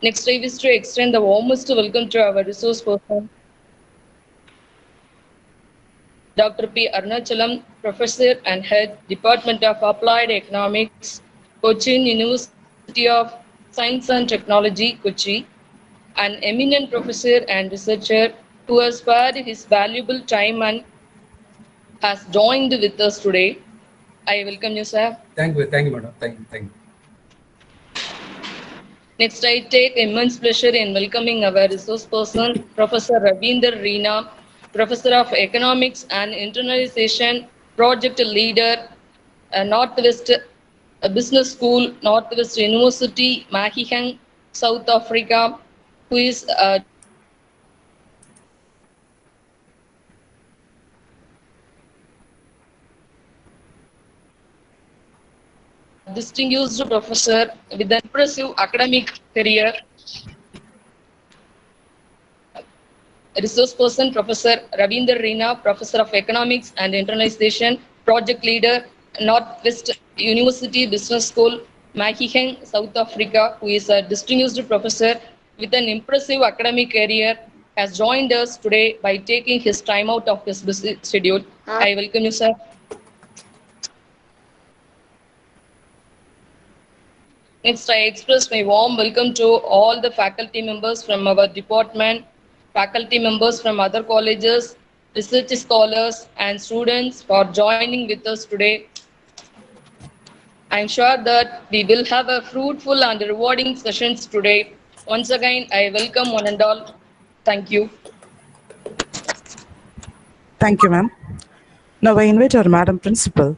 Next, I wish to extend the warmest welcome to our resource person, Dr. P. Arunachalam, Professor and Head, Department of Applied Economics, Cochin University of Science and Technology, Kochi, an eminent professor and researcher who has spared his valuable time and has joined with us today. I welcome you, sir. Thank you, madam. Thank you. Next, I take immense pleasure in welcoming our resource person, Professor Ravinder Rena, Professor of Economics and Internalization, Project Leader, Northwest Business School, Northwest University, Mahihang, South Africa, who is a distinguished professor with an impressive academic career. Resource person, Professor Ravinder Rena, Professor of Economics and Internalization, Project Leader, Northwest University Business School, Mahiheng, South Africa, who is a distinguished professor with an impressive academic career, has joined us today by taking his time out of his busy schedule. I welcome you, sir. Next, I express my warm welcome to all the faculty members from our department, faculty members from other colleges, research scholars, and students for joining with us today. I am sure that we will have a fruitful and rewarding sessions today. Once again, I welcome one and all. Thank you. Thank you, ma'am. Now I invite our Madam Principal,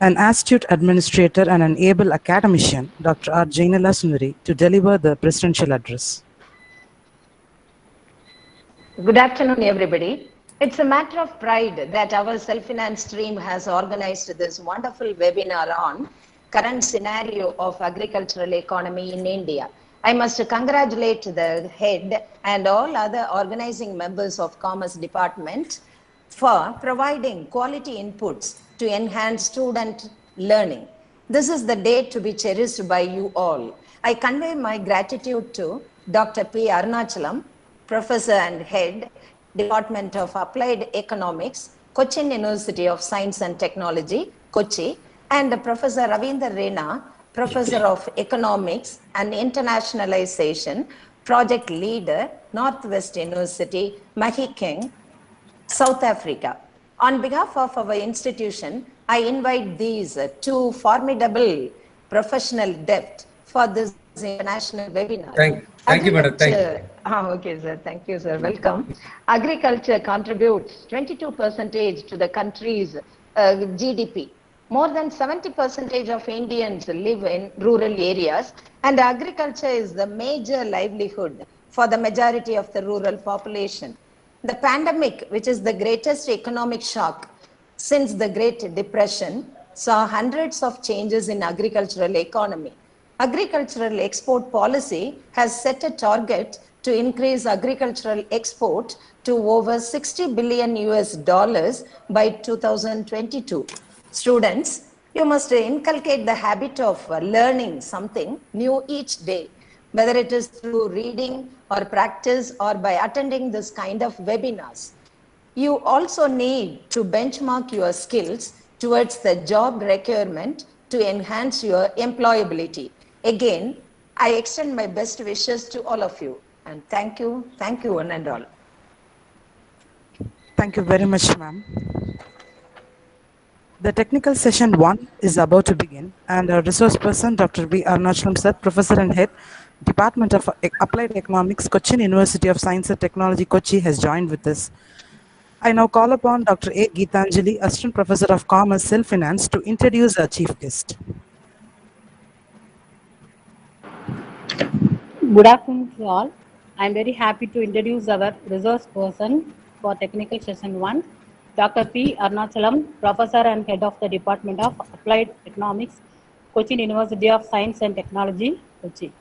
an astute administrator and an able academician, Dr. R. Jainala Sundari, to deliver the presidential address. Good afternoon, everybody. It's a matter of pride that our self-finance stream has organized this wonderful webinar on current scenario of agricultural economy in India. I must congratulate the head and all other organizing members of Commerce Department for providing quality inputs to enhance student learning. This is the day to be cherished by you all. I convey my gratitude to Dr. P. Arunachalam, Professor and Head, Department of Applied Economics, Cochin University of Science and Technology, Kochi, and Professor Ravinder Rena, Professor of Economics and Internationalization, Project Leader, Northwest University, Mahikeng, South Africa. On behalf of our institution, I invite these two formidable professional depth for this international webinar. Thank you, madam. Thank you. Okay, sir. Thank you, sir. Welcome. Agriculture contributes 22% to the country's GDP. More than 70% of Indians live in rural areas, and agriculture is the major livelihood for the majority of the rural population. The pandemic, which is the greatest economic shock since the Great Depression, saw hundreds of changes in agricultural economy. Agricultural export policy has set a target to increase agricultural export to over 60 billion US dollars by 2022. Students, you must inculcate the habit of learning something new each day, whether it is through reading or practice or by attending this kind of webinars. You also need to benchmark your skills towards the job requirement to enhance your employability. Again, I extend my best wishes to all of you, and thank you one and all. Thank you very much, ma'am. The technical session 1 is about to begin, and our resource person, Dr. B. Arunachalam sir, Professor and Head, Department of Applied Economics, Cochin University of Science and Technology, Kochi, has joined with us. I now call upon Dr. A. Geetanjali, Assistant Professor of Commerce, Self-Finance, to introduce our chief guest. Good afternoon to all. I am very happy to introduce our resource person for technical session 1, Dr. P. Arunachalam, Professor and Head of the Department of Applied Economics, Cochin University of Science and Technology, Kochi.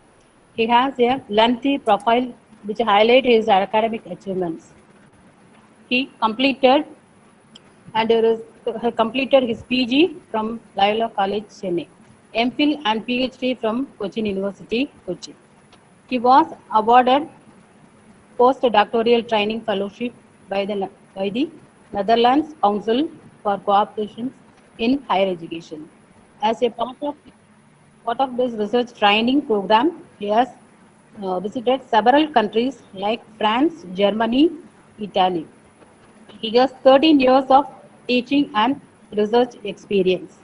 He has a lengthy profile which highlights his academic achievements. He completed his PG from Loyola College, Chennai, MPhil and PhD from Cochin University, Kochi. He was awarded postdoctoral training fellowship by the Netherlands Council for Cooperation in Higher Education. As a part of this research training program, he has visited several countries like France, Germany, Italy. He has 13 years of teaching and research experience.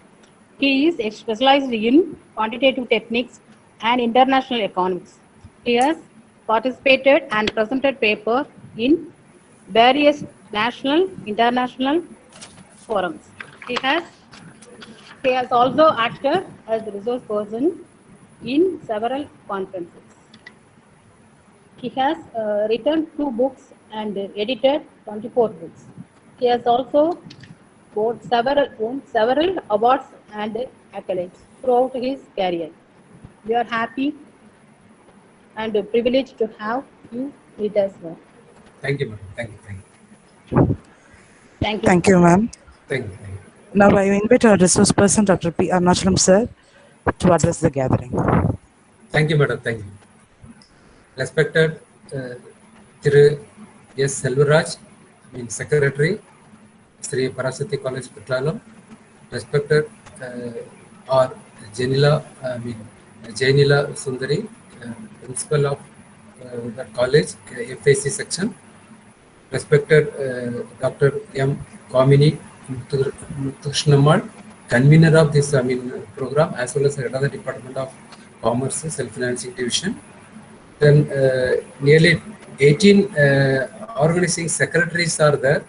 He is specialized in quantitative techniques and international economics. He has participated and presented papers in various national, international forums. He has also acted as a resource person in several conferences. He has written 2 books and edited 24 books. He has also won several awards and accolades throughout his career. We are happy and privileged to have you with us, sir. Thank you, madam. Thank you. Thank you. Thank you. Thank you, ma'am. Thank you. Thank you. Now I invite our resource person, Dr. P. Arnachalam sir, to address the gathering. Thank you, madam. Thank you. Respected Thiru S. Selvaraj, Secretary, Sri Parasakthi College, Petralam. Respected R. Jainila Sundari, Principal of that college, FAC section. Respected Dr. M. Kamini Muthukrishnamal, convener of this program, as well as head of the Department of Commerce, Self-Financing Division. Then nearly 18 organizing secretaries are there.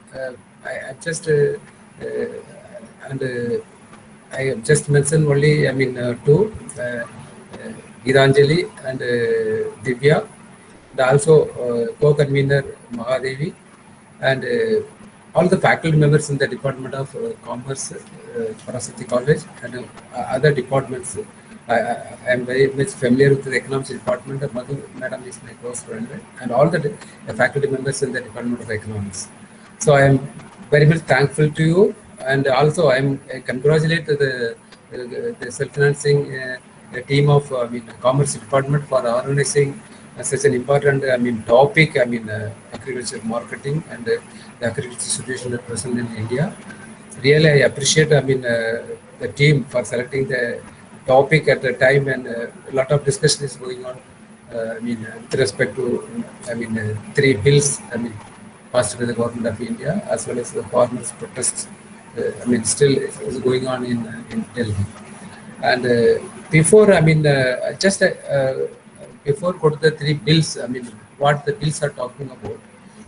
I just I have just mentioned only, two, Gitanjali and Divya, and also co-convener Mahadevi, and all the faculty members in the Department of Commerce, Parasakthi College, and other departments. I am very much familiar with the economics department. Madhu Madam is my close friend, and all the faculty members in the Department of Economics. So I am very much thankful to you, and also I congratulate the self-financing team of Commerce Department for organizing such an important topic. Agriculture marketing and the agriculture situation at present in India. Really, I appreciate the team for selecting the topic at the time, and a lot of discussion is going on. With respect to 3 bills passed by the government of India, as well as the farmers' protests. Still is going on in Delhi. And before just before go to the 3 bills, what the bills are talking about.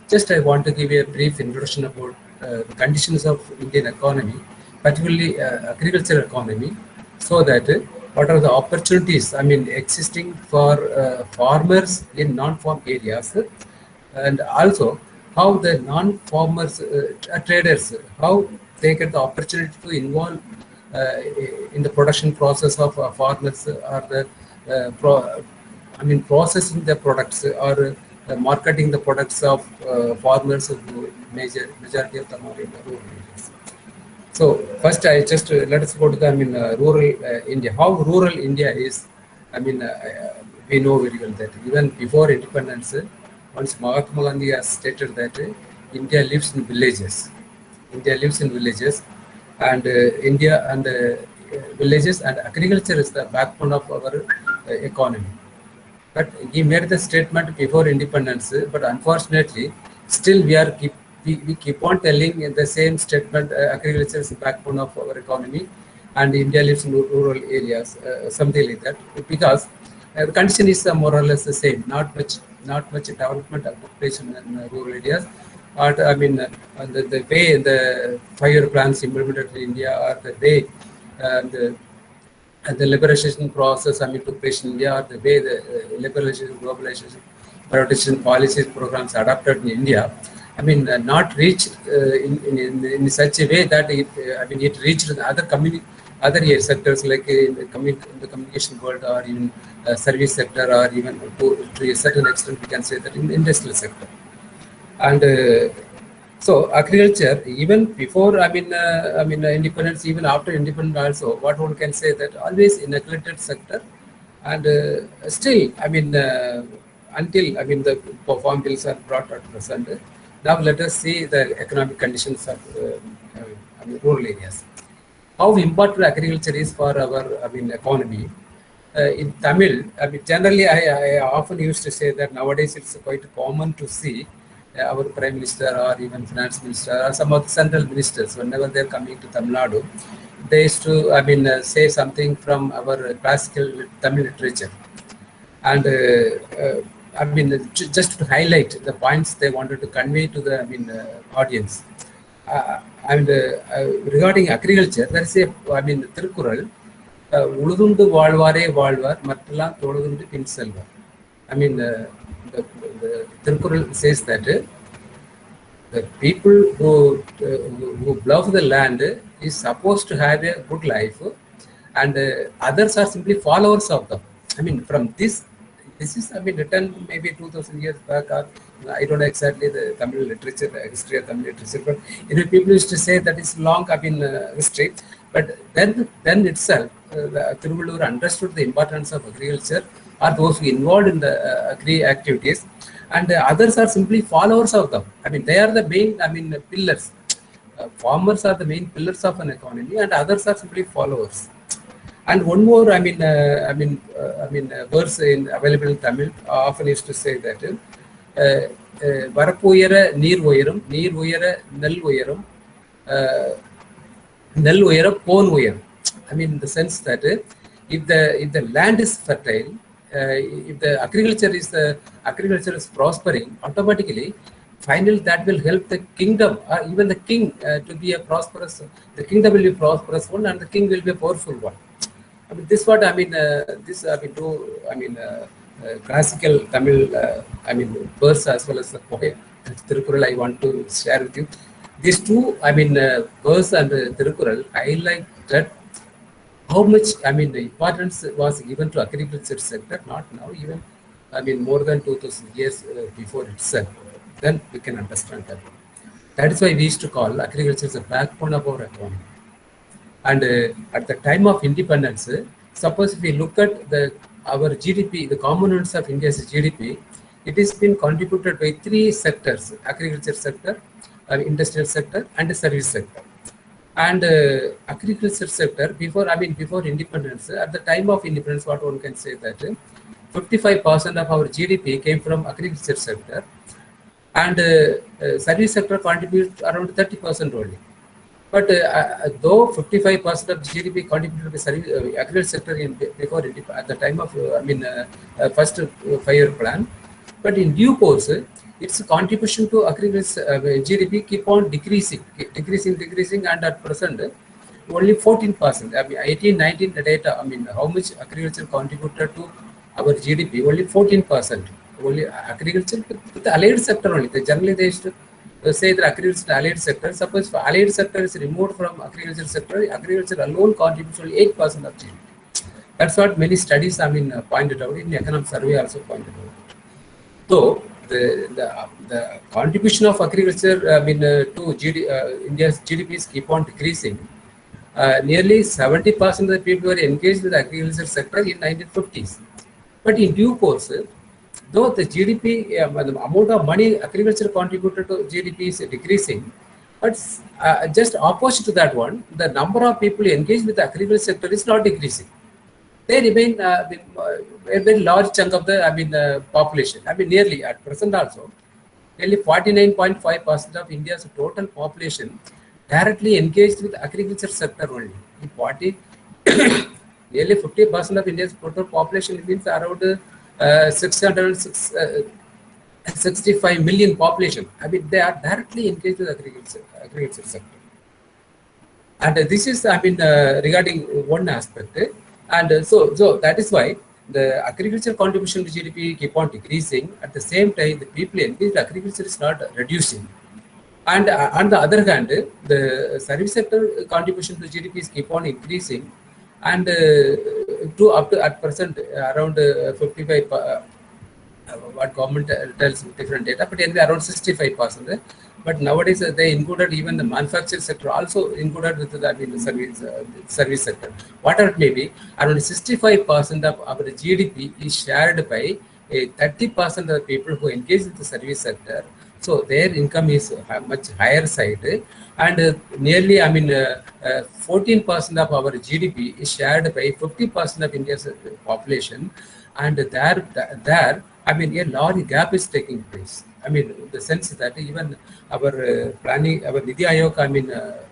Just I want to give you a brief introduction about the conditions of Indian economy, particularly agricultural economy, so that what are the opportunities existing for farmers in non-farm areas, and also how the non-farmers traders, how they get the opportunity to involve in the production process of farmers, or the processing the products, or marketing the products of farmers who majority of them are in the rural areas. So first, I just let us go to the rural India. How rural India is, we know very well that even before independence, once Mahatma Gandhi has stated that India lives in villages. India lives in villages, and India and villages and agriculture is the backbone of our economy. But he made the statement before independence, but unfortunately, still we keep on telling in the same statement, agriculture is the backbone of our economy, and India lives in rural areas, something like that, because the condition is more or less the same. Not much development of population in rural areas. But the way the 5-year plans implemented in India, or the way the liberalization process took place in India, or the way the liberalization, globalization, privatization policies programs adopted in India, not reached in such a way that it reached the other sectors, like in the communication world, or even service sector, or even to a certain extent we can say that in the industrial sector. And so agriculture, even before independence, even after independence also, what one can say that always in neglected sector, And still, I mean, until, I mean, the farm bills are brought at present, now let us see the economic conditions of I mean, rural areas. How important agriculture is for our, I mean, economy. In Tamil, I mean, generally, I often used to say that nowadays it's quite common to see our Prime Minister or even Finance Minister or some of the central ministers, whenever they're coming to Tamil Nadu, they used to, I mean, say something from our classical Tamil literature. And I mean, just to highlight the points they wanted to convey to the, I mean, audience. And regarding agriculture, there is a, I mean, Tirukkural, உழுதுண்டு வாழ்வாரே வாழ்வார் மற்றெல்லாம் தொழுதுண்டு பின் செல்வார். I mean, the Tirukkural says that the people who love the land is supposed to have a good life, and others are simply followers of them. I mean, from this is, I mean, written maybe 2000 years back, or I don't know exactly the Tamil literature, history of Tamil literature, but people used to say that it's long, I mean, history. But then itself, Tiruvallur understood the importance of agriculture, or those who involved in the agri activities, and others are simply followers of them. I mean, they are the main, I mean, pillars. Farmers are the main pillars of an economy, and others are simply followers. And one more, I mean, verse available in Tamil often used to say that வரப்புயர நீர் உயரும், நீர் உயர நெல் உயரும், நெல் உயர phone உயரும். I mean, in the sense that if the land is fertile, if the agriculture is prospering, automatically, finally that will help the kingdom, even the king, to be a prosperous. The kingdom will be a prosperous one, and the king will be a powerful one. I mean, this what I mean. This I mean, do I mean classical Tamil, I mean, verse as well as the poem Tirukkural I want to share with you. These two, I mean, verse and Tirukkural highlight that how much, I mean, the importance was given to agriculture sector, not now, even, I mean, more than 2000 years before itself. Then we can understand that. That is why we used to call agriculture as a backbone of our economy. And at the time of independence, suppose if we look at our GDP, the components of India's GDP, it has been contributed by three sectors: agriculture sector, industrial sector, and the service sector. And agriculture sector, before independence, at the time of independence, what one can say that 55% of our GDP came from agriculture sector, and service sector contributes around 30% only. But though 55% of GDP contributed to the agriculture sector before at the time of first 5-year plan, but in due course, its contribution to agriculture GDP keep on decreasing, and at present only 14%. I mean, 18-19 data. I mean, how much agriculture contributed to our GDP? Only 14%. Only agriculture with the allied sector only. Generally, they used to say that agriculture allied sector. Suppose if allied sector is removed from agriculture sector, agriculture alone contributes only 8% of GDP. That's what many studies, I mean, pointed out. In the economic survey also pointed out. So the contribution of agriculture, I mean, to India's GDPs keep on decreasing. Nearly 70% of the people were engaged with the agriculture sector in 1950s. But in due course, though the GDP, the amount of money agriculture contributed to GDP is decreasing, but just opposite to that one, the number of people engaged with the agriculture sector is not decreasing. They remain a very large chunk of the, population. I mean, nearly at present also, nearly 49.5% of India's total population directly engaged with agriculture sector only. Nearly 50% of India's total population means around 665 million population. I mean, they are directly engaged with agriculture sector. And this is, regarding one aspect. And so that is why the agriculture contribution to GDP keep on decreasing. At the same time, the people engaged in agriculture is not reducing. And on the other hand, the service sector contribution to GDP is keep on increasing. And to up to at present around 55, what government tells different data, but anyway around 65%. But nowadays they included even the manufacturing sector also included with the, I mean, the service sector. Whatever it may be, around 65% of our GDP is shared by 30% of the people who engage in the service sector. So their income is much higher side, and nearly, I mean, 14% of our GDP is shared by 50% of India's population, and there, I mean, a large gap is taking place. I mean, the sense that even our planning, our Nidhi Aayog, I mean,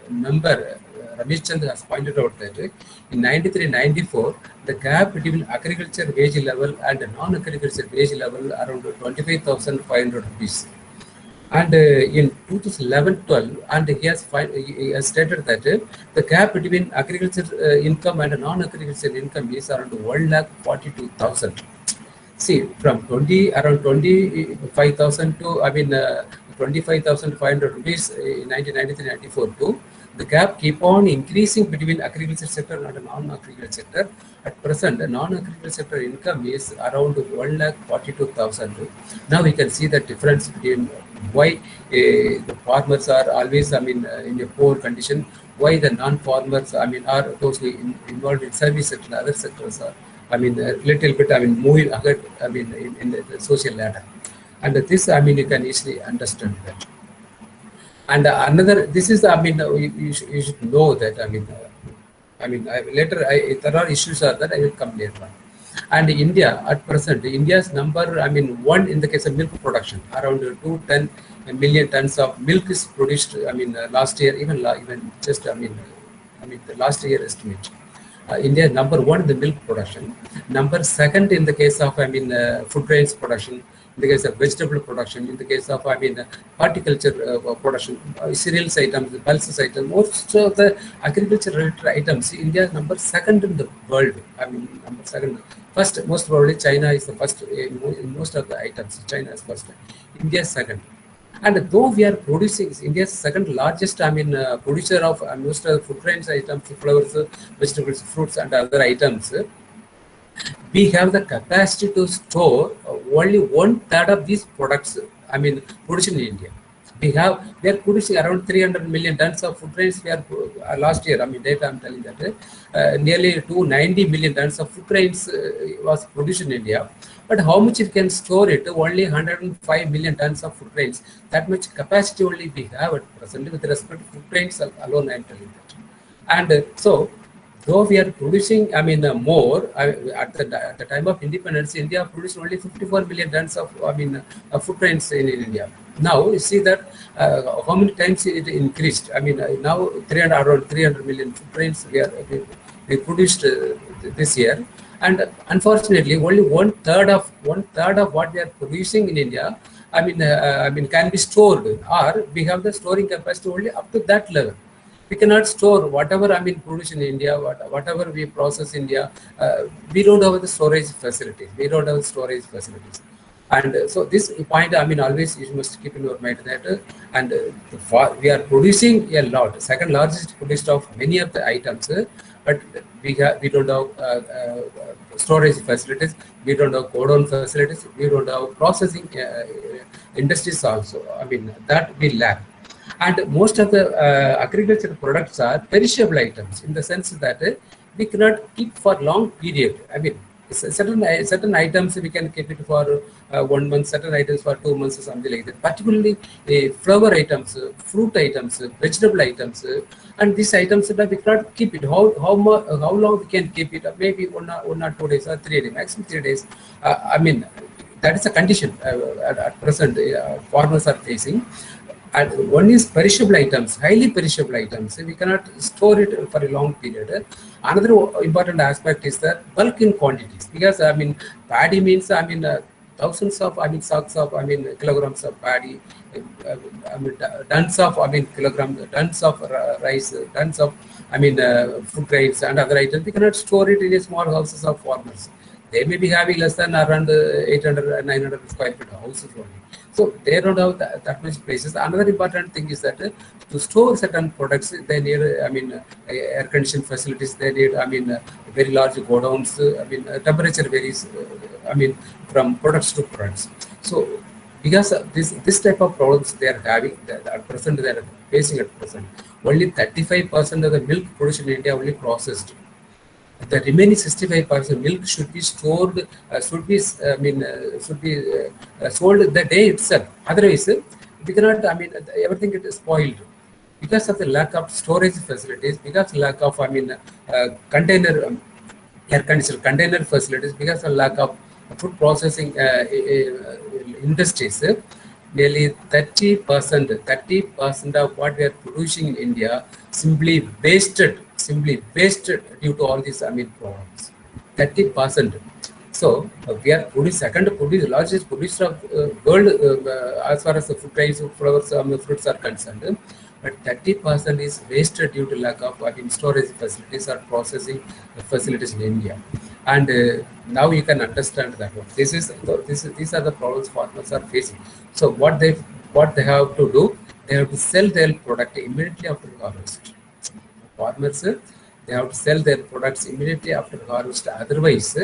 member Ramesh Chand has pointed out that in 93-94, the gap between agriculture wage level and non-agriculture wage level around 25,500 rupees. And in 2011-12, and he has stated that the gap between agriculture income and non-agriculture income is around 1,42,000. See, from around 25,000 to, I mean, 25,500 rupees in 1993-94 to the gap keep on increasing between agriculture sector and non-agriculture sector. At present, the non-agriculture sector income is around 1,42,000. Now we can see the difference between why the farmers are always, I mean, in a poor condition, why the non-farmers, I mean, are those involved in service sector, other sectors are, I mean, a little bit, I mean, moving ahead, I mean, in the social ladder. And this, I mean, you can easily understand that. And another, this is, I mean, you should know that, I mean, later, there are issues are that I will come later on. And India, at present, India's number, I mean, one in the case of milk production, around 210 million tons of milk is produced, I mean, last year, even just, I mean, the last year estimate. India number one in the milk production, number second in the case of, I mean, food grains production, in the case of vegetable production, in the case of, I mean, horticulture production, cereals items, pulses items, most of the agriculture related items, India is number second in the world. I mean, number second. First, most probably China is the first in most of the items. China is first, India is second. And though we are producing, India's second largest, I mean, producer of most of the food grains items, flowers, vegetables, fruits, and other items, we have the capacity to store only 1/3 of these products, I mean, produced in India. We are producing around 300 million tons of food grains. We are last year, I mean, data I'm telling that nearly 290 million tons of food grains was produced in India. But how much it can store it? Only 105 million tons of food grains. That much capacity only we have at present with respect to food grains alone. I'm telling that. And so, though we are producing, I mean, more at the time of independence, India produced only 54 million tons of, I mean, food grains in India. Now you see that how many times it increased. I mean, now around 300 million food grains we produced this year, and unfortunately, only one third of what we are producing in India, I mean, can be stored, or we have the storing capacity only up to that level. We cannot store whatever, I mean, produced in India, whatever we process in India. We don't have the storage facilities. We don't have storage facilities. And so this point, I mean, always you must keep in your mind that, and we are producing a lot, second largest produced of many of the items, but we don't have storage facilities. We don't have godown facilities. We don't have processing industries also. I mean, that we lack. And most of the agricultural products are perishable items in the sense that we cannot keep for long period. I mean, certain items we can keep it for 1 month, certain items for 2 months or something like that. Particularly flower items, fruit items, vegetable items, and these items that we cannot keep it. How long we can keep it? Maybe one or 2 days or 3 days, maximum 3 days. I mean, that is a condition at present farmers are facing. And one is perishable items, highly perishable items. We cannot store it for a long period. Another important aspect is that bulk in quantities, because I mean, paddy means, I mean, thousands of, I mean, sacks of, I mean, kilograms of paddy, I mean, tons of, I mean, kilograms, tons of rice, tons of, I mean, food grains and other items. We cannot store it in a small houses of farmers. They may be having less than around 800, 900 square feet houses only. So they don't have that much places. Another important thing is that to store certain products, they need, I mean, air conditioned facilities. They need, I mean, very large godowns. I mean, temperature varies, I mean, from products to products. So because this type of problems they are having at present, they are facing at present. Only 35% of the milk produced in India only processed. The remaining 65% milk should be stored, should be sold the day itself. Otherwise, we cannot. I mean, everything it is spoiled because of the lack of storage facilities, because lack of container air conditioned container facilities, because of lack of food processing industries. Nearly 30% of what we are producing in India simply wasted due to all these problems. 30%. So we are largest producer of world as far as the food price of flowers, fruits are concerned. But 30% is wasted due to lack of storage facilities or processing facilities in India. And now you can understand that one. These are the problems farmers are facing. So what they have to do, they have to sell their product immediately after harvest. Farmers, they have to sell their products immediately after harvest. Otherwise,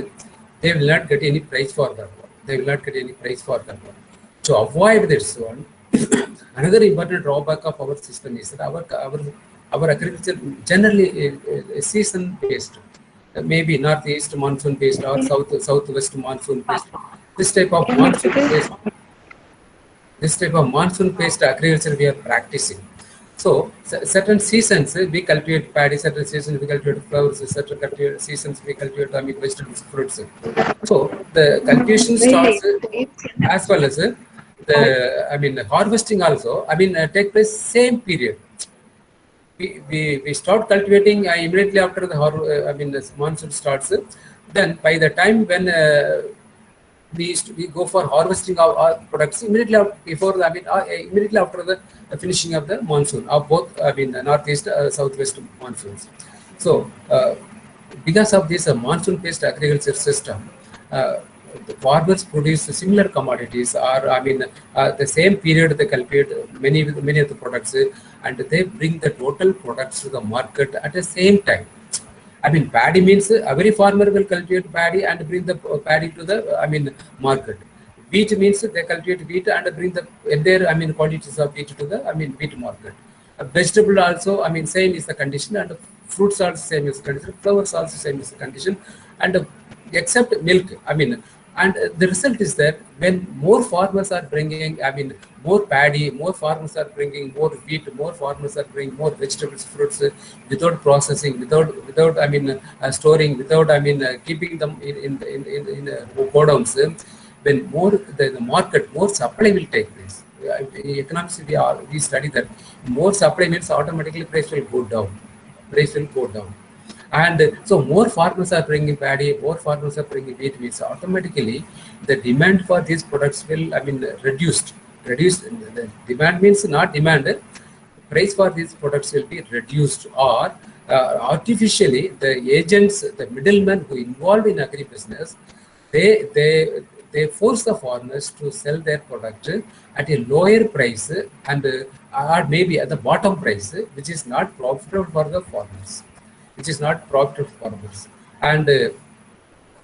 they will not get any price for that one. They will not get any price for that one. To avoid this one, another important drawback of our system is that our agriculture generally is season based. Maybe northeast monsoon based or southwest monsoon based. This type of monsoon based agriculture we are practicing. So certain seasons we cultivate paddy, certain seasons we cultivate flowers, certain seasons we cultivate vegetables, fruits. So the cultivation starts as well as the harvesting also. Take place same period. We start cultivating immediately after the monsoon starts. Then by the time when we go for harvesting our products immediately immediately after the finishing of the monsoon of both northeast southwest monsoons. So because of this monsoon-based agriculture system, the farmers produce similar commodities, or the same period they cultivate many of the products, and they bring the total products to the market at the same time. Paddy means every farmer will cultivate paddy and bring the paddy to the market. Wheat means they cultivate wheat and bring the entire quantities of wheat to the wheat market. Vegetable also same is the condition, and fruits also same is the condition. Flowers also same is the condition, and except milk. And the result is that when more farmers are bringing more paddy, more farmers are bringing more wheat, more farmers are bringing more vegetables, fruits without processing, without storing, without keeping them in godowns. When more the market, more supply will take place. In economics we study that more supply means automatically price will go down. Price will go down. And so more farmers are bringing paddy, more farmers are bringing wheat, means automatically the demand for these products will reduced. The demand means not demand. Price for these products will be reduced, or artificially the agents, the middlemen who involved in agribusiness, they force the farmers to sell their product at a lower price, and or maybe at the bottom price, which is not profitable for the farmers. And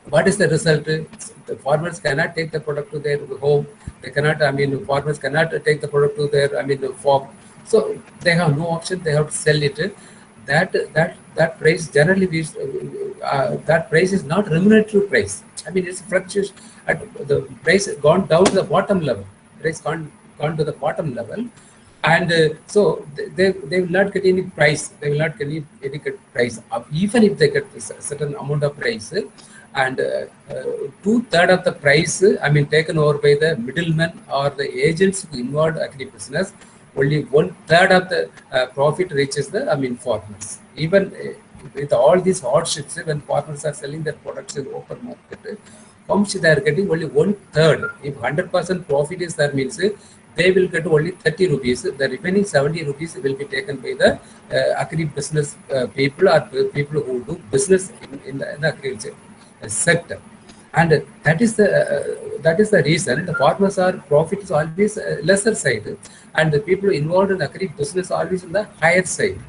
what is the result? The farmers cannot take the product to their home. They cannot. Farmers cannot take the product to their farm. So they have no option. They have to sell it. That price generally that price is not remunerative price. It's fluctuates. At the price gone down to the bottom level. Price gone to the bottom level. And so they will not get any price. They will not get any price. Even if they get a certain amount of price, and 2/3 of the price, taken over by the middlemen or the agents who involved agribusiness, only 1/3 of the profit reaches the farmers. Even with all these hardships, when farmers are selling their products in the open market, how much they are getting? Only 1/3. If 100% profit is there, means they will get only 30 rupees. The remaining 70 rupees will be taken by the agri-business people, or people who do business in the agriculture sector. And that is the reason the farmers are profit is always lesser side, and the people involved in agri-business always in the higher side.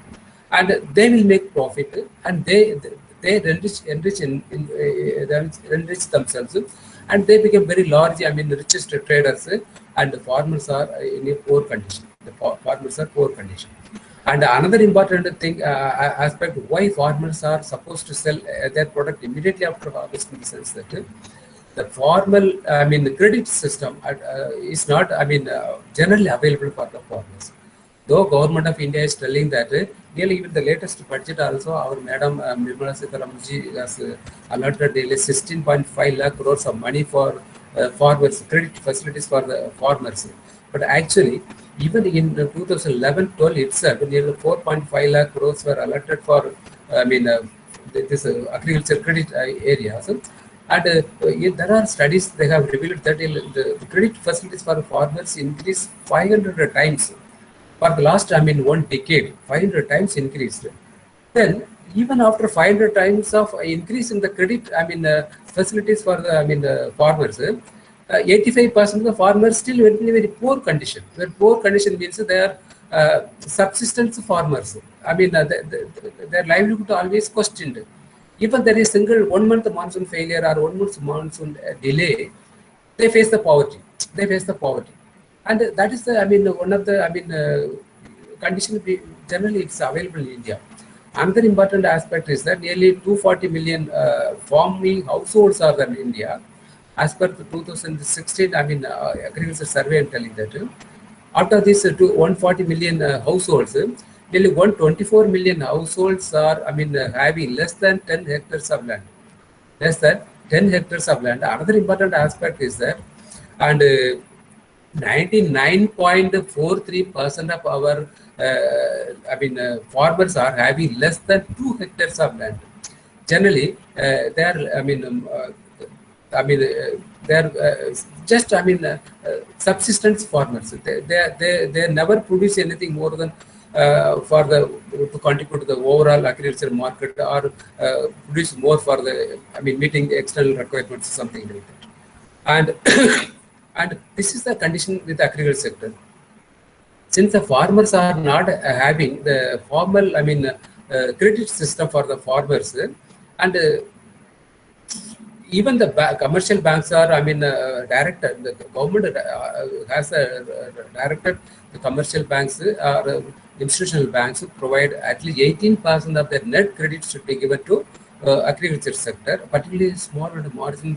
And they will make profit, and they enrich themselves, and they became very large, richest traders, and the farmers are in a poor condition. The farmers are poor condition. And another important thing, aspect, why farmers are supposed to sell their product immediately after harvest, in the sense that the formal, the credit system is not, generally available for the farmers. Though Government of India is telling that, nearly even the latest budget also, our Madam Nirmala Sitharaman ji has allotted nearly 16.5 lakh crores of money for farmers, credit facilities for the farmers. But actually, even in 2011-12 itself, nearly 4.5 lakh crores were allotted for, this agriculture credit area. So, and there are studies, they have revealed that the credit facilities for farmers increased 500 times for the last, 1 decade, 500 times increased. Then, even after 500 times of increase in the credit, facilities for the, farmers, 85% of the farmers still were in a very poor condition. Where poor condition means they are subsistence farmers. Their livelihood always questioned. Even there is single 1 month monsoon failure or 1 month monsoon delay, they face the poverty. They face the poverty. And that is the, one of the, condition generally it's available in India. Another important aspect is that nearly 240 million farming households are there in India. As per the 2016, agriculture survey, I'm telling that. Out of these 140 million households, nearly 124 million households are, having less than 10 hectares of land. Less than 10 hectares of land. Another important aspect is that, and 99.43% of our farmers are having less than 2 hectares of land. Generally, they are, they are just, subsistence farmers. They never produce anything more than for the to contribute to the overall agriculture market, or produce more for the, meeting the external requirements, something like that. And and this is the condition with the agriculture sector. Since the farmers are not having the formal, credit system for the farmers, and even the commercial banks are, directed, the government has directed the commercial banks or institutional banks to provide at least 18% of their net credit should be given to agriculture sector, particularly small and marginal,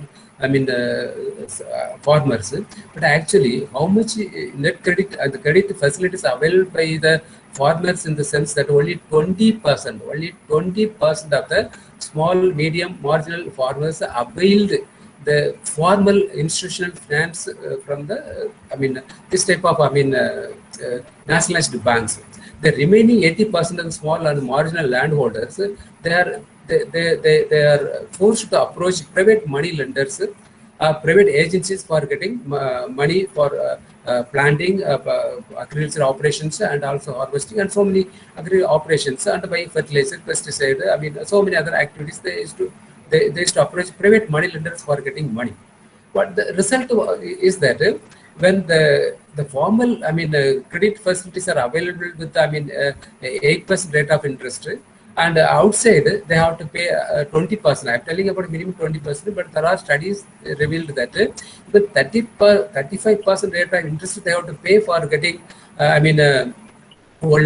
farmers. But actually, how much net credit, the credit facilities available by the farmers, in the sense that only 20%, of the small, medium, marginal farmers availed the formal institutional finance from the, this type of, nationalized banks. The remaining 80% of the small and marginal landholders, they are forced to approach private money lenders, private agencies for getting money for planting, agricultural operations, and also harvesting, and so many agricultural operations, and by fertilizer, pesticide, so many other activities. They used to approach private money lenders for getting money. But the result is that when the formal, credit facilities are available with, 8% rate of interest, and outside they have to pay 20%. I'm telling about minimum 20%, but there are studies revealed that with 35% rate of interest they have to pay for getting, 1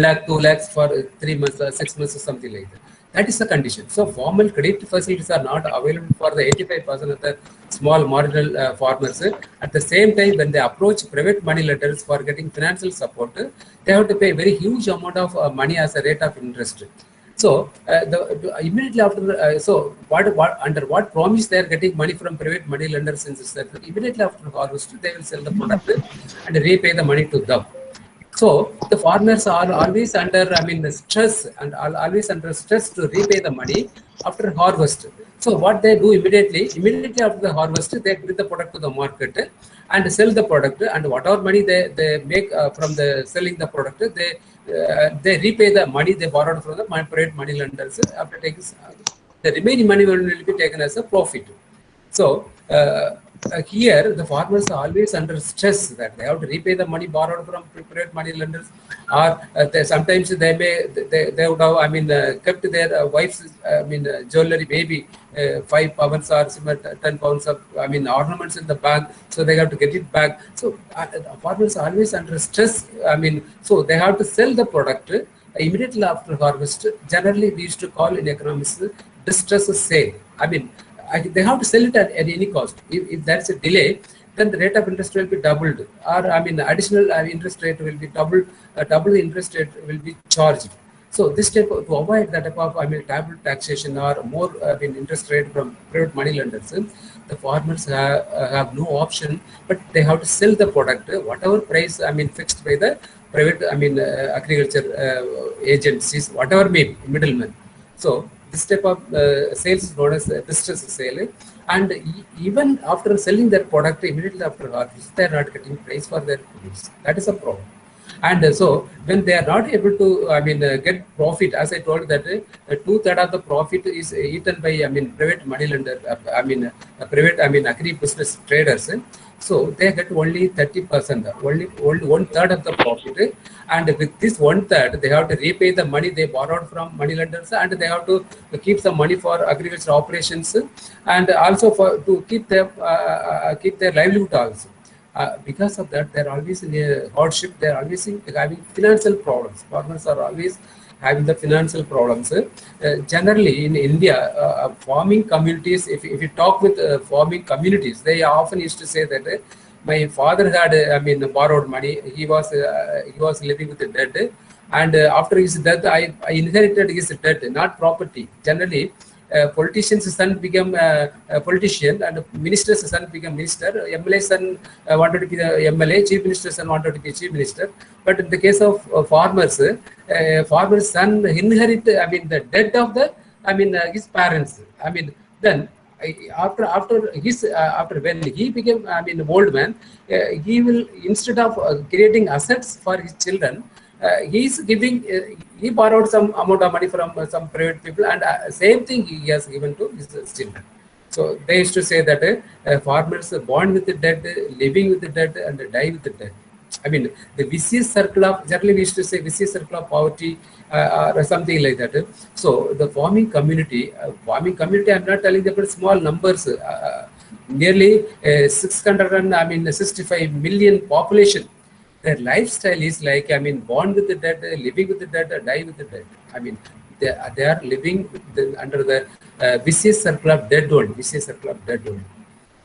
lakh, 2 lakhs for 3 months, 6 months, or something like that. That is the condition. So formal credit facilities are not available for the 85% of the small marginal farmers. At the same time, when they approach private money lenders for getting financial support, they have to pay a very huge amount of money as a rate of interest. So immediately after, so what under what promise they are getting money from private money lenders, in this sector, immediately after harvest they will sell the product and repay the money to them. So the farmers are always under, stress, and always under stress to repay the money after harvest. So what they do immediately after the harvest, they bring the product to the market and sell the product, and whatever money they make from the selling the product, they repay the money they borrowed from the private money lenders. After taking the remaining money will be taken as a profit. So here the farmers are always under stress that they have to repay the money borrowed from private money lenders, or sometimes they would have kept their wife's jewelry, maybe 5 pounds or 10 pounds of ornaments in the bank, so they have to get it back. So farmers are always under stress. So they have to sell the product immediately after harvest. Generally we used to call in economics distress sale. They have to sell it at any cost. If there's a delay, then the rate of interest will be doubled, or additional interest rate will be doubled. Double the interest rate will be charged. So this type of, to avoid that type of double taxation or more interest rate from private money lenders, the farmers have no option, but they have to sell the product whatever price fixed by the private agriculture agencies, whatever may be middlemen. So this type of sales is known as distress sale, and even after selling their product immediately after harvest, they are not getting price for their goods. That is a problem. And so when they are not able to get profit, as I told that 2/3 of the profit is eaten by private money lender, private agri business traders. So they get only 30%, only 1/3 of the profit, and with this 1/3 they have to repay the money they borrowed from money lenders, and they have to keep some money for agriculture operations, and also for to keep their livelihood also. Because of that, they're always in a hardship. They're always having financial problems. Farmers are always having the financial problems. Generally, in India, farming communities, if you talk with farming communities, they often used to say that my father had, borrowed money. He was living with the debt, and after his death, I inherited his debt, not property. Generally, politician's son became a politician, and minister's son became minister. MLA's son wanted to be the MLA. Chief minister's son wanted to be chief minister. But in the case of farmers, farmer's son inherit the debt of the his parents. Then after when he became old man, he will, instead of creating assets for his children, he borrowed some amount of money from some private people, and same thing he has given to his children. So they used to say that farmers are born with the debt, living with the debt, and die with the debt. The vicious circle of, generally we used to say vicious circle of poverty, or something like that. So the farming community, I'm not telling about small numbers, nearly 665 million population. Their lifestyle is like, born with the debt, living with the debt, die with the debt. They are living under the vicious circle of debt only,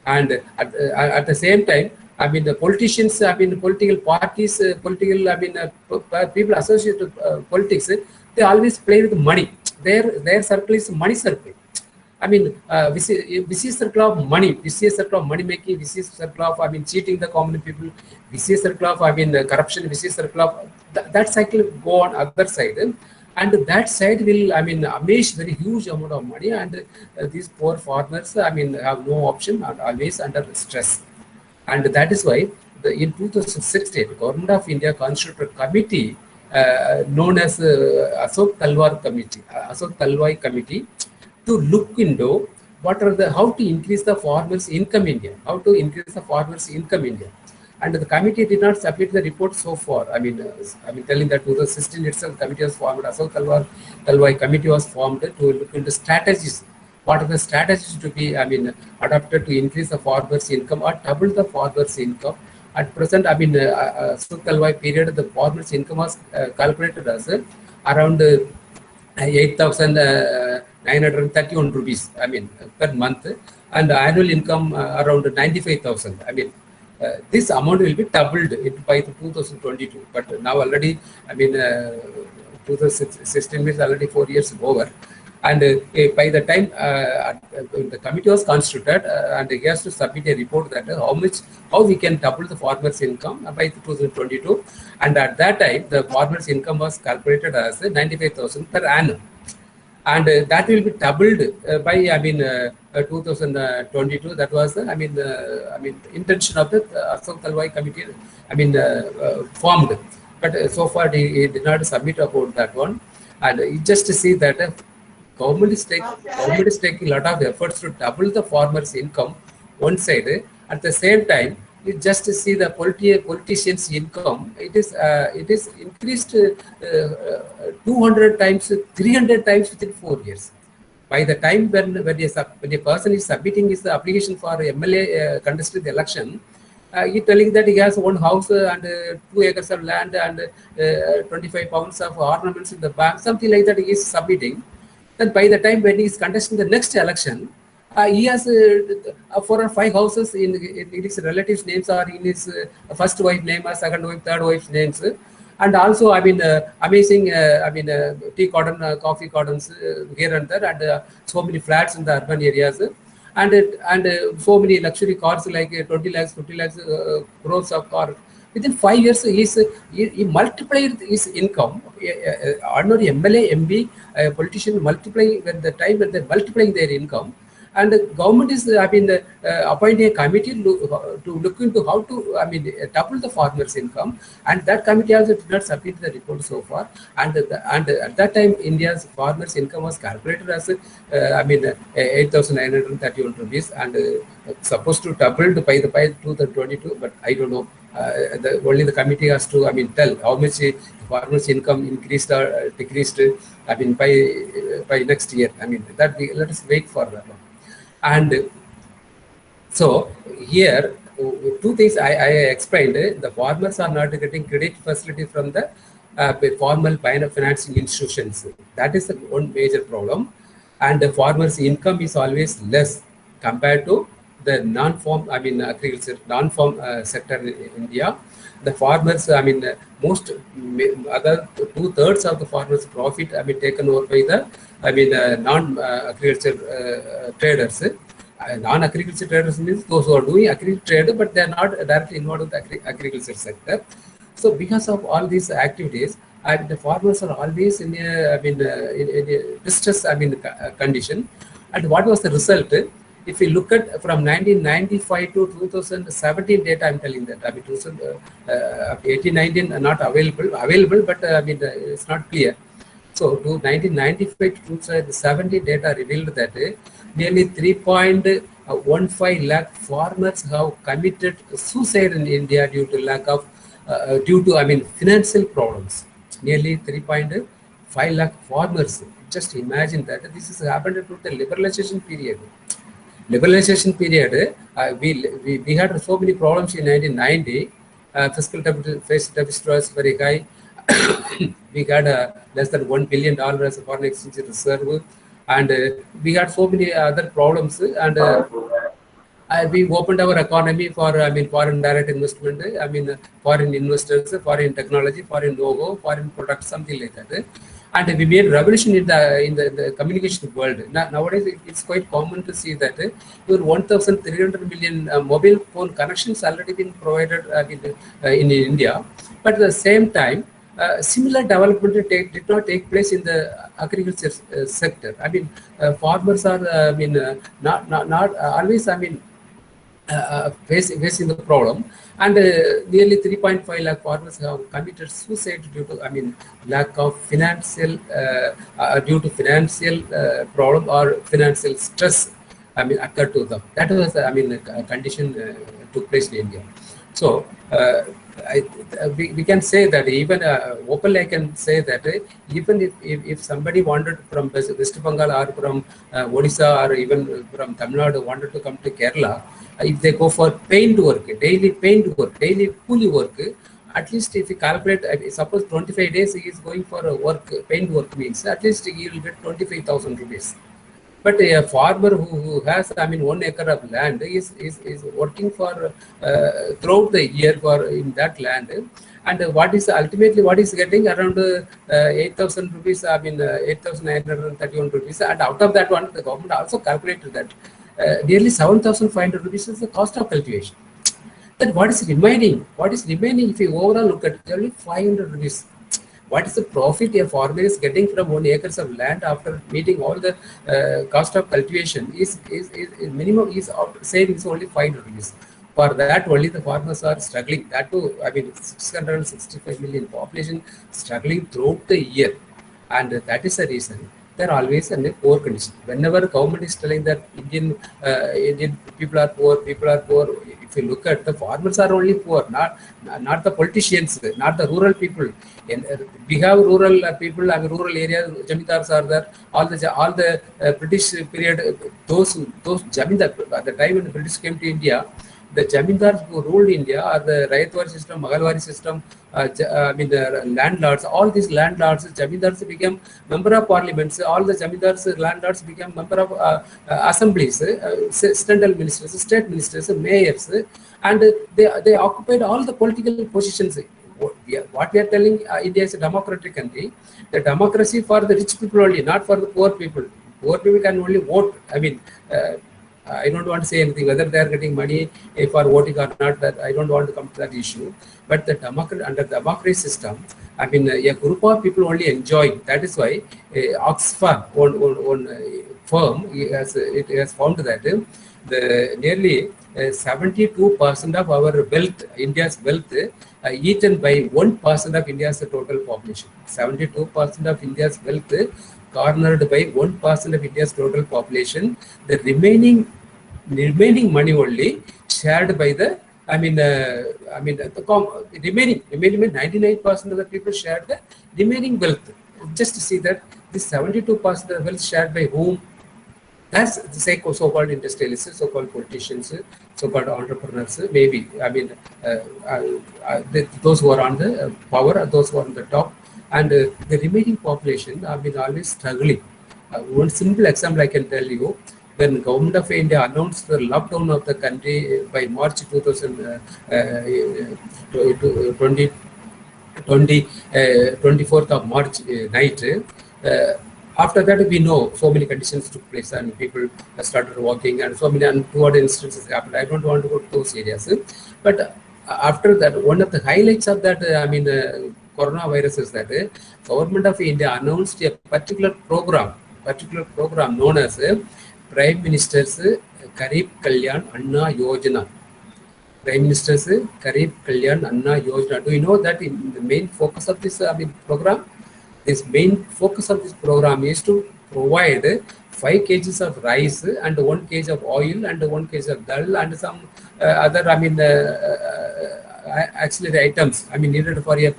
And at the same time, the politicians, political parties, people associated with politics, they always play with money. Their circle is money circle. Vicious circle of money, vicious circle of money making, vicious circle of cheating the common people, vicious circle of corruption, vicious circle of that cycle go on other side, and that side will amass very huge amount of money, and these poor farmers have no option, are always under stress. And that is why in 2016, Government of India constituted a committee known as Ashok Talwai Committee, to look into what are how to increase the farmers' income in India, And the committee did not submit the report so far. Telling that 2016 itself, committee was formed. Ashok Talwai Committee was formed to look into strategies. What are the strategies to be adopted to increase the farmers' income or double the farmers' income? At present, Ashok Talwai period, the farmers' income was calculated as around 8,931 rupees, per month, and annual income around 95,000. This amount will be doubled by 2022, but now already, 2016 means already 4 years over. And by the time the committee was constituted, and he has to submit a report that how we can double the farmers' income by 2022, and at that time the farmers' income was calculated as 95,000 per annum, and that will be doubled by 2022. That was the intention of the Ashok Talwai Committee formed, but so far he did not submit about that one, and you just see that. Government is taking a lot of efforts to double the farmers' income one side, At the same time, you just see the politicians' income. It is increased 200 times, 300 times within 4 years. By the time when a person is submitting his application for MLA contested election, he telling that he has one house and 2 acres of land and 25 pounds of ornaments in the bank, something like that he is submitting. Then by the time when he is contesting the next election, he has 4 or 5 houses in his relatives' names or in his first wife name or second wife, third wife's names. And also, I mean, amazing, tea garden, coffee gardens here and there, and so many flats in the urban areas, and so many luxury cars like 20 lakhs, 50 lakhs crores of cars. Within 5 years, he multiplied his income. Ordinary MLA, MB, politician multiply when the time when they multiplying their income. And the government is, appointing a committee to look into how to, double the farmers' income. And that committee also did not submit the report so far. And at that time, India's farmers' income was calculated as, 8,931 rupees, and supposed to double by 2022. But I don't know. Only the committee has to, tell how much farmers' income increased or decreased. By next year. Let us wait for that one. And so here, two things I explained. The farmers are not getting credit facility from the formal financing institutions. That is the one major problem. And the farmers' income is always less compared to the non-farm, agriculture, non-farm sector in India. The farmers, most other 2/3 of the farmers' profit, taken over by the, non-agriculture traders. Non-agriculture traders means those who are doing agriculture trade, but they are not directly involved with the agriculture sector. So, because of all these activities, and the farmers are always in a, in a distress, condition. And what was the result? If you look at from 1995 to 2017 data, I'm telling that, 2018, 19 not available, but it's not clear. So to 1995 to 2017 data revealed that nearly 3.15 lakh farmers have committed suicide in India due to lack of, financial problems. Nearly 3.5 lakh farmers. Just imagine that this has happened to the liberalization period. Liberalization period, we had so many problems in 1990. Fiscal deficit was very high. We had less than $1 billion as a foreign exchange reserve, and we had so many other problems. And we opened our economy for foreign direct investment, foreign investors, foreign technology, foreign know-how, foreign products, something like that. And we made revolution in the communication world. Nowadays, it's quite common to see that your 1,300 million mobile phone connections already been provided in India. But at the same time, similar development did not take place in the agriculture sector. Farmers are not always facing the problem, and nearly 3.5 lakh farmers have committed suicide due to lack of financial due to financial problem or financial stress occurred to them. That was a condition took place in India. So we can say that even openly I can say that even if somebody wanted from West Bengal or from Odisha or even from Tamil Nadu wanted to come to Kerala, if they go for paint work, daily paint work, daily coolie work, at least if you calculate, suppose 25 days he is going for work, paint work means at least he will get 25,000 rupees. But a farmer who has 1 acre of land is working for throughout the year for in that land, and what is ultimately what is getting around 8,000 rupees, 8,931 rupees, and out of that one the government also calculated that nearly 7,500 rupees is the cost of cultivation. Then what is remaining? What is remaining if you overall look at only 500 rupees? What is the profit a farmer is getting from 1 acres of land after meeting all the cost of cultivation? Is minimum is savings only 500 rupees. For that, only the farmers are struggling. That too, 665 million population struggling throughout the year, and that is the reason. they're always in a poor condition. Whenever government is telling that Indian people are poor, if you look at the farmers are only poor, not the politicians, not the rural people. And we have rural people and rural areas, jamindars are there. All the British period, those jamindar at the time when the British came to India, the jamindars who ruled India are the Rayatwari system, Maghalwari system, the landlords, all these landlords, jamindars became member of parliaments, all the jamindars, landlords became member of assemblies, central ministers, state ministers, mayors, and they occupied all the political positions. What we are telling, India is a democratic country. The democracy for the rich people only, not for the poor people. Poor people can only vote. I don't want to say anything whether they are getting money for voting or not. That I don't want to come to that issue. But the under the democracy system, a group of people only enjoy. That is why Oxfam, one firm, it has found that the nearly 72% of our wealth, India's wealth, eaten by 1% of India's total population. 72% of India's wealth garnered by 1% of India's total population. The remaining money only shared by the remaining 99% of the people shared the remaining wealth. Just to see that this 72% of the wealth shared by whom? That's the so-called industrialists, so-called politicians, so-called entrepreneurs, maybe. Those who are on the power, those who are on the top, and the remaining population have been always struggling. One simple example I can tell you: when Government of India announced the lockdown of the country by March 2020, 24th of March night. After that, we know so many conditions took place and people started walking and so many untoward instances happened. I don't want to go to those areas. But after that, one of the highlights of that, coronavirus is that Government of India announced a particular program known as Prime Minister's Garib Kalyan Anna Yojana. Prime Minister's Garib Kalyan Anna Yojana. Do you know that in the main focus of this program? This main focus of this program is to provide 5 kgs of rice and 1 kg of oil and 1 kg of dal and some other auxiliary items needed for a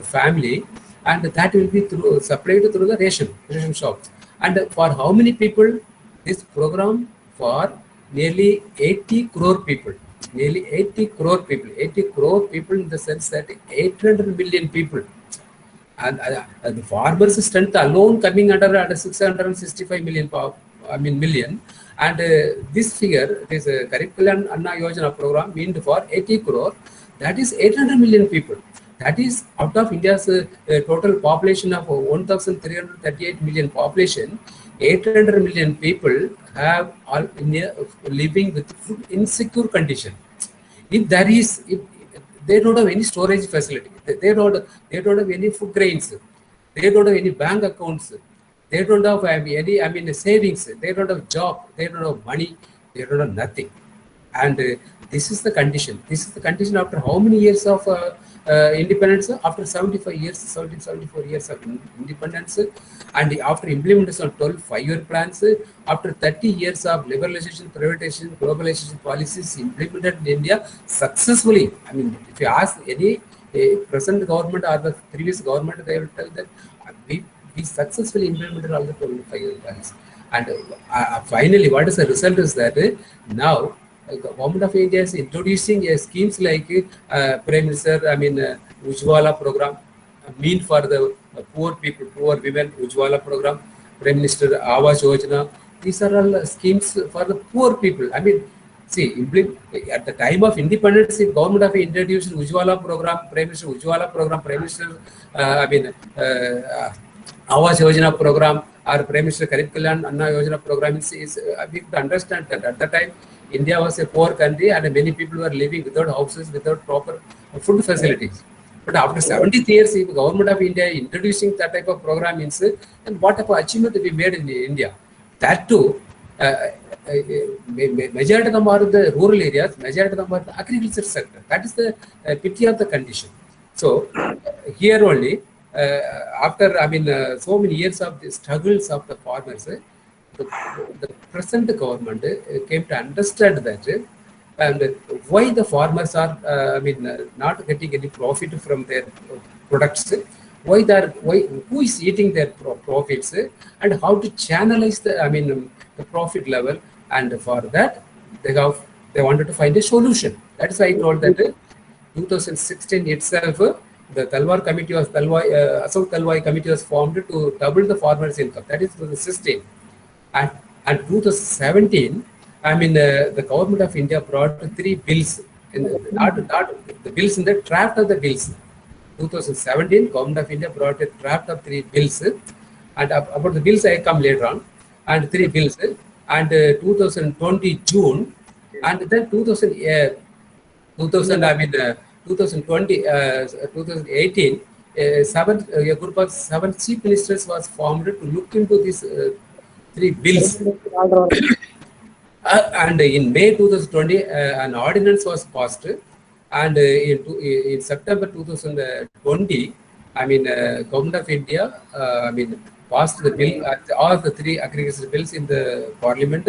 family, and that will be supplied through the ration shops. And for how many people? This program for nearly 80 crore people. Nearly 80 crore people. 80 crore people in the sense that 800 million people. And the farmers' strength alone coming under 665 million, million. And this figure, this Garib Kalyan Anna Yojana program, meant for 80 crore, that is 800 million people. That is out of India's total population of 1,338 million population. 800 million people have living with food insecure condition. If they don't have any storage facility, they don't have any food grains, they don't have any bank accounts, they don't have any savings, they don't have job, they don't have money, they don't have nothing. And this is the condition. This is the condition after how many years of independence? After 74 years of independence, and after implementation of 12 5-year plans, after 30 years of liberalization, privatization, globalization policies implemented in India successfully. If you ask any present government or the previous government, they will tell that we successfully implemented all the 12 5-year plans. And finally, what is the result is that now Government of India is introducing schemes like Prime Minister, Ujjwala program, mean for the poor people, poor women, Ujjwala program, Prime Minister Awas Yojana. These are all schemes for the poor people. See, at the time of independence, if Government of India introduced Ujjwala program, Prime Minister Ujjwala program, Prime Minister Awas Yojana program, or Prime Minister Garib Kalyan Anna Yojana program, we could understand that at the time India was a poor country and many people were living without houses, without proper food facilities. But after 70 years, if Government of India introducing that type of program means, and what type of achievement we made in India. That too, majority of them are the rural areas, majority of them are the agriculture sector. That is the pity of the condition. So here only, after so many years of the struggles of the farmers, the present government came to understand that and why the farmers are not getting any profit from their products, why who is eating their profits, and how to channelize the the profit level, and for that they wanted to find a solution. That's why I told that 2016 itself, the Talwar committee was Asok Talwai committee was formed to double the farmers' income. That is the system. And, and 2017, the government of India brought three bills, not the bills in the draft of the bills. 2017, government of India brought a draft of three bills, and about the bills I come later on, and three bills, and 2020 June, and then 2020, 2018, a group of 7 chief ministers was formed to look into these three bills. And in May 2020, an ordinance was passed, and in September 2020, Government of India, passed the bill, all the three agriculture bills in the Parliament,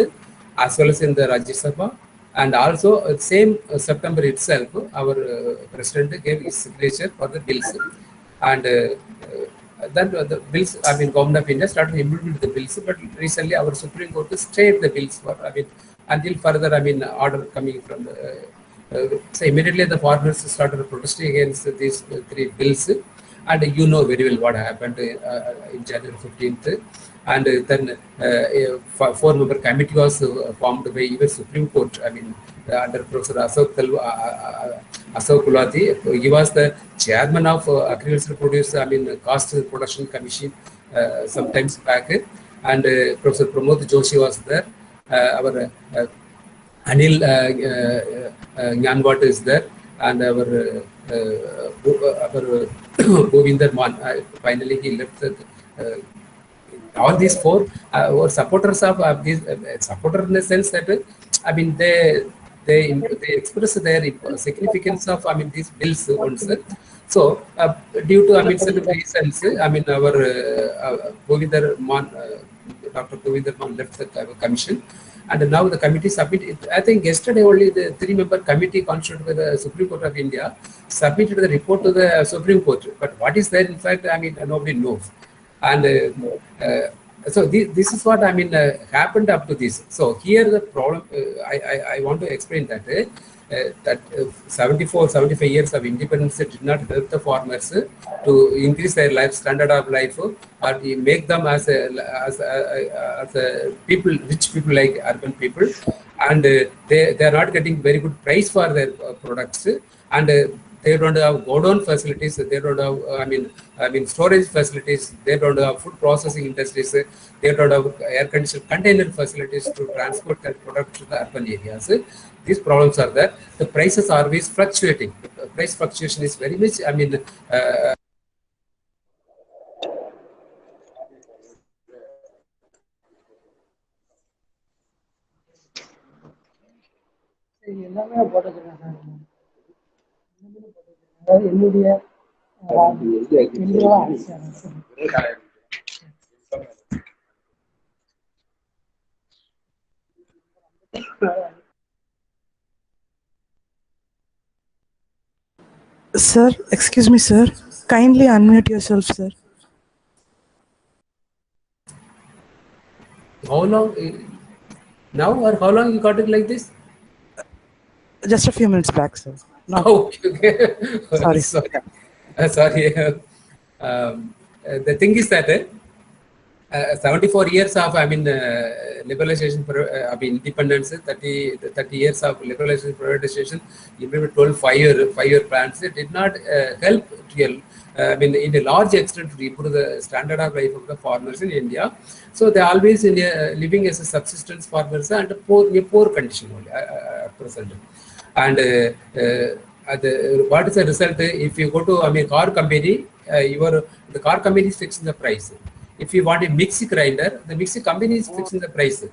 as well as in the Rajya Sabha. And also, same September itself, our President gave his signature for the bills. And then the bills, Government of India started to implement the bills, but recently our Supreme Court stayed the bills for, until further, order coming from the, so immediately the farmers started protesting against these three bills. And you know very well what happened in January 15th. And then a four-member committee was formed by even Supreme Court, under Professor Asok Kulati. He was the chairman of Agricultural Produce, Cost Production Commission sometimes back. And Professor Pramod Joshi was there. Our Anil Nyanwat is there. And our Govinder Man, finally he left all these four were supporters of these supporter in the sense that they express their significance of these bills once. So due to certain reasons, our Govinder Man, Dr. Govinder Man left the commission, and now the committee submitted. I think yesterday only the three-member committee constituted by the Supreme Court of India submitted the report to the Supreme Court. But what is there, in fact, nobody knows. And so this is what happened up to this. So here the problem, I want to explain that that 75 years of independence did not help the farmers to increase their standard of life, or make them as a people, rich people like urban people, and they are not getting very good price for their products, and they don't have godown facilities, they don't have storage facilities, they don't have food processing industries, they don't have air-conditioned container facilities to transport their product to the urban areas. These problems are there. The prices are always fluctuating. The price fluctuation is very much, Sir, excuse me, sir. Kindly unmute yourself, sir. how long now, or how long you got it like this? Just a few minutes back, sir. No. Okay. Sorry. Sorry. The thing is that 74 years of liberalization, independence, 30 years of liberalization, privatization, even 12 five-year plans, it did not help real. In a large extent to improve the standard of life of the farmers in India. So they are always living as a subsistence farmers and poor condition only at present. And what is the result? If you go to car company, the car company is fixing the price. If you want a mixer grinder, the mixer company is fixing the price.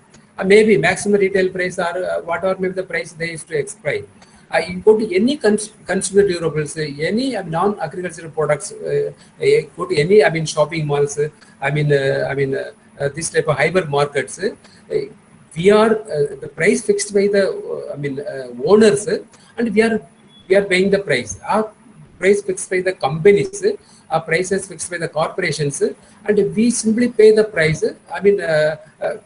Maybe maximum retail price or whatever maybe the price they used to explain. You go to any consumer durables, any non-agricultural products, go to any, shopping malls, this type of hyper markets. We are the price fixed by the owners, and we are paying the price. Our price fixed by the companies, our price is fixed by the corporations, and we simply pay the price.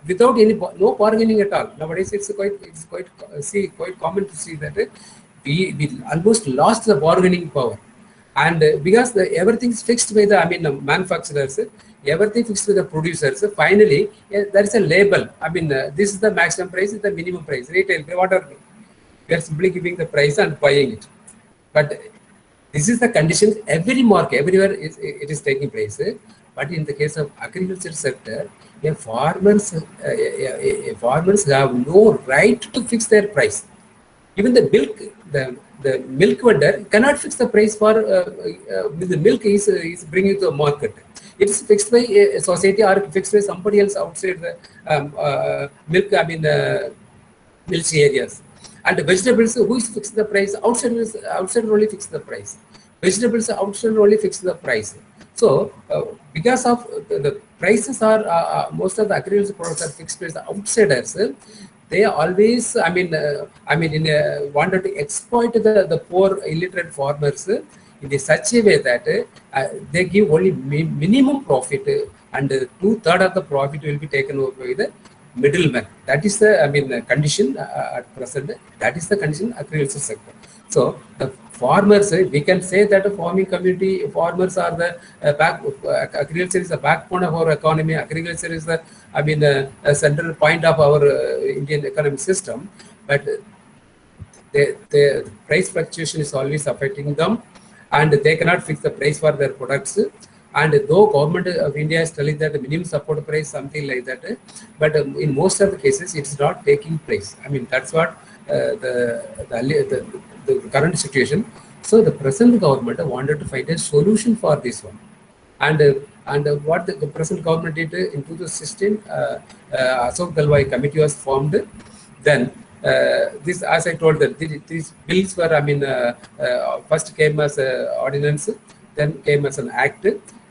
Without any no bargaining at all. Nowadays, it's quite common to see that we almost lost the bargaining power, and because everything is fixed by the manufacturers, everything fixed by the producers. Finally, there is a label. This is the maximum price, is the minimum price, retail, whatever. We are simply giving the price and buying it. But this is the conditions every market, everywhere it is taking place. But in the case of agriculture sector, farmers have no right to fix their price. Even the milk vendor cannot fix the price for the milk is bringing to the market. It is fixed by a society or fixed by somebody else outside the milk. Milk areas. And the vegetables, who is fixing the price? Outside only fix the price. Vegetables outside only fix the price. So because of the prices are most of the agricultural products are fixed by the outsiders. They always, wanted to exploit the poor illiterate farmers in such a way that they give only minimum profit, and 2/3 of the profit will be taken over by the middleman. That is the condition at present. That is the condition agriculture sector. So the farmers, we can say that the farming community, farmers are the agriculture is the backbone of our economy. Agriculture is the a central point of our Indian economic system. But the price fluctuation is always affecting them, and they cannot fix the price for their products. And though government of India is telling that the minimum support price, something like that, but in most of the cases, it is not taking place. That's what the current situation. So the present government wanted to find a solution for this one. And what the present government did in 2016, Ashok Dalwai committee was formed. Then this, as I told that these bills were, first came as an ordinance, then came as an act.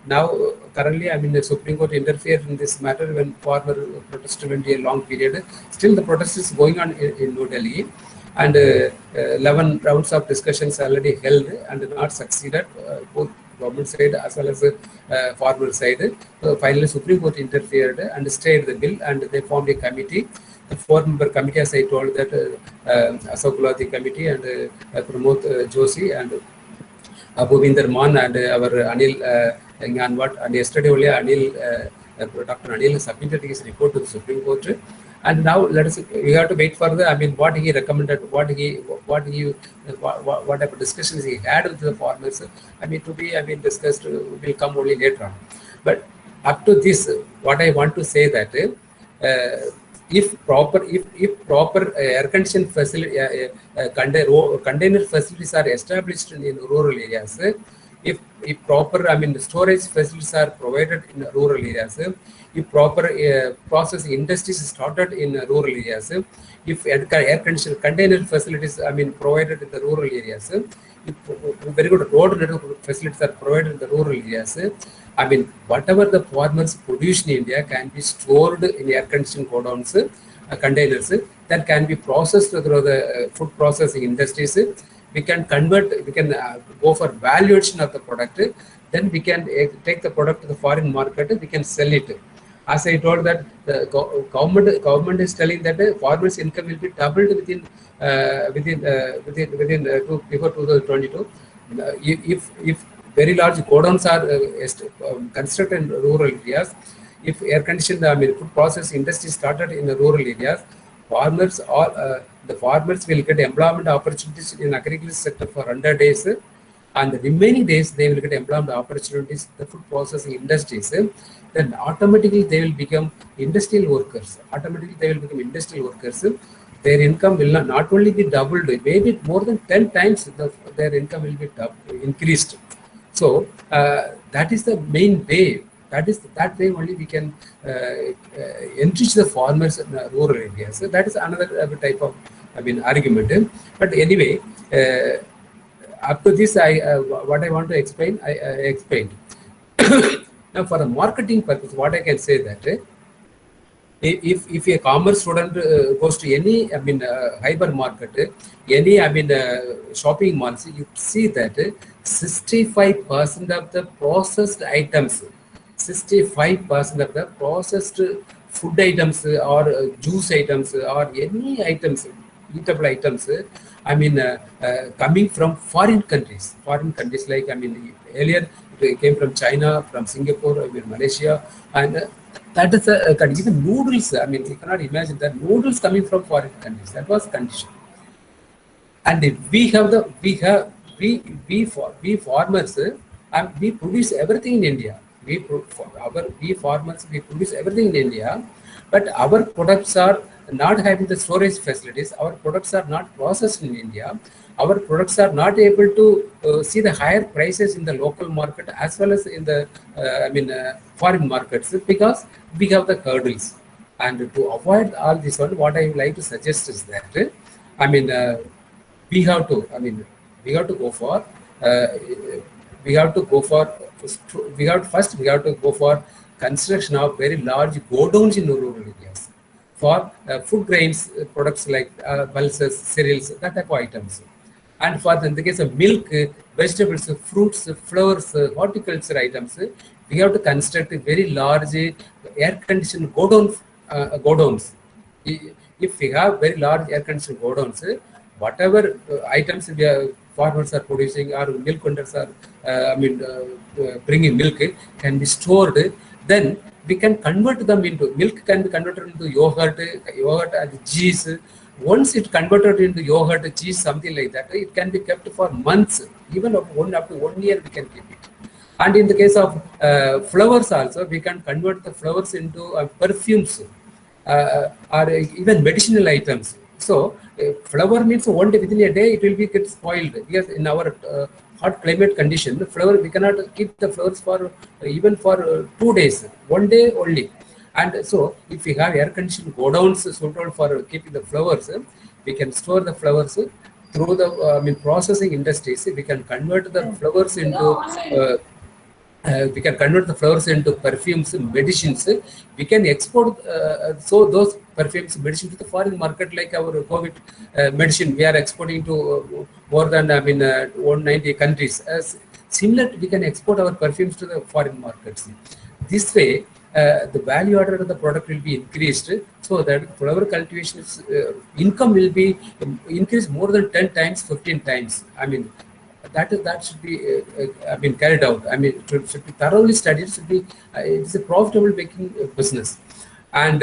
Now, currently, the Supreme Court interfered in this matter when farmer protest went a long period. Still, the protest is going on in New Delhi, and 11 rounds of discussions already held and not succeeded, both government side as well as farmer side. So finally, Supreme Court interfered and stayed the bill, and they formed a committee. The 4-member committee, as I told, that Ashok Gulati committee and Pramod Joshi and Bhupinder Mann and our Anil and yesterday only Dr. Anil submitted his report to the Supreme Court. And now we have to wait for the, what he recommended, what type of discussions he had with the farmers, to be, discussed will come only later on. But up to this, what I want to say that if proper air conditioning facility, container facilities are established in rural areas, if proper storage facilities are provided in rural areas, if proper processing industries started in rural areas, if air conditioning container facilities provided in the rural areas, if very good road network facilities are provided in the rural areas, whatever the farmers produce in India can be stored in air conditioning godowns, containers, that can be processed through the food processing industries. We can convert, we can go for valuation of the product, then we can take the product to the foreign market, we can sell it. As I told that the government is telling that the farmers' income will be doubled within before 2022. If very large godowns are constructed in rural areas, if air conditioned food process industry started in the rural areas, farmers the farmers will get employment opportunities in agriculture sector for 100 days, and the remaining days they will get employment opportunities in the food processing industries. Then automatically they will become industrial workers. Their income will not only be doubled, maybe more than 10 times their income will be increased. So that is the main way. That way only we can enrich the farmers in rural areas. So that is another type of argument. But anyway, Up to this, what I want to explain, I explained. Now, for the marketing purpose, what I can say that if a commerce student goes to any hypermarket, any shopping malls, you see that 65% of the processed items, 65% of the processed food items or juice items or any items, eatable items, coming from foreign countries like earlier it came from China, from Singapore, Malaysia, and that is even noodles. You cannot imagine that noodles coming from foreign countries. That was condition. And we farmers, we produce everything in India. We farmers, we produce everything in India, but our products are not having the storage facilities. Our products are not processed in India. Our products are not able to see the higher prices in the local market as well as in the foreign markets, because we have the hurdles. And to avoid all this one, what I would like to suggest is that we have to go for we have to go for construction of very large godowns in rural areas for food grains products like pulses, cereals, that type of items. And for in the case of milk, vegetables, fruits, flowers, horticulture items, we have to construct very large air-conditioned godowns. If we have very large air-conditioned godowns, whatever items farmers are producing or milk vendors are bringing milk can be stored. Then we can convert them into milk, can be converted into yogurt and cheese. Once it converted into yogurt, cheese, something like that, it can be kept for months, even up to 1 year we can keep it. And in the case of flowers also, we can convert the flowers into perfumes or even medicinal items. So flower means one day, within a day it will be get spoiled, because in our hot climate condition, the flower, we cannot keep the flowers for even for 2 days, 1 day only. And so if we have air conditioned godowns suitable for keeping the flowers, we can store the flowers through the processing industries. We can convert the flowers into perfumes, medicines. We can export so those perfumes, medicine to the foreign market, like our COVID medicine. We are exporting to more than 190 countries. Similar, we can export our perfumes to the foreign markets. This way, the value added of the product will be increased, so that flower cultivation income will be increased more than 10 times, 15 times. That should be carried out. It should be thoroughly studied. It should be it's a profitable making business. And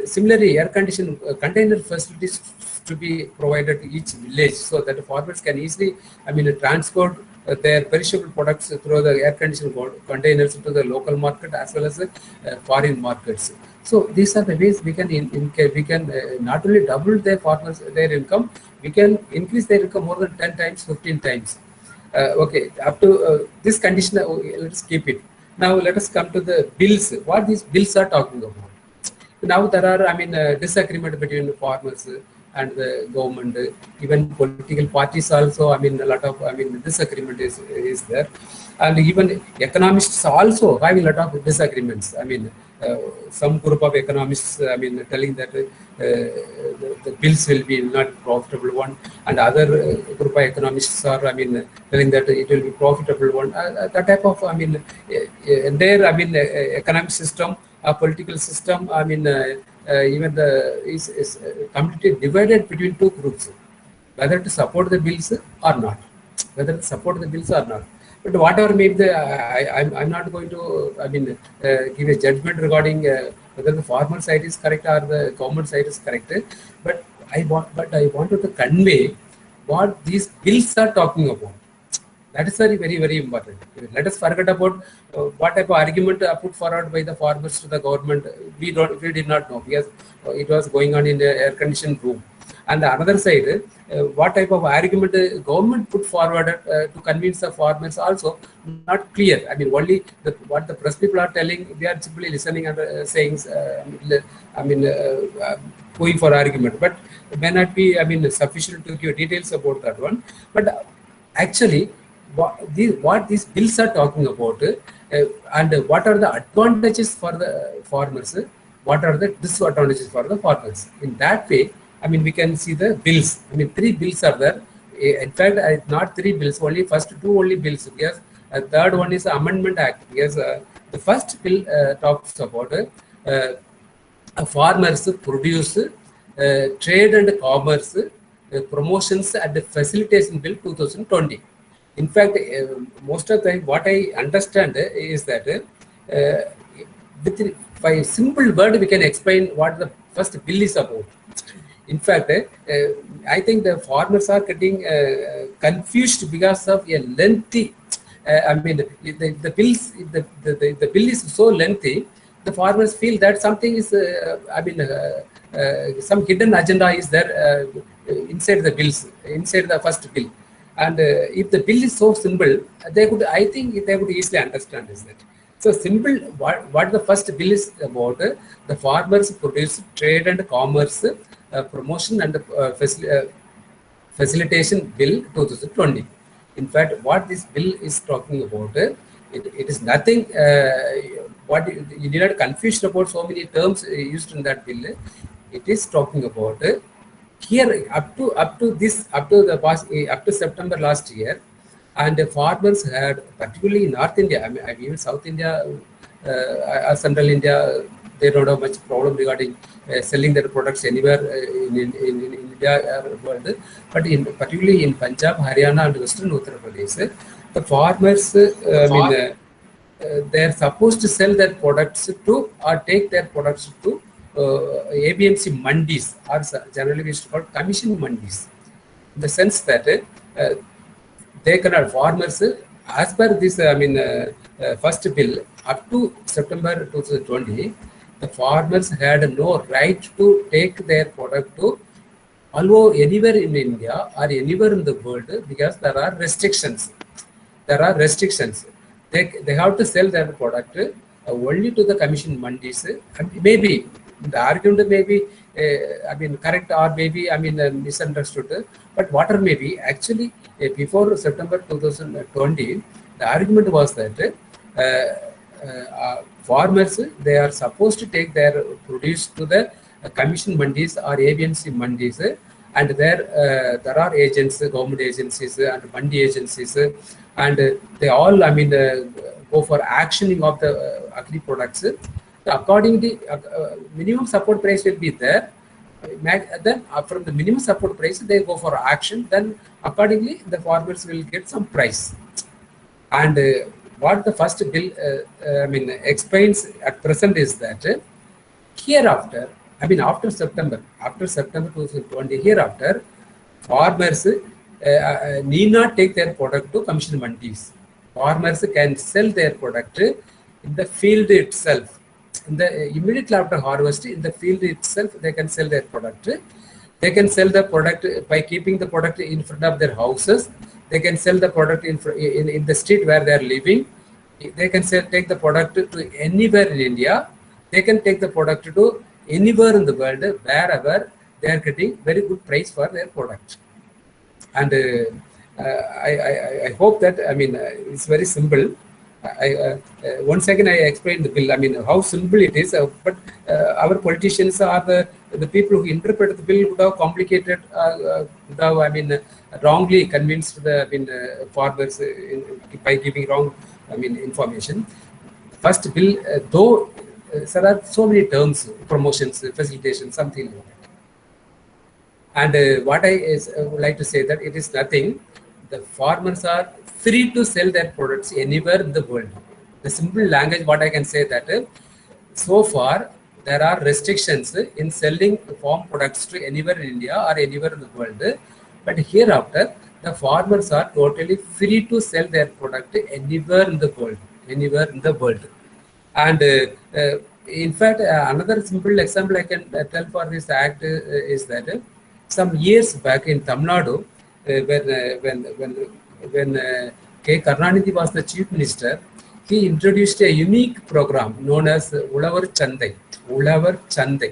similarly, air conditioned container facilities to be provided to each village, so that the farmers can easily transport their perishable products through the air conditioned containers to the local market as well as foreign markets. So these are the ways we can not only double their farmers their income, we can increase their income more than 10 times, 15 times. Okay, up to this condition, let's keep it. Now let us come to the bills. What these bills are talking about. Now there are disagreement between the farmers and the government. Even political parties also, a lot of disagreement is there. And even economists also having a lot of disagreements. Some group of economists telling that the bills will be not profitable one, and other group of economists are telling that it will be profitable one. That type of their economic system, a political system, even the is completely divided between two groups, whether to support the bills or not, But whatever may be, I'm not going to give a judgment regarding whether the farmer side is correct or the government side is correct. But I wanted to convey what these bills are talking about. That is very, very, very important. Let us forget about what type of argument put forward by the farmers to the government. We did not know, because it was going on in the air-conditioned room. And the another side, what type of argument government put forward to convince the farmers also not clear. I mean, only what the press people are telling, we are simply listening and saying, I mean, going for argument, but may not be, I mean, sufficient to give details about that one. But actually, what these bills are talking about, and what are the advantages for the farmers, what are the disadvantages for the farmers. In that way, I mean, we can see the bills. I mean, 3 bills are there. In fact, not 3 bills, only first 2 only bills. Yes, third one is the Amendment Act. Yes, the first bill talks about farmers produce trade and commerce promotions and facilitation bill 2020. In fact, most of the time, what I understand is that by simple word we can explain what the first bill is about. In fact, I think the farmers are getting confused because of a lengthy. I mean, the bills, the bill is so lengthy. The farmers feel that something is, some hidden agenda is there inside the bills, inside the first bill. And if the bill is so simple, they could, I think, they could easily understand is that. So simple, what the first bill is about, the farmers produce trade and commerce promotion and facilitation bill 2020. In fact, what this bill is talking about, it is nothing, what you need not confused about so many terms used in that bill. It is talking about here up to the past, up to September last year, and the farmers had, particularly in North India, I mean even South India, Central India, they don't have much problem regarding selling their products anywhere in India or world. But particularly in Punjab, Haryana, and Western Uttar Pradesh, the farmers, they are supposed to sell their products to, or take their products to ABMC mandis, or generally we used to call commission mandis, in the sense that they cannot, farmers, as per this, first bill, up to September 2020, the farmers had no right to take their product to although anywhere in India or anywhere in the world, because there are restrictions. There are restrictions. They have to sell their product only to the commission mandis. And maybe the argument may be, correct, or maybe, misunderstood. But whatever may be, actually, before September 2020, the argument was that farmers, they are supposed to take their produce to the commission mandis or ABMC mandis, and there are agents, government agencies and mandi agencies, and they all, go for actioning of the agri products. Accordingly, minimum support price will be there. Then from the minimum support price, they go for action. Then accordingly, the farmers will get some price. And what the first bill explains at present is that hereafter, after September 2020, hereafter, farmers need not take their product to commission mandis. Farmers can sell their product in the field itself. Immediately after harvest, in the field itself, they can sell their product. They can sell the product by keeping the product in front of their houses. They can sell the product in the street where they are living. They can take the product to anywhere in India. They can take the product to anywhere in the world, wherever they are getting very good price for their product. And I hope that, it's very simple. Once again, I explained the bill, how simple it is, but our politicians are the people who interpret the bill would have complicated, would have, wrongly convinced the farmers by giving wrong, information. First bill, though there are so many terms, promotions, facilitation, something like that. And what I would like to say that it is nothing. The farmers are free to sell their products anywhere in the world. The simple language, what I can say that so far there are restrictions in selling farm products to anywhere in India or anywhere in the world. But hereafter, the farmers are totally free to sell their product anywhere in the world. Anywhere in the world. And in fact, another simple example I can tell for this act is that some years back in Tamil Nadu, when K. Karnanidhi was the chief minister, he introduced a unique program known as Ulavar Chandai,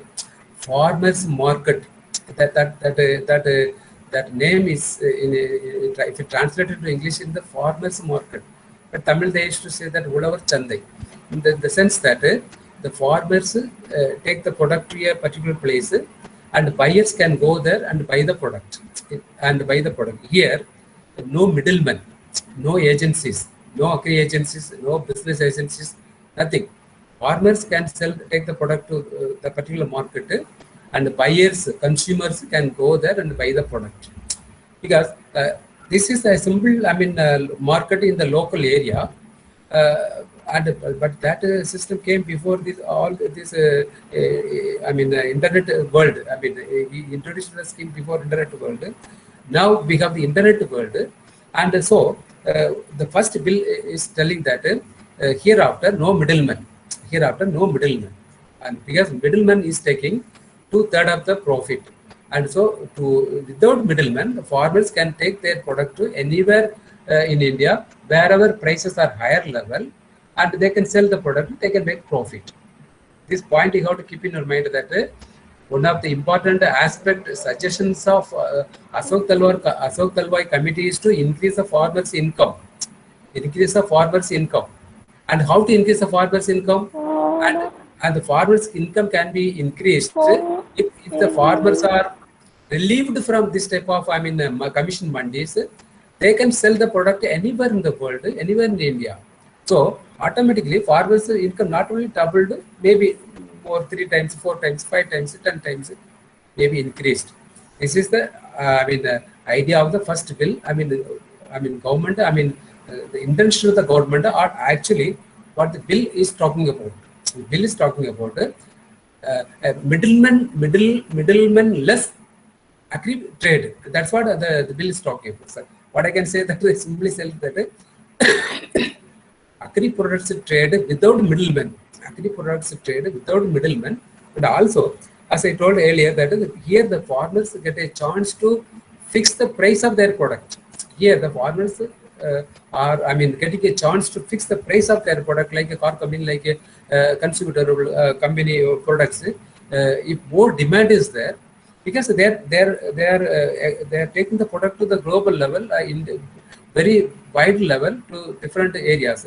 farmers market. That name is if you translate it to English in the farmers market. But Tamil they used to say that Ulavar Chandai, in the sense that the farmers take the product to a particular place and buyers can go there and buy the product. Here, no middlemen, no agencies, no agri agencies, no business agencies, nothing. Farmers can take the product to the particular market, and buyers, consumers can go there and buy the product. Because this is a simple, market in the local area. But that system came before this internet world. We introduced the scheme before internet world. Now we have the internet world, and so the first bill is telling that hereafter no middleman, and because middleman is taking 2/3 of the profit, and so without middlemen, the farmers can take their product to anywhere in India, wherever prices are higher level, and they can sell the product, they can make profit. This point you have to keep in your mind that one of the important suggestions of Ashok Talwai committee is to increase the farmers' income. And how to increase the farmers' income? And the farmers' income can be increased if the farmers are relieved from this type of commission mandis. They can sell the product anywhere in the world, anywhere in India. So automatically farmers' income not only doubled, maybe more 3 times, 4 times, 5 times, 10 times, maybe increased. This is the idea of the first bill. Government. The intention of the government are actually what the bill is talking about. The bill is talking about middleman less agri trade. That's what the bill is talking about, sir. What I can say that I simply say that agri products trade without middlemen. But also, as I told earlier, that here the farmers get a chance to fix the price of their product. Here the farmers are getting a chance to fix the price of their product, like a car company, like a consumer durable company products. If more demand is there, because they're taking the product to the global level, in the very wide level to different areas.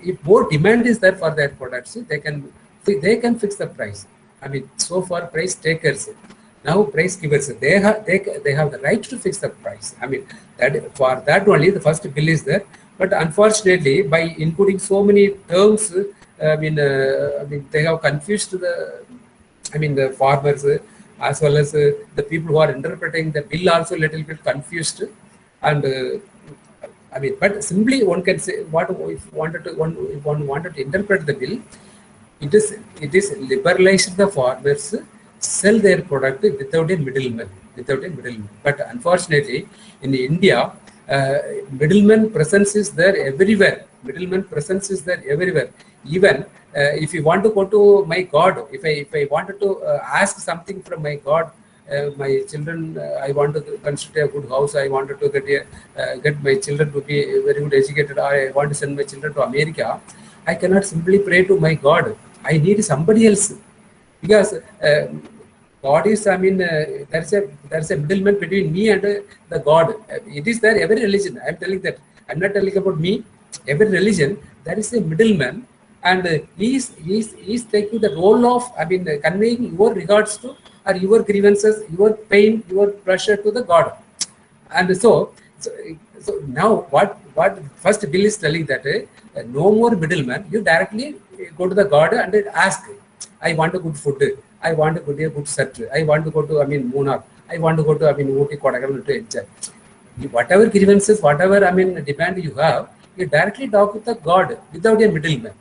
If more demand is there for their products, they can fix the price. So far price takers, now price givers, they have the right to fix the price. For that only the first bill is there. But unfortunately, by including so many terms, they have confused the farmers, as well as the people who are interpreting the bill also a little bit confused. And but simply one can say, what if one wanted to interpret the bill, it is liberalizing the farmers sell their product without a middleman. But unfortunately, in India, middleman presence is there everywhere. Even if you want to go to my God, if I wanted to ask something from my God, my children, I want to construct a good house, I wanted to get my children to be very good educated, I want to send my children to America, I cannot simply pray to my God. I need somebody else, because God is, there's a middleman between me and the God. It is there every religion. I'm telling that. I'm not telling about me. Every religion, there is a middleman, and he is taking the role of conveying your regards to, or your grievances, your pain, your pressure to the God. And so now what first bill is telling that no more middleman. You directly go to the God and ask, I want a good food, I want to go to a good set, I want to go to Munnar, I want to go to Ooty, Kodaikanal to enjoy. Whatever grievances, whatever demand you have, you directly talk with the God without a middleman.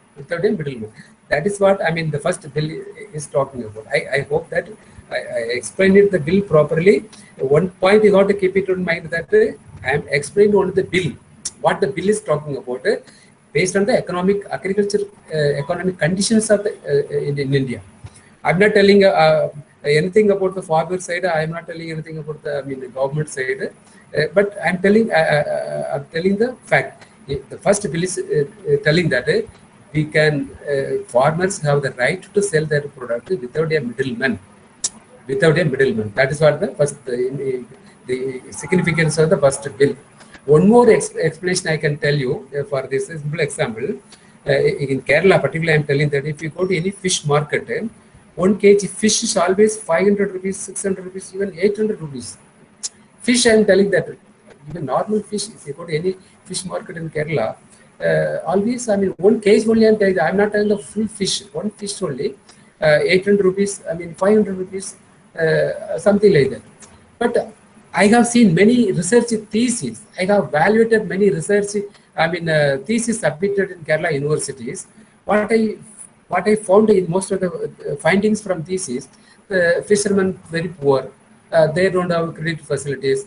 That is what the first bill is talking about. I hope that I explained the bill properly. One point you have to keep it in mind, that I am explaining on the bill, what the bill is talking about, based on the economic conditions of in India. I'm not telling anything about the farmer side. I am not telling anything about the the government side, but I'm telling the fact. The first bill is telling that we can farmers have the right to sell their product without a middleman. Without a middleman. That is what the first the significance of the first bill. One more explanation I can tell you for this simple example. In Kerala, particularly, I am telling that if you go to any fish market, 1 kg fish is always 500 rupees, 600 rupees, even 800 rupees. Fish, I am telling that even normal fish, if you go to any fish market in Kerala, always, 1 kg only I am telling. I am not telling the full fish, one fish only, 800 rupees, 500 rupees, something like that. But I have seen many research theses. I have evaluated many research, theses submitted in Kerala universities. What I found in most of the findings from theses, the fishermen very poor. They don't have credit facilities.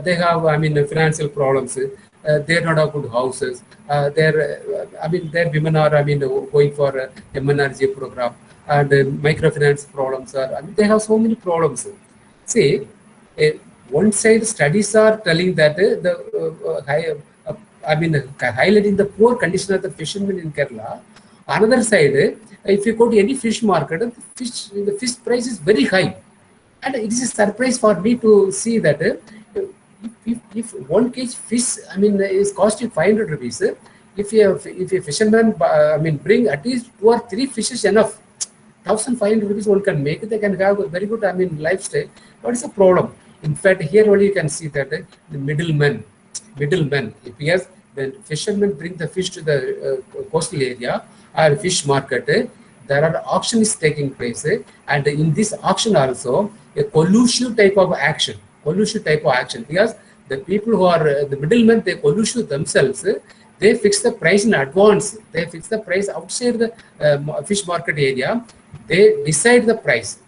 They have, financial problems. They don't have good houses. Their women are, going for a MNRG program, and microfinance problems are. They have so many problems. See, one side studies are telling that highlighting the poor condition of the fishermen in Kerala. Another side, if you go to any fish market, the fish price is very high. And it is a surprise for me to see that if 1 kg fish, is costing 500 rupees, if a fisherman, bring at least 2 or 3 fishes enough, 1,500 rupees one can make. They can have a very good, lifestyle. What is the problem? In fact, here only you can see that the middlemen, because when fishermen bring the fish to the coastal area or fish market, there are auctions taking place, and in this auction also a collusive type of action, because the people who are the middlemen, they collusive themselves. They fix the price in advance. They fix the price outside the fish market area. They decide the price.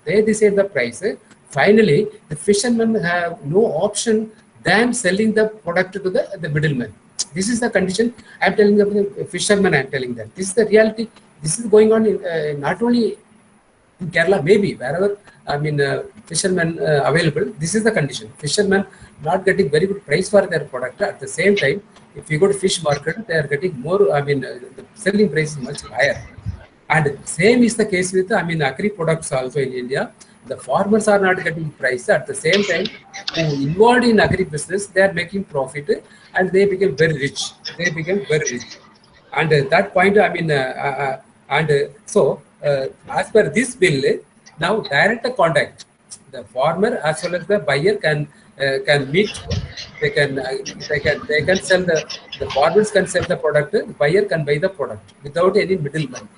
Finally, the fishermen have no option than selling the product to the middleman. This is the condition. I am telling the fishermen. I am telling that this is the reality. This is going on in not only in Kerala, maybe wherever fishermen available. This is the condition. Fishermen not getting very good price for their product. At the same time, if you go to fish market, they are getting more. The selling price is much higher. And same is the case with agri products also in India. The farmers are not getting price. At the same time, who involved in agri business, they are making profit and they become very rich. And that point, as per this bill, now direct contact, the farmer as well as the buyer can meet. They can sell the farmers can sell the product. The buyer can buy the product without any middleman.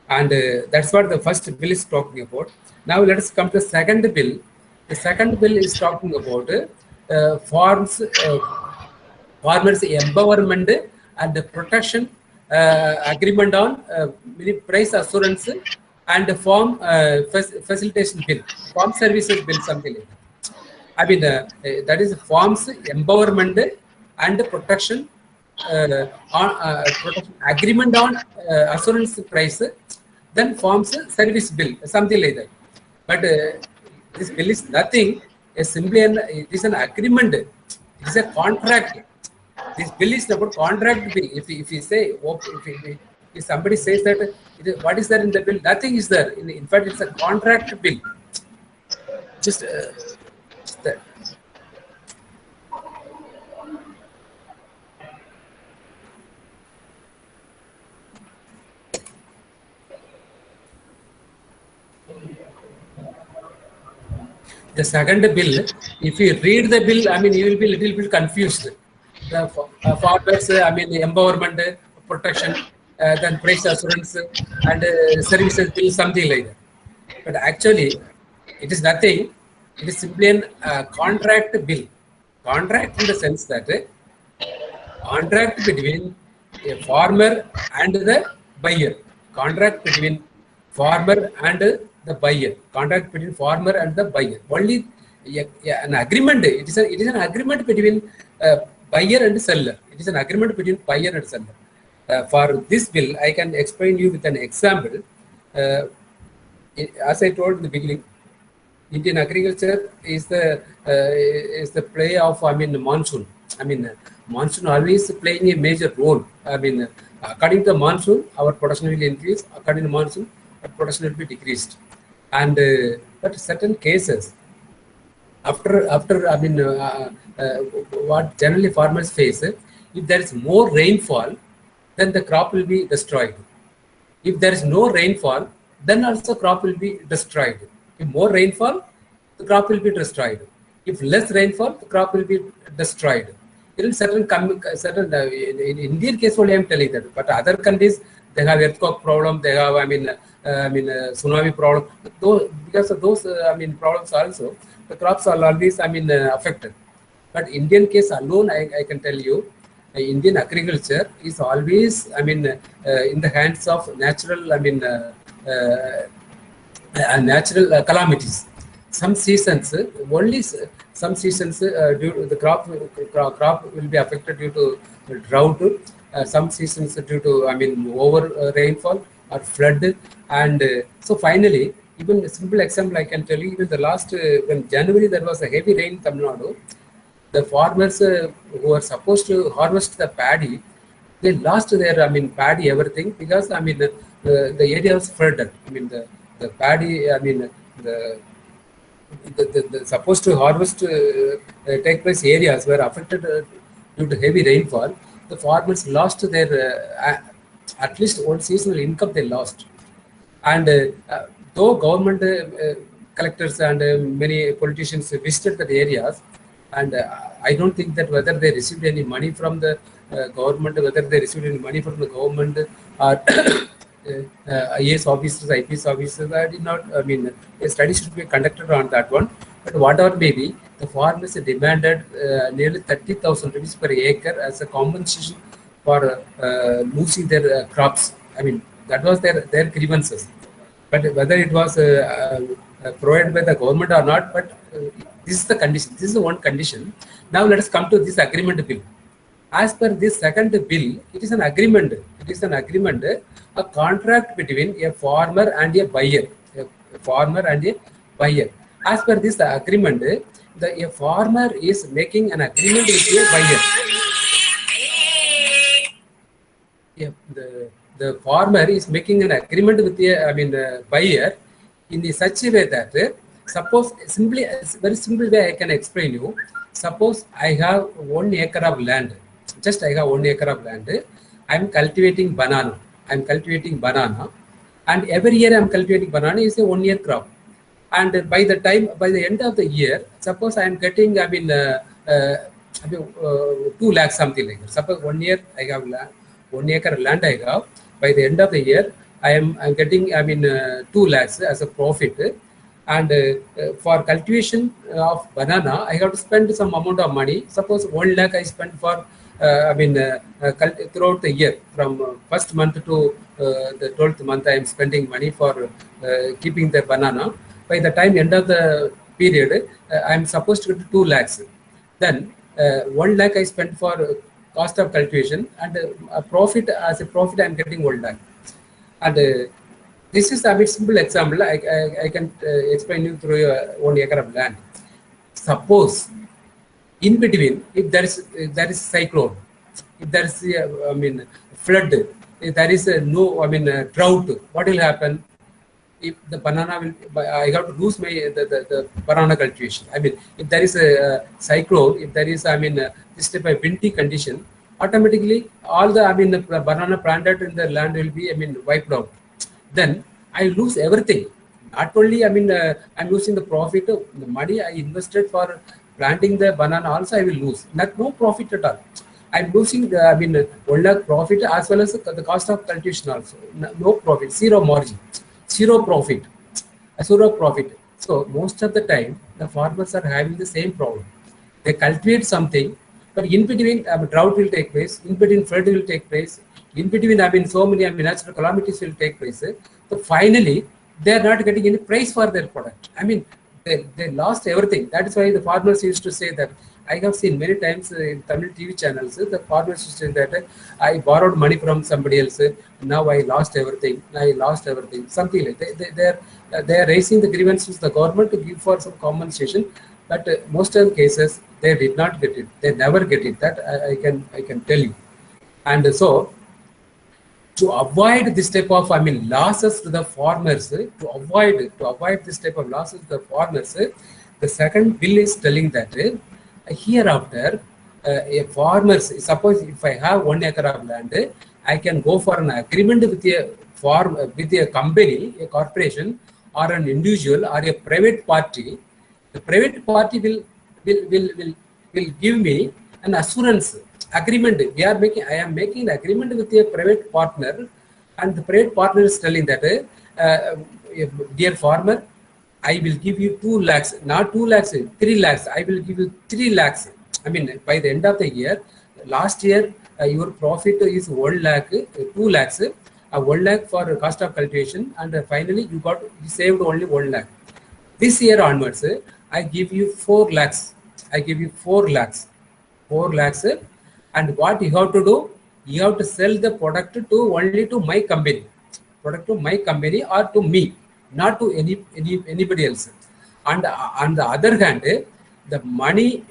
And that's what the first bill is talking about. Now let us come to the second bill. The second bill is talking about farmers empowerment and the protection agreement on price assurance and farm facilitation bill, farm services bill, something like that. That is farms empowerment and protection protection agreement on assurance price, then forms service bill, something like that. But this bill is nothing. It is an agreement. It is a contract. This bill is about contract bill. If you say, if somebody says that, what is there in the bill? Nothing is there. In fact, it's a contract bill. Just that. The second bill, if you read the bill, you will be a little bit confused. The farmers, empowerment, protection, then price assurance, and services bill, something like that. But actually, it is nothing. It is simply a contract bill. Contract in the sense that contract between a farmer and the buyer. Contract between farmer and the buyer. Contract between farmer and the buyer. Only an agreement. It is an agreement between buyer and seller. It is an agreement between buyer and seller. For this bill, I can explain you with an example. As I told in the beginning, Indian agriculture is the play of monsoon. Monsoon always playing a major role. According to monsoon, our production will increase. According to monsoon, our production will be decreased. And but certain cases, after what generally farmers face, if there is more rainfall, then the crop will be destroyed. If there is no rainfall, then also crop will be destroyed. If more rainfall, the crop will be destroyed. If less rainfall, the crop will be destroyed. There is certain in Indian case only I am telling that, but other countries they have earthquake problem, they have tsunami problem. Because of those problems also, the crops are always affected. But Indian case alone, I can tell you, Indian agriculture is always, in the hands of natural, natural calamities. Some seasons, some seasons, due to the crop will be affected due to drought. Some seasons due to, over rainfall or flood. And so finally, even a simple example I can tell you, even the last, when January there was a heavy rain in Tamil Nadu, the farmers who are supposed to harvest the paddy, they lost their paddy everything, because the area was flooded. The paddy, the supposed to harvest take place areas were affected due to heavy rainfall. The farmers lost their at least one seasonal income they lost. And though government collectors and many politicians visited the areas, and I don't think that whether they received any money from the government, whether they received any money from the government or IAS officers, IPS officers, I did not, a study should be conducted on that one. But whatever may be, the farmers demanded nearly 30,000 rupees per acre as a compensation for losing their crops. That was their grievances. But whether it was provided by the government or not, but this is the condition. This is the one condition. Now let us come to this agreement bill. As per this second bill, it is an agreement. It is an agreement, a contract between a farmer and a buyer. A farmer and a buyer. As per this agreement, a farmer is making an agreement with a buyer. The farmer is making an agreement with a buyer in such a way that, suppose very simple way I can explain you. Suppose I have 1 acre of land. Just I have 1 acre of land. I am cultivating banana. And every year I am cultivating banana is a 1-year crop. And by the end of the year, suppose I am getting 2 lakhs something like that. Suppose 1 year I have 1 acre land I have. By the end of the year, I'm getting 2 lakhs as a profit. And for cultivation of banana, I have to spend some amount of money. Suppose 1 lakh I spend for throughout the year, from first month to the 12th month, I am spending money for keeping the banana. By the time end of the period, I am supposed to get 2 lakhs. Then 1 lakh I spent for cost of cultivation, and a profit, as a profit I am getting 1 lakh. And this is a bit simple example. I can explain you through 1 acre of land. Suppose in between, if there is cyclone, if there is flood, if there is drought, what will happen? If the banana will, I have to lose my the banana cultivation. If there is a cyclone, if there is this type of windy condition, automatically all the banana planted in the land will be wiped out. Then I lose everything. Not only I'm losing the profit, the money I invested for planting the banana also I will lose. No profit at all. I'm losing the 1 lakh profit as well as the cost of cultivation also. No profit, zero margin, zero profit. So most of the time the farmers are having the same problem. They cultivate something, but in between drought will take place, in between flood will take place, in between so many natural calamities will take place. So finally they are not getting any price for their product. They lost everything. That is why the farmers used to say that I have seen many times in Tamil TV channels, the farmers say that I borrowed money from somebody else, now I lost everything, something like that. They are raising the grievances to the government to give for some compensation, but most of the cases they did not get it. They never get it. That I can tell you. And so, to avoid this type of losses to the farmers, to avoid this type of losses to the farmers, the second bill is telling that hereafter a farmers, suppose if I have 1 acre of land, I can go for an agreement with a farm, with a company, a corporation, or an individual, or a private party. The private party will give me an assurance agreement. I am making an agreement with a private partner, and the private partner is telling that, dear farmer, I will give you 2 lakhs, not 2 lakhs, 3 lakhs. I will give you 3 lakhs. I mean, by the end of the year, last year, your profit is 1 lakh, 2 lakhs, 1 lakh for cost of cultivation, and finally you saved only 1 lakh. This year onwards, I give you 4 lakhs. I give you 4 lakhs. 4 lakhs. And what you have to do? You have to sell the product only to my company. Product to my company or to me, not to anybody else. And on the other hand, the money,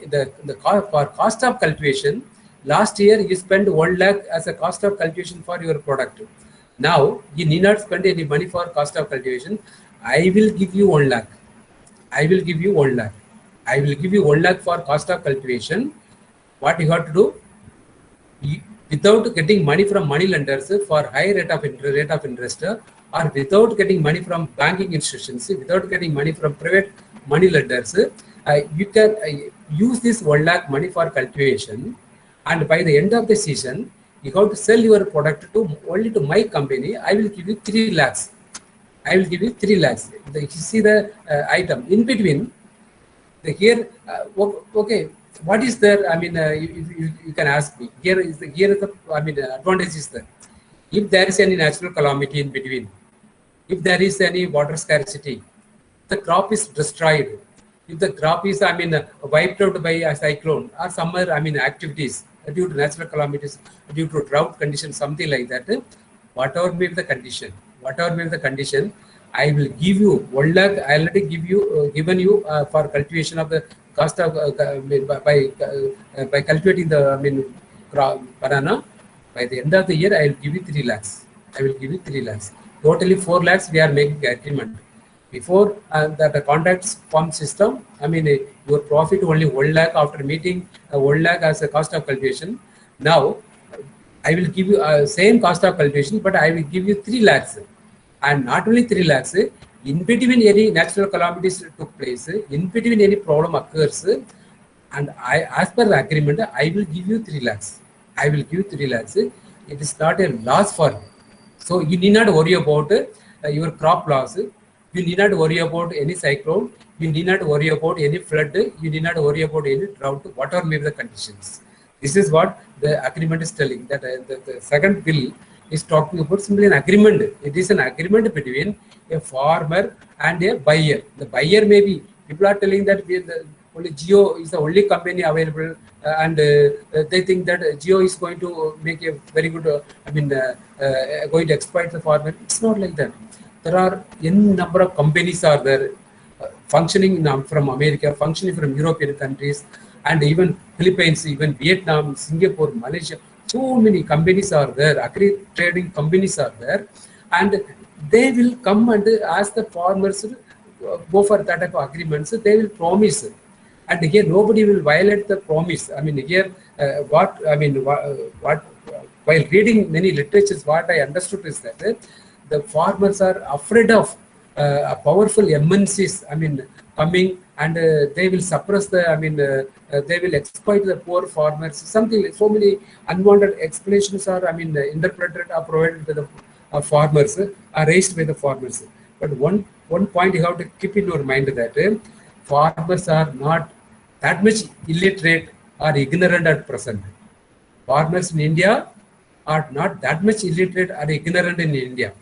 for cost of cultivation, last year you spent 1 lakh as a cost of cultivation for your product. Now you need not spend any money for cost of cultivation. I will give you 1 lakh. I will give you 1 lakh. I will give you 1 lakh for cost of cultivation. What you have to do? Without getting money from money lenders for high rate of interest, or without getting money from banking institutions, without getting money from private money lenders, you can use this 1 lakh money for cultivation, and by the end of the season, you have to sell your product only to my company. I will give you 3 lakhs. I will give you 3 lakhs. You see the item in between. Here, okay. What is there? I mean, you can ask me. Here is the advantage is there. If there is any natural calamity in between, if there is any water scarcity, the crop is destroyed. If the crop is wiped out by a cyclone or some other activities due to natural calamities, due to drought conditions, something like that, whatever may be the condition, I will give you 1 lakh. I already given you for cultivation of the cost of by cultivating the banana. By the end of the year, I will give you 3 lakhs. I will give you 3 lakhs. Totally 4 lakhs. We are making agreement. Before that, the contract form system. Your profit only 1 lakh after meeting 1 lakh as a cost of cultivation. Now, I will give you same cost of cultivation, but I will give you 3 lakhs. And not only 3 lakhs, in between any natural calamities took place, in between any problem occurs, and as per the agreement, I will give you 3 lakhs. I will give you 3 lakhs. It is not a loss for you. So you need not worry about your crop loss. You need not worry about any cyclone. You need not worry about any flood. You need not worry about any drought, whatever may be the conditions. This is what the agreement is telling, that the second bill is talking about simply an agreement. It is an agreement between a farmer and a buyer. The buyer may be, people are telling that only Jio is the only company available, and they think that Jio is going to make a very good, going to exploit the farmer. It's not like that. There are n number of companies are there functioning from America, functioning from European countries, and even Philippines, even Vietnam, Singapore, Malaysia. So many companies are there, agri trading companies are there, and they will come and ask the farmers go for that type of agreements. They will promise, and here nobody will violate the promise. While reading many literatures, what I understood is that the farmers are afraid of powerful MNCs. Coming and they will suppress the. They will exploit the poor farmers. Something like so many unwanted explanations are interpreted or provided by the farmers, are raised by the farmers. But one point you have to keep in your mind that farmers are not that much illiterate or ignorant at present. Farmers in India are not that much illiterate or ignorant in India.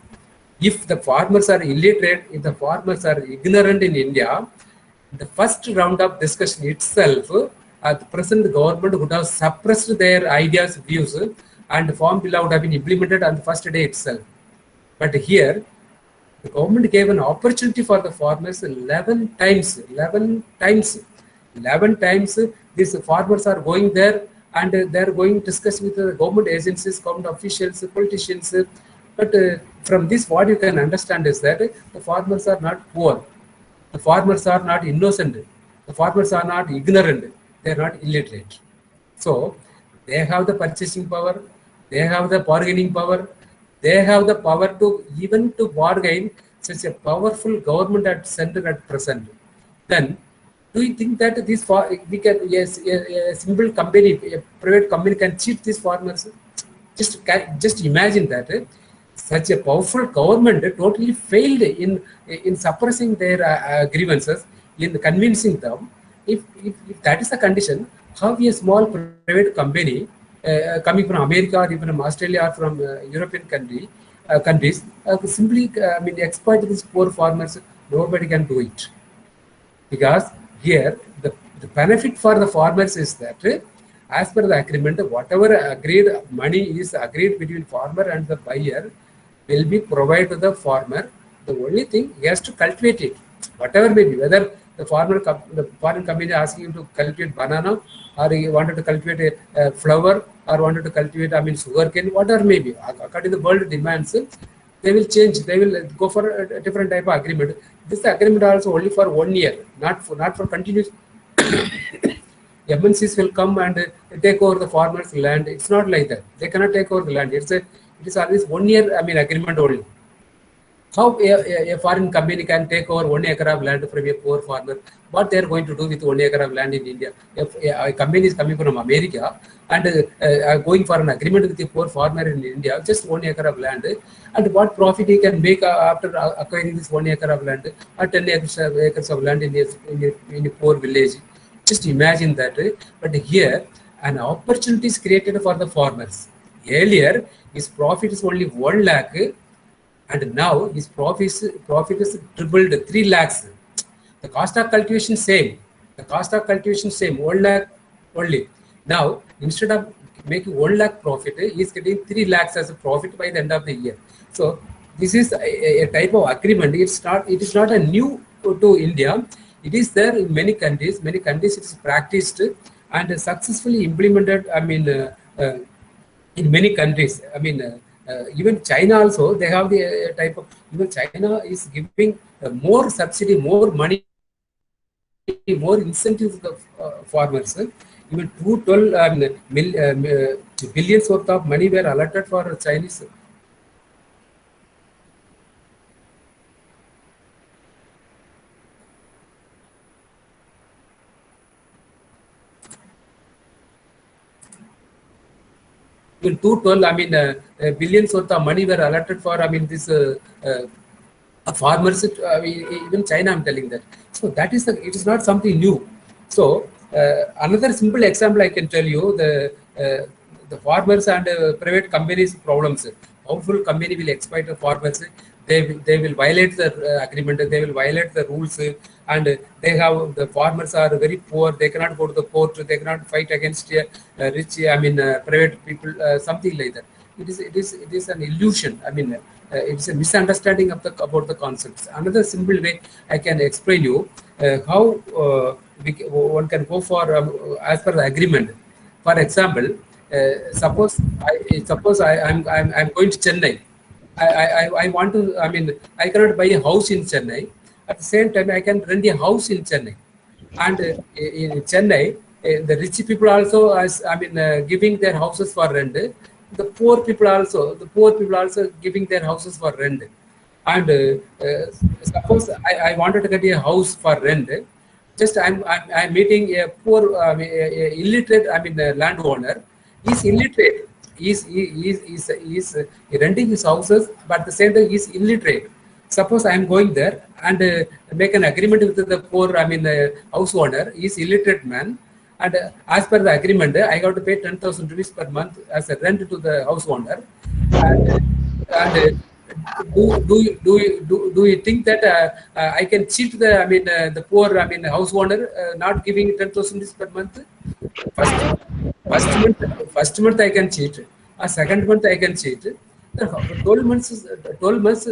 If the farmers are illiterate, if the farmers are ignorant in India, the first round of discussion itself, the present government would have suppressed their ideas, views, and the farm bill would have been implemented on the first day itself. But here, the government gave an opportunity for the farmers 11 times. 11 times. 11 times these farmers are going there and they're going to discuss with the government agencies, government officials, politicians. But from this, what you can understand is that the farmers are not poor. The farmers are not innocent. The farmers are not ignorant. They are not illiterate. So they have the purchasing power. They have the bargaining power. They have the power to even to bargain such a powerful government at center at present. Then, do you think that this we can, yes, a simple company, a private company can cheat these farmers? Just imagine that such a powerful government totally failed in suppressing their grievances, in convincing them. If that is the condition, how a small private company coming from America or even from Australia or from European countries simply exploit these poor farmers? Nobody can do it, because here the benefit for the farmers is that as per the agreement, whatever agreed money is agreed between farmer and the buyer will be provided to the farmer. The only thing, he has to cultivate it, whatever may be, whether the foreign company asking him to cultivate banana, or he wanted to cultivate a flower, or wanted to cultivate sugarcane, whatever may be, according to the world demands, they will change. They will go for a different type of agreement. This agreement also only for 1 year, not for continuous. MNCs will come and take over the farmers' land. It's not like that. They cannot take over the land. It is always 1 year agreement only. How a foreign company can take over 1 acre of land from a poor farmer? What they are going to do with 1 acre of land in India? If a company is coming from America and going for an agreement with a poor farmer in India, just 1 acre of land, and what profit he can make after acquiring this 1 acre of land or 10 acres of land in a poor village? Just imagine that. But here, an opportunity is created for the farmers. Earlier, his profit is only 1 lakh. And now his profit is tripled, 3 lakhs. The cost of cultivation same. 1 lakh only. Now, instead of making 1 lakh profit, he is getting 3 lakhs as a profit by the end of the year. So this is a type of agreement. It is not a new to India. It is there in many countries. Many countries it is practiced and successfully implemented. In many countries. Even China also, they have the type of, even China is giving more subsidy, more money, more incentives to the farmers. Even 212 billions worth of money were allotted for Chinese. In 212, billions worth of money were allotted for, this farmers, even China, I'm telling that. So that is, it is not something new. So another simple example I can tell you, the farmers and private companies problems. Powerful company will exploit the farmers. They will violate the agreement. They will violate the rules, and the farmers are very poor. They cannot go to the court. They cannot fight against rich. Private people. Something like that. It is an illusion. It's a misunderstanding of about the concepts. Another simple way I can explain you how one can go for as per the agreement. For example, suppose I'm going to Chennai. I want to. I cannot buy a house in Chennai. At the same time, I can rent a house in Chennai. And in Chennai, the rich people also, giving their houses for rent. The poor people also giving their houses for rent. And suppose I wanted to get a house for rent. Just I'm meeting a poor, illiterate, landowner. He's illiterate. He's renting his houses, but at the same time he's illiterate. Suppose I am going there and make an agreement with the poor, house owner. He's illiterate man, and as per the agreement, I have to pay 10,000 rupees per month as a rent to the house owner. And do you think that I can cheat the the poor house owner not giving 10,000 rupees per month? First, first month I can cheat. Second month I can cheat. 12 months, 12 months.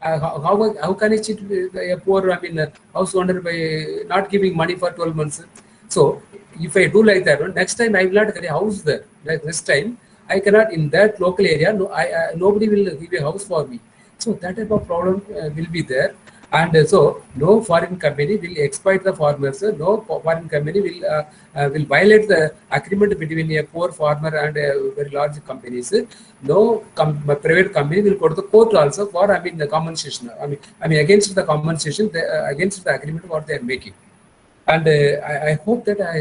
How can I cheat a poor? I mean, house owner by not giving money for 12 months. So if I do like that one, next time I will not get a house there. Like this time, I cannot in that local area. No, nobody will give a house for me. So that type of problem will be there. And so no foreign company will exploit the farmers. No foreign company will violate the agreement between a poor farmer and a very large companies. No private company will go to the court also for the compensation. Against the compensation, against the agreement what they are making. And I hope that I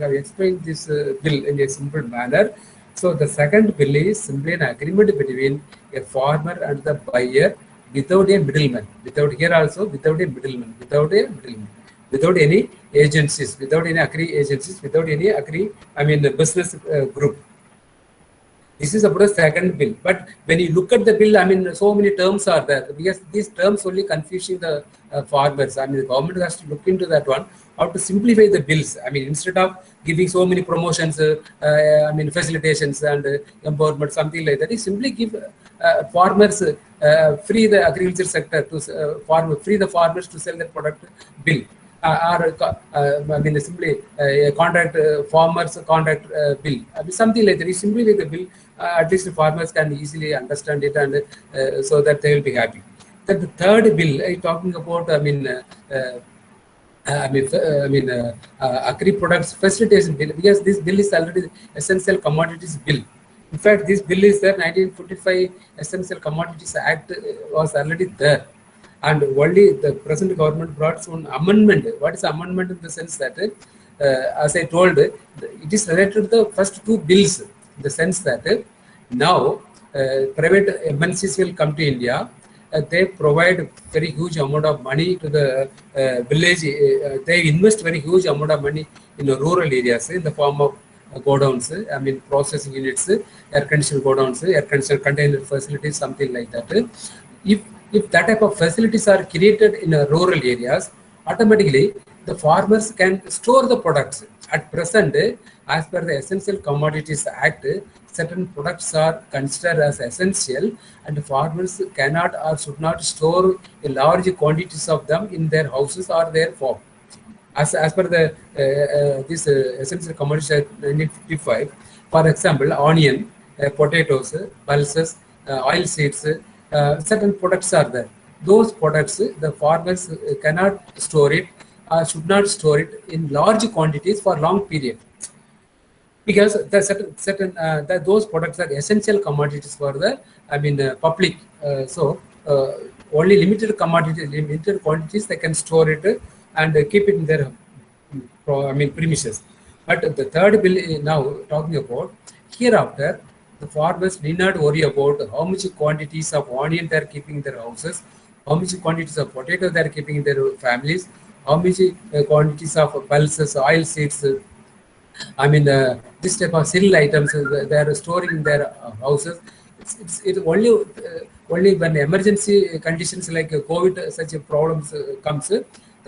have explained this bill in a simple manner. So the second bill is simply an agreement between a farmer and the buyer without a middleman. Without here also, without a middleman, without any agencies, without any agri agencies, without any business group. This is about the second bill. But when you look at the bill, so many terms are there because these terms only confusing the farmers. The government has to look into that one, how to simplify the bills. Instead of giving so many promotions, facilitations and empowerment, something like that, you simply give farmers free the agriculture sector to free the farmers to sell their product bill. Simply contract farmers contract bill. Something like that. You simply with the bill, at least the farmers can easily understand it, and so that they will be happy. Then the third bill is talking about agri products facilitation bill, because this bill is already essential commodities bill. In fact, this bill is there. 1945 Essential Commodities Act was already there. And only the present government brought some amendment. What is amendment in the sense that, as I told, it is related to the first two bills, in the sense that now private MNCs will come to India. They provide very huge amount of money to the village. They invest very huge amount of money in the rural areas in the form of godowns, processing units, air conditioned godowns, air conditioned container facilities, something like that. If that type of facilities are created in rural areas, automatically the farmers can store the products. At present, as per the Essential Commodities Act, certain products are considered as essential, and farmers cannot or should not store a large quantities of them in their houses or their farm. As per the this Essential Commodities Act 1955, for example, onion, potatoes, pulses, oil seeds, certain products are there. Those products, the farmers cannot store it, should not store it in large quantities for long period, because the certain those products are essential commodities for the public. So only limited quantities they can store it and keep it in their premises. But the third bill is now talking about hereafter, the farmers need not worry about how much quantities of onion they are keeping in their houses, how much quantities of potato they are keeping in their families, how much quantities of pulses, oil seeds, this type of cereal items they are storing in their houses. It's only when emergency conditions like COVID, such problems comes, the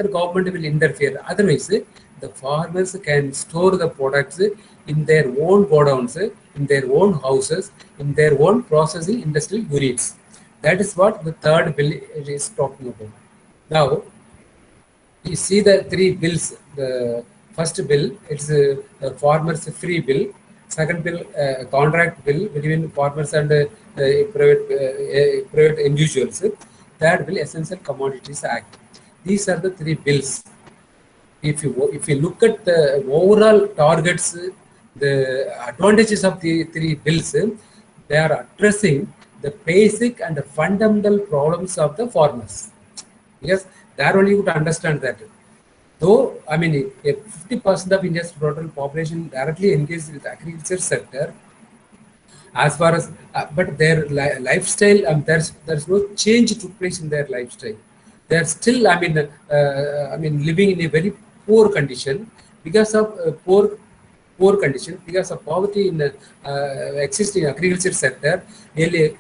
government will interfere. Otherwise, the farmers can store the products in their own godowns, in their own houses, in their own processing industrial units. That is what the third bill is talking about. Now, you see the three bills. The first bill, it's a farmers free bill. Second bill, contract bill between farmers and private individuals. Third bill, Essential Commodities Act. These are the three bills. If you look at the overall targets, the advantages of the three bills, they are addressing the basic and the fundamental problems of the farmers. Yes, there only you to understand that. Though, a 50% of India's total population directly engaged with the agriculture sector, as far as, but their lifestyle, there's no change took place in their lifestyle. They are still, living in a very poor condition because of poor condition, because of poverty in the existing agriculture sector. Nearly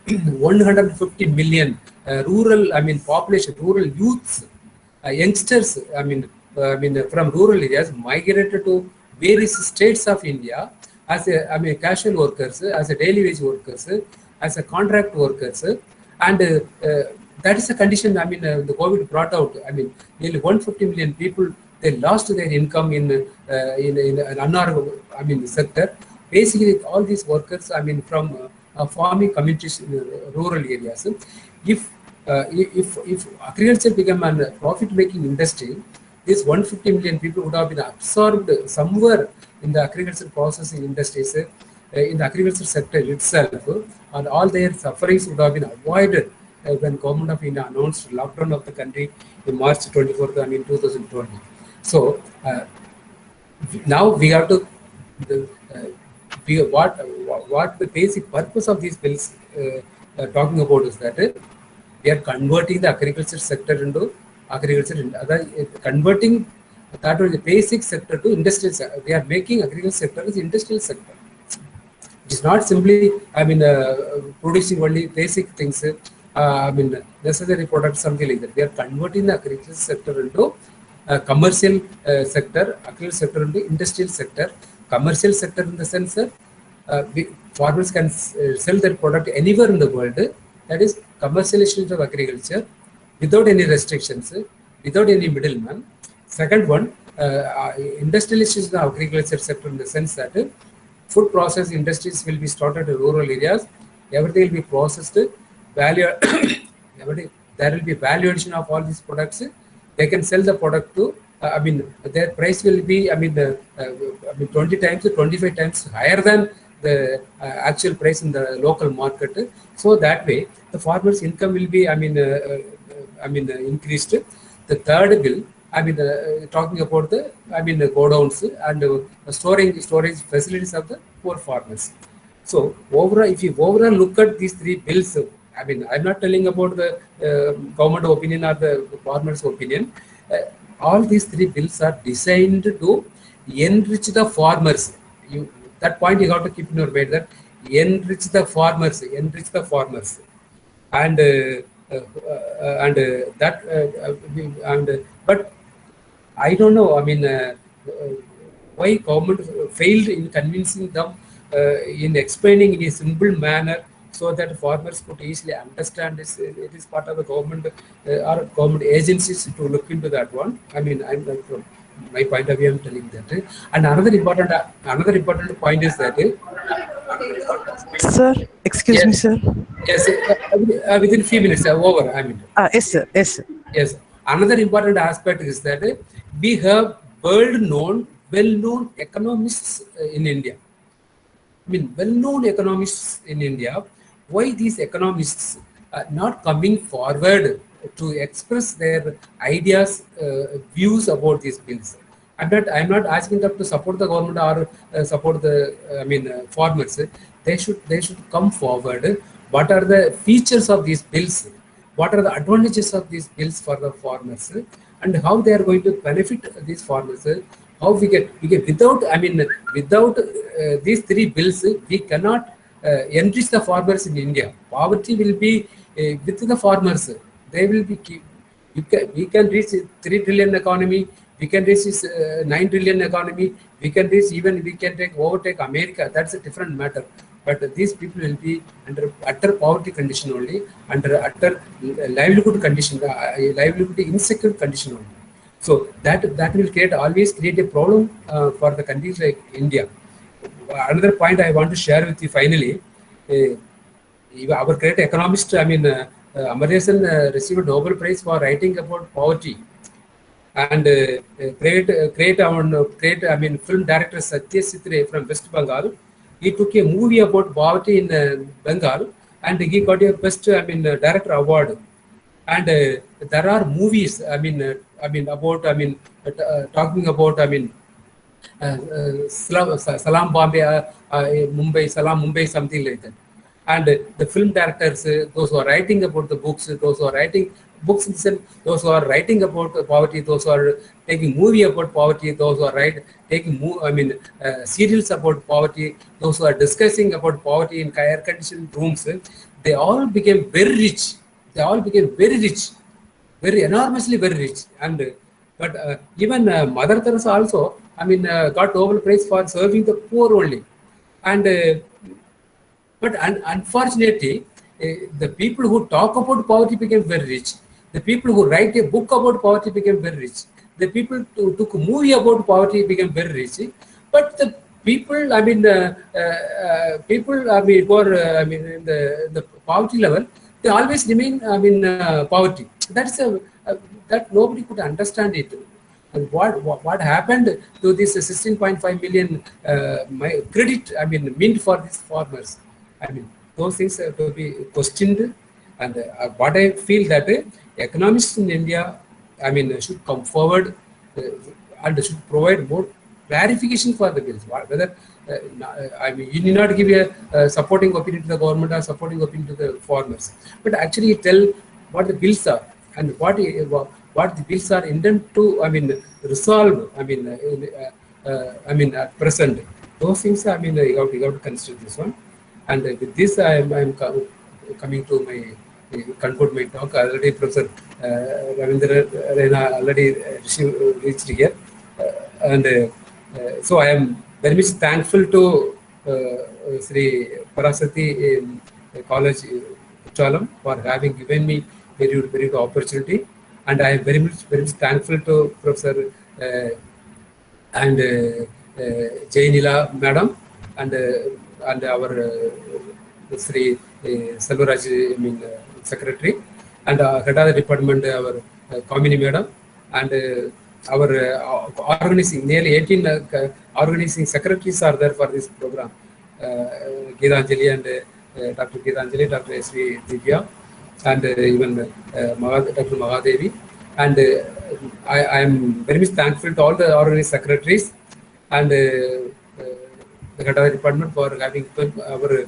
150 million rural, population, rural youths, youngsters, from rural areas migrated to various states of India as a, I mean, casual workers, as a daily wage workers, as a contract workers, and that is a condition. I mean, the COVID brought out. I mean, nearly 150 million people, they lost their income in an unorganized, I mean, sector. Basically, all these workers, I mean, from farming communities in rural areas. If agriculture became a profit-making industry, these 150 million people would have been absorbed somewhere in the agriculture processing industries, in the agriculture sector itself, and all their sufferings would have been avoided when government of India announced lockdown of the country in March 24th, I mean 2020. So now we have to what the basic purpose of these bills talking about is that we are converting the agriculture sector into agriculture, converting that was the basic sector to industrial sector. We are making agriculture sector as industrial sector. It is not simply, I mean, producing only basic things, I mean, necessary products, something like that. We are converting the agriculture sector into commercial sector, agriculture sector into industrial sector. Commercial sector in the sense that farmers can sell their product anywhere in the world. That is commercialization of agriculture without any restrictions, without any middleman. Second one, industrialization of agriculture sector in the sense that food process industries will be started in rural areas. Everything will be processed, value. There will be value addition of all these products. They can sell the product to. I mean, their price will be. I mean, 20 times to 25 times higher than the actual price in the local market. So that way, the farmers' income will be. Increased. The third bill. I mean, talking about the, the godowns and storage facilities of the poor farmers. So overall, if you overall look at these three bills, I mean, I'm not telling about the government opinion or the farmers' opinion. All these three bills are designed to enrich the farmers. That point you have to keep in your mind, that enrich the farmers, and but I don't know. I mean, why government failed in convincing them, in explaining in a simple manner, so that farmers could easily understand this. It is part of the government or government agencies to look into that one. I mean, from my point of view, I'm telling that. And another important point is that. Sir, excuse me, sir. Yes, within few minutes, over. I mean. Yes, sir. Yes, sir. Yes. Another important aspect is that we have well-known economists in India. I mean, well-known economists in India. Why these economists are not coming forward to express their ideas, views about these bills? I'm not asking them to support the government or support the farmers. They should come forward. What are the features of these bills? What are the advantages of these bills for the farmers, and how they are going to benefit these farmers? How we get without these three bills, we cannot enrich the farmers in India. Poverty will be with the farmers. They will be. We can reach 3 trillion economy. We can reach 9 trillion economy. We can overtake America. That's a different matter. But these people will be under utter poverty condition only, under utter livelihood condition, livelihood insecure condition only. So that will always create a problem for the countries like India. Another point I want to share with you finally. Our great economist, Amartya Sen, received a Nobel Prize for writing about poverty. And great film director Satya Sitre from West Bengal. He took a movie about poverty in Bengal, and he got a best director award. And there are movies talking about Salam Bombay, Mumbai, something like that. And the film directors, those who are writing about the books, those who are writing books, those who are writing about poverty, those who are taking movie about poverty, those who are taking serials about poverty, those who are discussing about poverty in air-conditioned rooms, they all became very rich. They all became very rich, very enormously very rich. And but even Mother Teresa also got Nobel Prize for serving the poor only. And but unfortunately, the people who talk about poverty became very rich. The people who write a book about poverty became very rich. The people who took a movie about poverty became very rich. But the people, who are, in the poverty level, they always remain, poverty. That's that nobody could understand it. And what happened to this 16.5 million credit, meant for these farmers? Those things have to be questioned. And what I feel that economists in India, should come forward uh, and should provide more clarification for the bills. Whether you need not give a supporting opinion to the government or supporting opinion to the farmers, but actually tell what the bills are and what the bills are intended to resolve. At present, those things. You have to consider this one. And with this, I'm coming to my conclude my talk. Already Professor Ravinder Rena already reached here, and so I am very much thankful to Sri Parasakthi College Chalam for having given me very good opportunity, and I am very much thankful to Professor and Jainila Madam and our Sri Selvaraj, Secretary, and head of the department, our Kamini Madam, and our organizing, nearly 18 organizing secretaries are there for this program. Geetanjali and Dr. Geetanjali, Dr. S.V. Divya, and even Dr. Mahadevi. And I am very much thankful to all the organizing secretaries and the head of the department for having our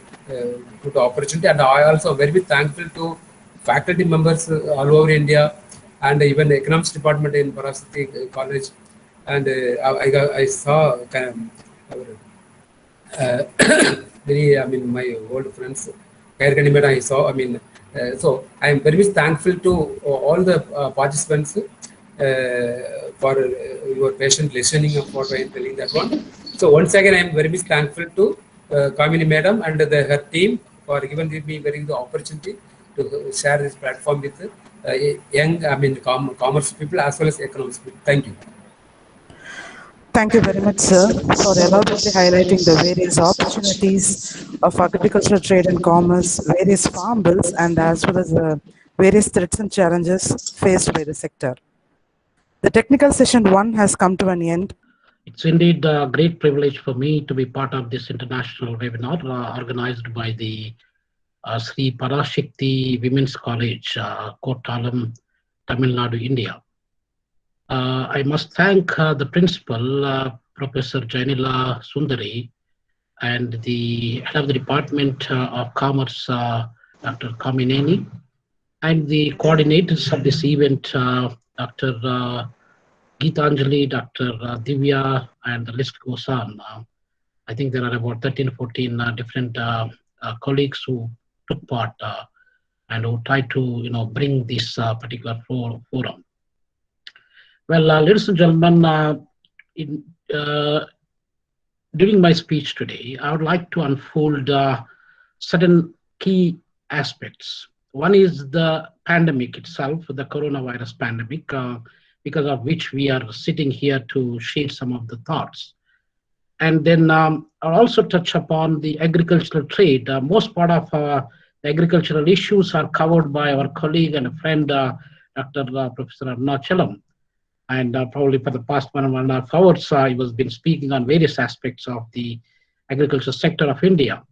good opportunity. And I also very much thankful to faculty members all over India and even the economics department in Parasakthi College. And I saw our my old friends, I saw. So I am very much thankful to all the participants for your patient listening of what I am telling that one. So once again, I am very much thankful to Kamini Madam and her team for giving me very good opportunity to share this platform with young, commerce people as well as economics people. Thank you. Thank you very much, sir, for elaborately highlighting the various opportunities of agricultural trade and commerce, various farm bills, and as well as various threats and challenges faced by the sector. The technical session 1 has come to an end. It's indeed a great privilege for me to be part of this international webinar organized by the Sri Parasakthi Women's College, Kottalam, Tamil Nadu, India. I must thank the principal, Professor Jainila Sundari, and the head of the Department of Commerce, Dr. Kamineni, and the coordinators of this event, Dr. Geetanjali, Dr. Divya, and the list goes on. I think there are about 13, 14 different colleagues who took part and who tried to bring this particular forum. Well, ladies and gentlemen, during my speech today, I would like to unfold certain key aspects. One is the pandemic itself, the coronavirus pandemic, because of which we are sitting here to share some of the thoughts. And then I'll also touch upon the agricultural trade. Most part of the agricultural issues are covered by our colleague and a friend, Dr. Professor Arnachalam. And probably for the past 1.5 hours, he was been speaking on various aspects of the agriculture sector of India.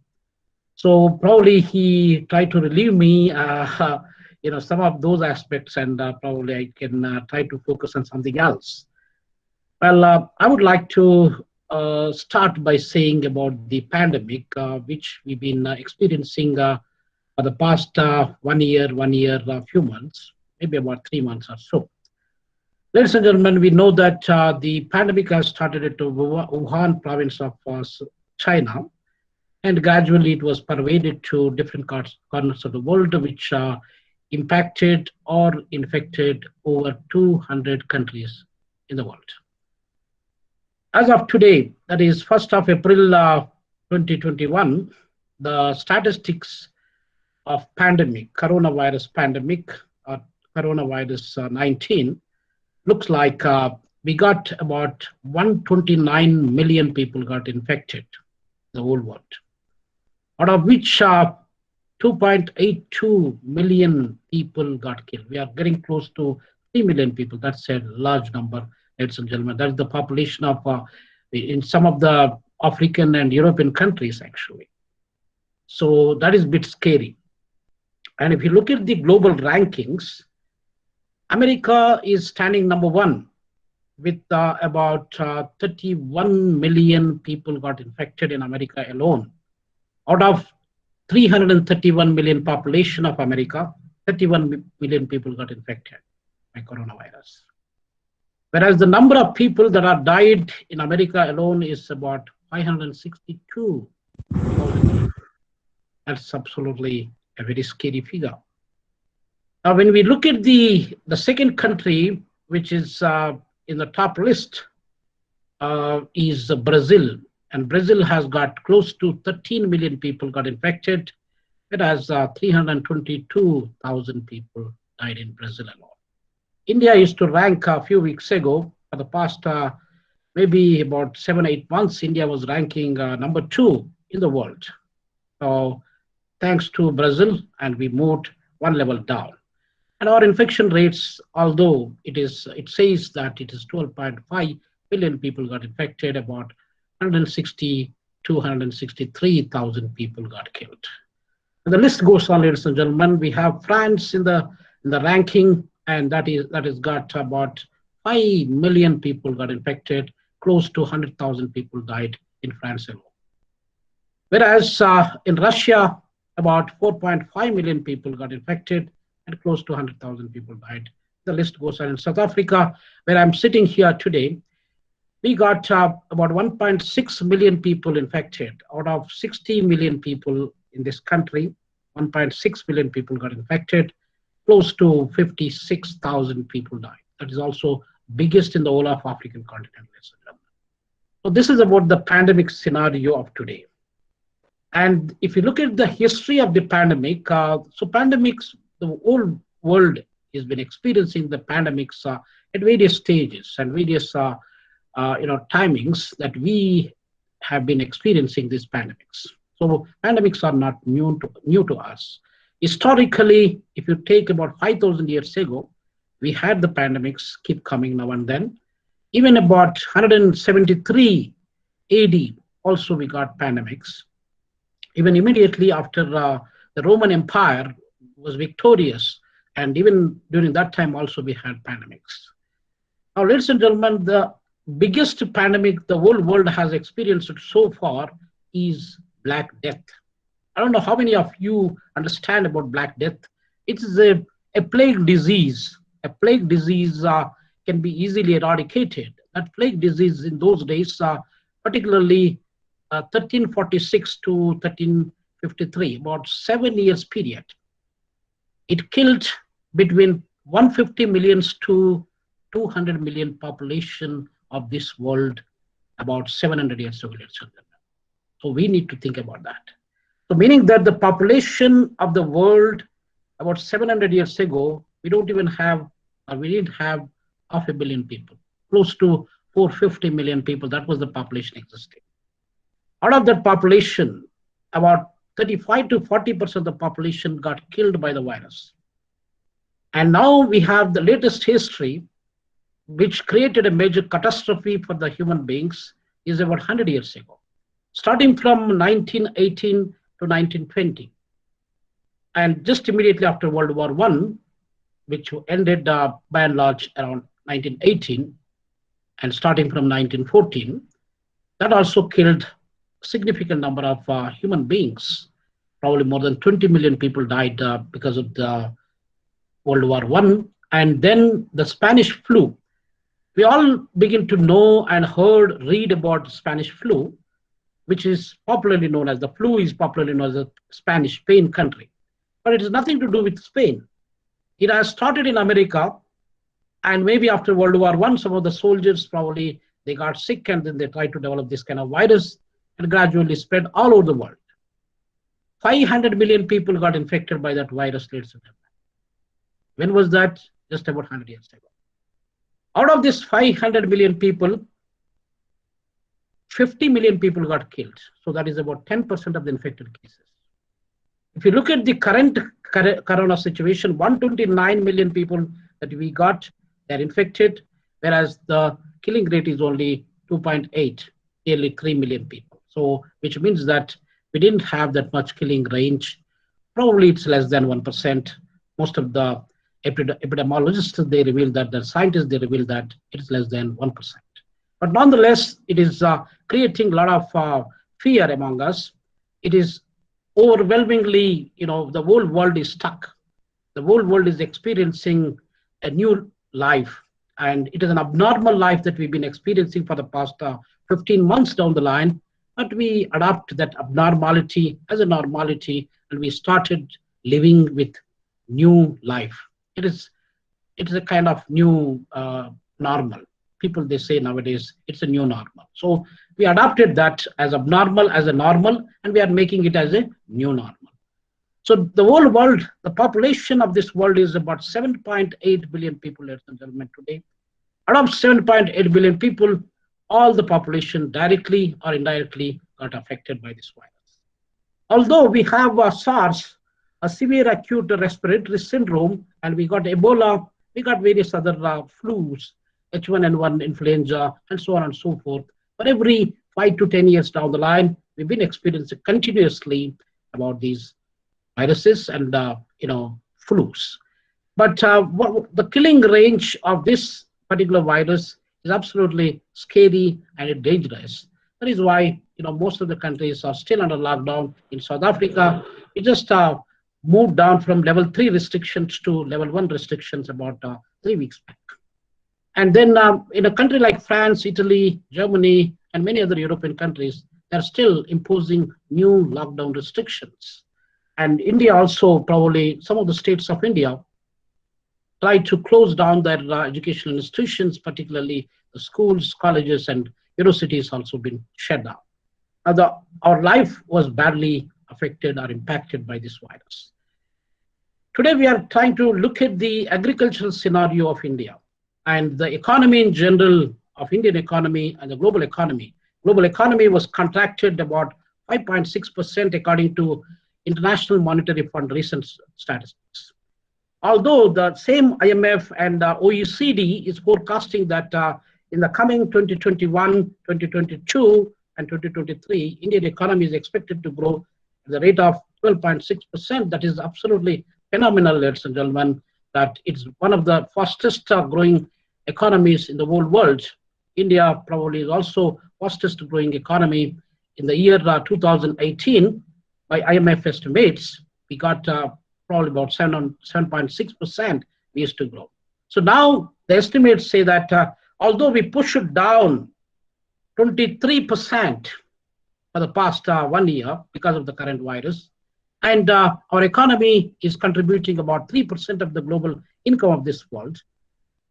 So probably he tried to relieve me, some of those aspects, and probably I can try to focus on something else. Well, I would like to start by saying about the pandemic, which we've been experiencing for the past 1 year, few months, maybe about 3 months or so. Ladies and gentlemen, we know that the pandemic has started at the Wuhan province of China, and gradually it was pervaded to different corners of the world, which impacted or infected over 200 countries in the world. As of today, that is 1st of April 2021, the statistics of pandemic, coronavirus pandemic, coronavirus 19, looks like we got about 129 million people got infected, the whole world, out of which 2.82 million people got killed. We are getting close to 3 million people. That's a large number, ladies and gentlemen. That's the population of in some of the African and European countries, actually. So that is a bit scary. And if you look at the global rankings, America is standing number one with about 31 million people got infected in America alone. Out of 331 million population of America, 31 million people got infected by coronavirus. Whereas the number of people that are died in America alone is about 562,000. That's absolutely a very scary figure. Now, when we look at the second country, which is in the top list, is Brazil. And Brazil has got close to 13 million people got infected. It has 322,000 people died in Brazil alone. India used to rank a few weeks ago. For the past maybe about 7-8 months, India was ranking number 2 in the world. So thanks to Brazil, and we moved one level down. And our infection rates, although it says that it is 12.5 million people got infected, about 160 to 163,000 people got killed. And the list goes on, ladies and gentlemen. We have France in the ranking, and that has got about 5 million people got infected. Close to 100,000 people died in France alone. Whereas in Russia, about 4.5 million people got infected, and close to 100,000 people died. The list goes on. In South Africa, where I'm sitting here today, we got about 1.6 million people infected. Out of 60 million people in this country, 1.6 million people got infected. Close to 56,000 people died. That is also biggest in the whole of African continent. So this is about the pandemic scenario of today. And if you look at the history of the pandemic, so pandemics, the whole world has been experiencing the pandemics at various stages and various timings that we have been experiencing these pandemics. So pandemics are not new to us. Historically, if you take about 5,000 years ago, we had the pandemics keep coming now and then. Even about 173 AD, also we got pandemics. Even immediately after the Roman Empire was victorious, and even during that time also we had pandemics. Now, ladies and gentlemen, the biggest pandemic the whole world has experienced so far is Black Death. I don't know how many of you understand about Black Death. It is a plague disease. A plague disease can be easily eradicated. That plague disease in those days, particularly 1346 to 1353, about 7 years period, it killed between 150 million to 200 million population of this world about 700 years ago. So we need to think about that. So meaning that the population of the world about 700 years ago, we didn't have 500 million people, close to 450 million people. That was the population existing. Out of that population, about 35 to 40% of the population got killed by the virus. And now we have the latest history, which created a major catastrophe for the human beings, is about 100 years ago, starting from 1918 to 1920. And just immediately after World War I, which ended by and large around 1918, and starting from 1914, that also killed a significant number of human beings. Probably more than 20 million people died because of the World War I. And then the Spanish flu. We all begin to know and read about Spanish flu, which is popularly known as the flu, is popularly known as the Spanish Spain country. But it has nothing to do with Spain. It has started in America, and maybe after World War I, some of the soldiers probably They got sick and then they tried to develop this kind of virus and gradually spread all over the world. 500 million people got infected by that virus, ladies and gentlemen. When was that? Just about 100 years ago. Out of this 500 million people, 50 million people got killed. So that is about 10% of the infected cases. If you look at the current corona situation, 129 million people that we got, they're infected, whereas the killing rate is only 2.8, nearly 3 million people. So, which means that we didn't have that much killing range. Probably it's less than 1%. Most of the epidemiologists, they reveal that, the scientists, they reveal that it's less than 1%. But nonetheless, it is creating a lot of fear among us. It is overwhelmingly, the whole world is stuck. The whole world is experiencing a new life, and it is an abnormal life that we've been experiencing for the past 15 months down the line. But we adopt that abnormality as a normality, and we started living with new life. It is a kind of new normal. People, they say nowadays it's a new normal. So we adopted that as abnormal as a normal, and we are making it as a new normal. So the whole world, the population of this world is about 7.8 billion people, ladies and gentlemen, today. Out of 7.8 billion people, all the population directly or indirectly got affected by this virus. Although we have SARS, a severe acute respiratory syndrome, and we got Ebola, we got various other flus, H1N1 influenza, and so on and so forth. For every 5 to 10 years down the line, we've been experiencing continuously about these viruses and flus. But the killing range of this particular virus is absolutely scary and dangerous. That is why most of the countries are still under lockdown. In South Africa, we just moved down from level 3 restrictions to level 1 restrictions about 3 weeks back. And then in a country like France, Italy, Germany, and many other European countries, they're still imposing new lockdown restrictions. And India also, probably some of the states of India, tried to close down their educational institutions, particularly the schools, colleges, and universities also been shut down. Now, our life was badly affected or impacted by this virus. Today, we are trying to look at the agricultural scenario of India and the economy in general of Indian economy and the global economy. Global economy was contracted about 5.6% according to International Monetary Fund recent statistics. Although the same IMF and OECD is forecasting that in the coming 2021, 2022, and 2023, Indian economy is expected to grow at the rate of 12.6%. That is absolutely phenomenal, ladies and gentlemen, that it's one of the fastest growing economies in the whole world. India probably is also fastest growing economy. In the year 2018, by IMF estimates, we got probably about 7.6% we used to grow. So now the estimates say that although we pushed it down 23% for the past 1 year because of the current virus, and our economy is contributing about 3% of the global income of this world,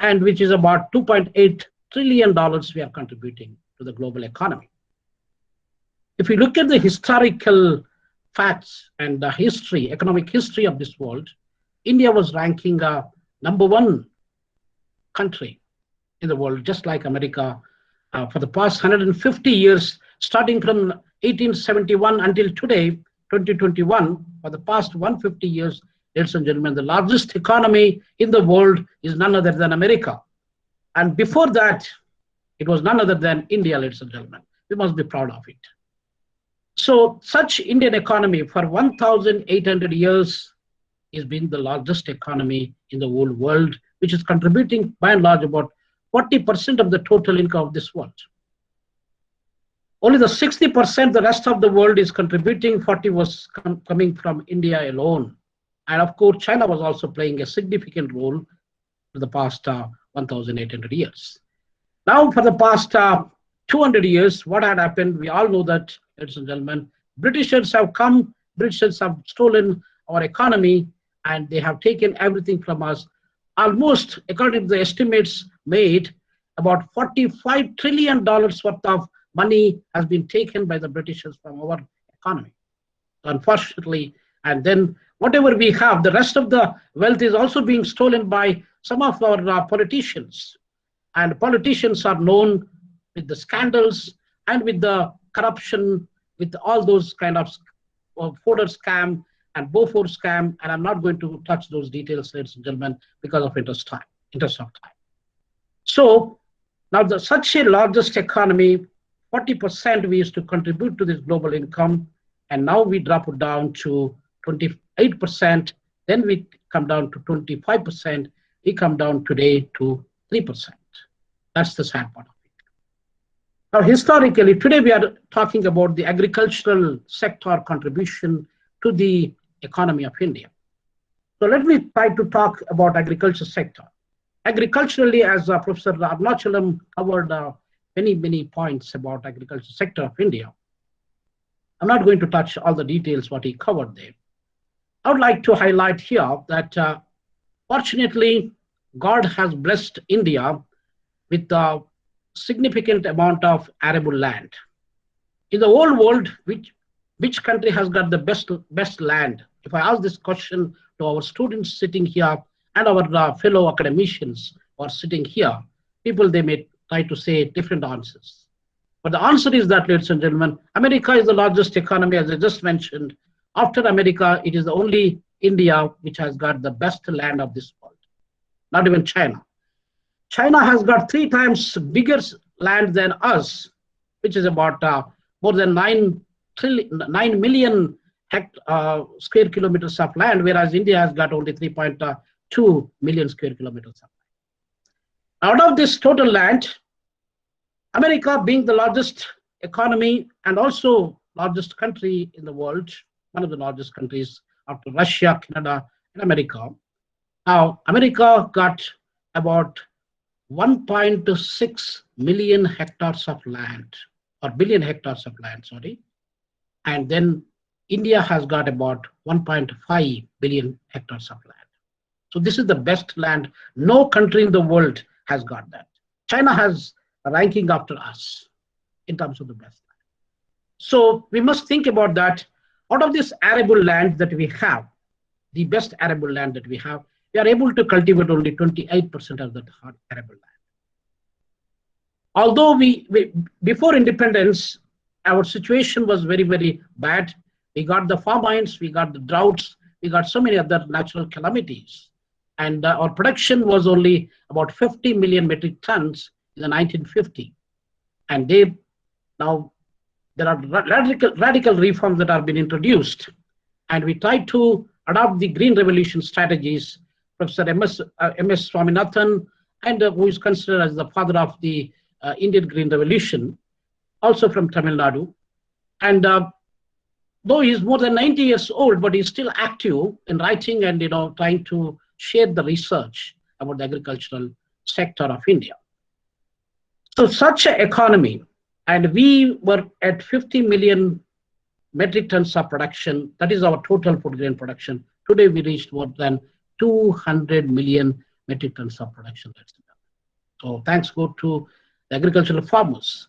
and which is about $2.8 trillion we are contributing to the global economy. If you look at the historical facts and the history, economic history of this world, India was ranking #1 country in the world, just like America, for the past 150 years, starting from 1871 until today, 2021, for the past 150 years, ladies and gentlemen, the largest economy in the world is none other than America. And before that, it was none other than India, ladies and gentlemen. We must be proud of it. So such Indian economy for 1,800 years has been the largest economy in the whole world, which is contributing by and large about 40% of the total income of this world. Only the 60% the rest of the world is contributing, 40 was coming from India alone. And of course, China was also playing a significant role for the past 1,800 years. Now, for the past 200 years, what had happened, we all know that, ladies and gentlemen, Britishers have come, Britishers have stolen our economy, and they have taken everything from us. Almost, according to the estimates made, about $45 trillion worth of money has been taken by the Britishers from our economy, unfortunately. And then whatever we have, the rest of the wealth is also being stolen by some of our politicians. And politicians are known with the scandals and with the corruption, with all those kind of Fodder scam and Beaufort scam. And I'm not going to touch those details, ladies and gentlemen, because of interest of time. So now such a largest economy, 40% we used to contribute to this global income, and now we drop it down to 28%, then we come down to 25%, we come down today to 3%. That's the sad part of it. Now, historically, today we are talking about the agricultural sector contribution to the economy of India. So let me try to talk about agriculture sector. Agriculturally, as Professor Arunachalam covered many points about agriculture sector of India, I'm not going to touch all the details what he covered there. I would like to highlight here that fortunately, God has blessed India with a significant amount of arable land. In the whole world, which country has got the best land? If I ask this question to our students sitting here and our fellow academicians who are sitting here, people, they may try to say different answers. But the answer is that, ladies and gentlemen, America is the largest economy, as I just mentioned. After America, it is the only India which has got the best land of this world, not even China. China has got 3 times bigger land than us, which is about more than 9 million square kilometers of land, whereas India has got only 3.2 million square kilometers of land. Out of this total land, America being the largest economy and also largest country in the world, one of the largest countries after Russia, Canada, and America. Now, America got about 1.6 million hectares of land, or billion hectares of land, sorry. And then India has got about 1.5 billion hectares of land. So this is the best land. No country in the world has got that. China has a ranking after us in terms of the best land. So we must think about that. Out of this arable land that we have, the best arable land that we have, we are able to cultivate only 28% of that arable land. Although before independence, our situation was very bad. We got the famines, we got the droughts, we got so many other natural calamities. And our production was only about 50 million metric tons in the 1950. And now there are radical reforms that have been introduced. And we tried to adopt the Green Revolution strategies. Professor M.S. Swaminathan, and who is considered as the father of the Indian Green Revolution, also from Tamil Nadu. And though he's more than 90 years old, but he's still active in writing and trying to share the research about the agricultural sector of India. So such an economy, and we were at 50 million metric tons of production. That is our total food grain production. Today we reached more than 200 million metric tons of production. So thanks go to the agricultural farmers.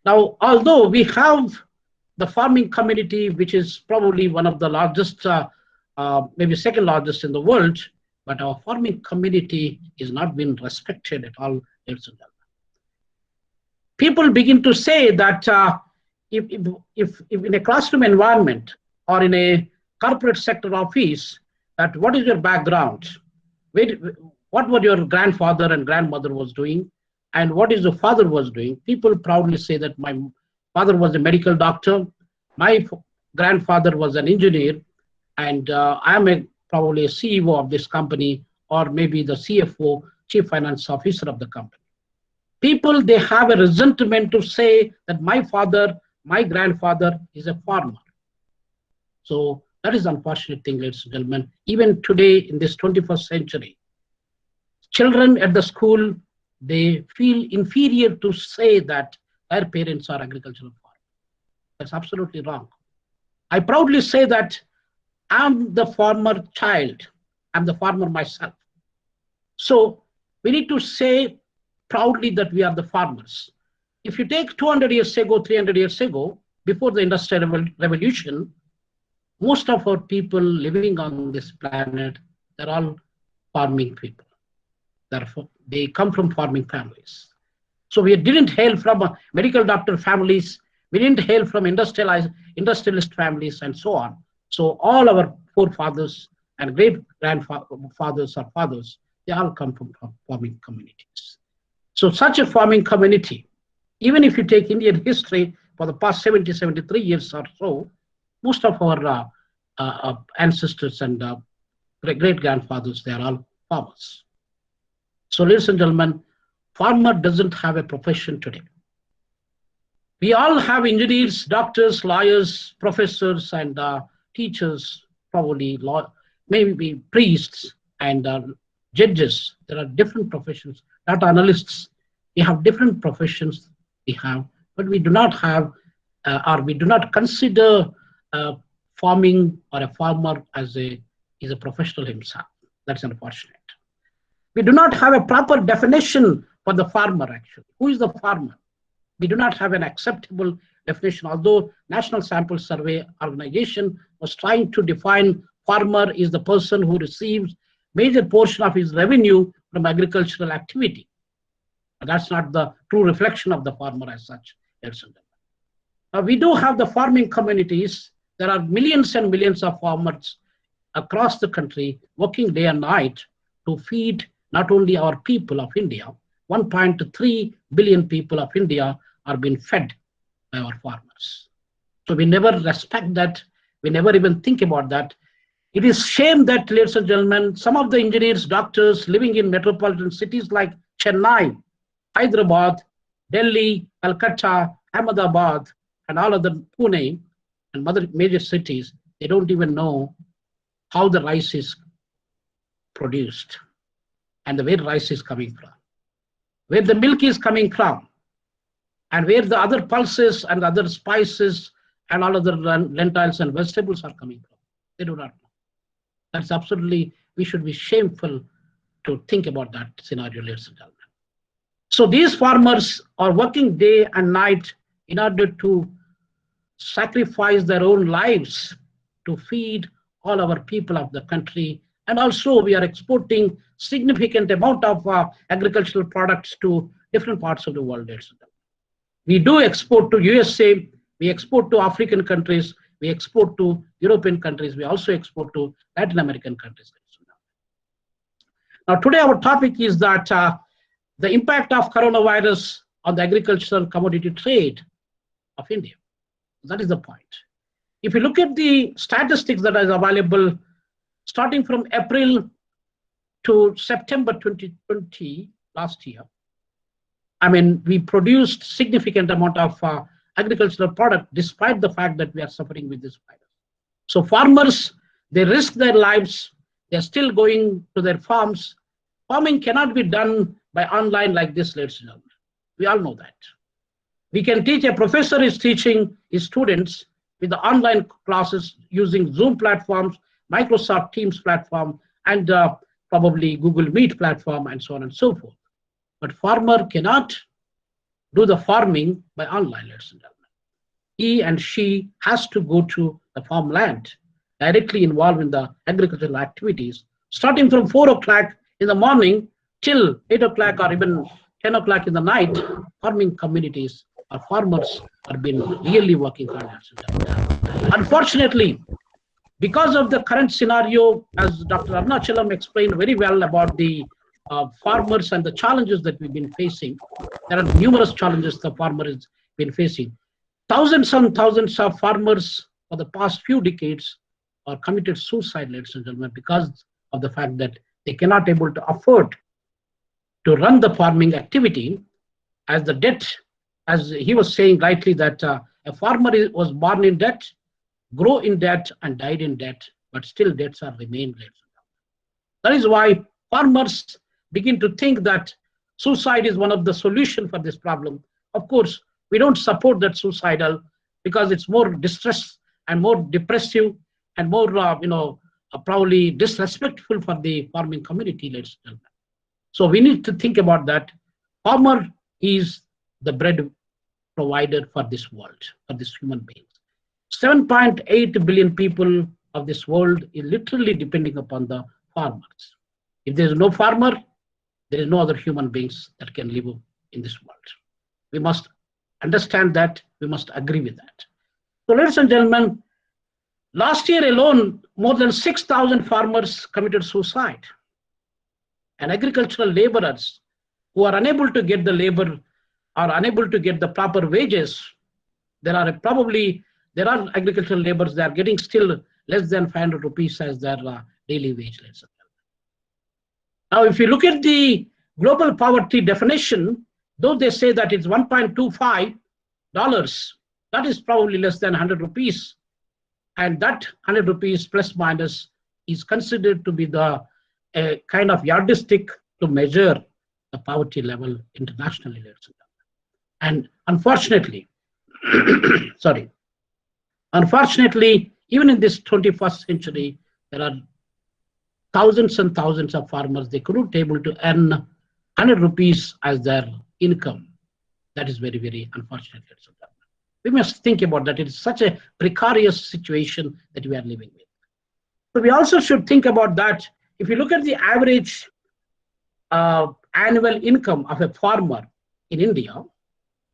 Now, although we have the farming community, which is probably one of the largest, maybe second largest in the world, but our farming community is not being respected at all. People begin to say that if in a classroom environment or in a corporate sector office, that what is your background? What were your grandfather and grandmother was doing? And what is your father was doing? People proudly say that my father was a medical doctor, my grandfather was an engineer, and I am probably a CEO of this company, or maybe the CFO, Chief Finance Officer of the company. People, they have a resentment to say that my father, my grandfather is a farmer. So that is the unfortunate thing, ladies and gentlemen. Even today in this 21st century, children at the school, they feel inferior to say that their parents are agricultural farmers. That's absolutely wrong. I proudly say that I'm the farmer child. I'm the farmer myself. So we need to say proudly that we are the farmers. If you take 200 years ago, 300 years ago, before the Industrial Revolution, most of our people living on this planet, they're all farming people. Therefore, they come from farming families. So we didn't hail from medical doctor families. We didn't hail from industrialist families and so on. So all our forefathers and great grandfathers or fathers, they all come from farming communities. So such a farming community, even if you take Indian history for the past 70, 73 years or so, most of our ancestors and great-grandfathers, they are all farmers. So ladies and gentlemen, farmer doesn't have a profession today. We all have engineers, doctors, lawyers, professors, and teachers, probably maybe priests and judges. There are different professions, data analysts. We have different professions we have, but we do not have, or we do not consider farming or a farmer as a professional himself. That's unfortunate. We do not have a proper definition for the farmer actually. Who is the farmer? We do not have an acceptable definition, although National Sample Survey Organization was trying to define farmer is the person who receives major portion of his revenue from agricultural activity. But that's not the true reflection of the farmer as such. We do have the farming communities. There are millions and millions of farmers across the country working day and night to feed not only our people of India, 1.3 billion people of India are being fed by our farmers. So we never respect that. We never even think about that. It is shame that, ladies and gentlemen, some of the engineers, doctors living in metropolitan cities like Chennai, Hyderabad, Delhi, Calcutta, Ahmedabad, and all other Pune and other major cities, they don't even know how the rice is produced and where rice is coming from, where the milk is coming from, and where the other pulses and other spices and all other lentils and vegetables are coming from. They do not know. That's absolutely, we should be shameful to think about that scenario, ladies and gentlemen. So these farmers are working day and night in order to sacrifice their own lives to feed all our people of the country. And also we are exporting significant amount of agricultural products to different parts of the world. We do export to USA, we export to African countries, we export to European countries, we also export to Latin American countries. Now today our topic is that the impact of coronavirus on the agricultural commodity trade of India. That is the point. If you look at the statistics that is available, starting from April to September 2020, last year, I mean, we produced significant amount of agricultural product despite the fact that we are suffering with this virus. So farmers, they risk their lives, they're still going to their farms. Farming cannot be done by online like this, ladies and gentlemen. We all know that. We can teach, a professor is teaching his students with the online classes using Zoom platforms, Microsoft Teams platform, and probably Google Meet platform, and so on and so forth. But farmer cannot do the farming by online, ladies and gentlemen. He and she has to go to the farmland, directly involved in the agricultural activities, starting from 4 o'clock in the morning till 8 o'clock or even 10 o'clock in the night. Farming communities or farmers are been really working hard. Unfortunately, because of the current scenario, as Dr. Arunachalam explained very well about the farmers and the challenges that we've been facing, there are numerous challenges the farmer has been facing. Thousands and thousands of farmers for the past few decades are committed suicide, ladies and gentlemen, because of the fact that they cannot able to afford to run the farming activity, as the debt, as he was saying rightly, that a farmer was born in debt, grow in debt, and died in debt, but still debts are remained. That is why farmers begin to think that suicide is one of the solutions for this problem. Of course, we don't support that suicidal because it's more distress and more depressive and more, probably disrespectful for the farming community, ladies and gentlemen. So we need to think about that. Farmer is the bread provider for this world, for this human beings. 7.8 billion people of this world is literally depending upon the farmers. If there is no farmer, there is no other human beings that can live in this world. We must understand that, we must agree with that. So ladies and gentlemen, last year alone, more than 6,000 farmers committed suicide. And agricultural laborers who are unable to get the labor, are unable to get the proper wages. There are agricultural laborers that are getting still less than 500 rupees as their daily wage. Now, if you look at the global poverty definition, though they say that it's $1.25, that is probably less than 100 rupees. And that 100 rupees plus minus is considered to be the kind of yardstick to measure the poverty level internationally. And unfortunately, unfortunately, even in this 21st century, there are thousands and thousands of farmers, they couldn't able to earn 100 rupees as their income. That is very, very unfortunate. We must think about that. It is such a precarious situation that we are living with. So we also should think about that. If you look at the average annual income of a farmer in India,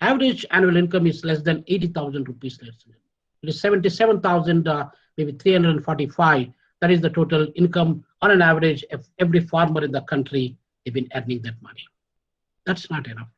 average annual income is less than 80,000 rupees. It is 77,000, maybe 345. That is the total income on an average of every farmer in the country. They've been earning that money. That's not enough.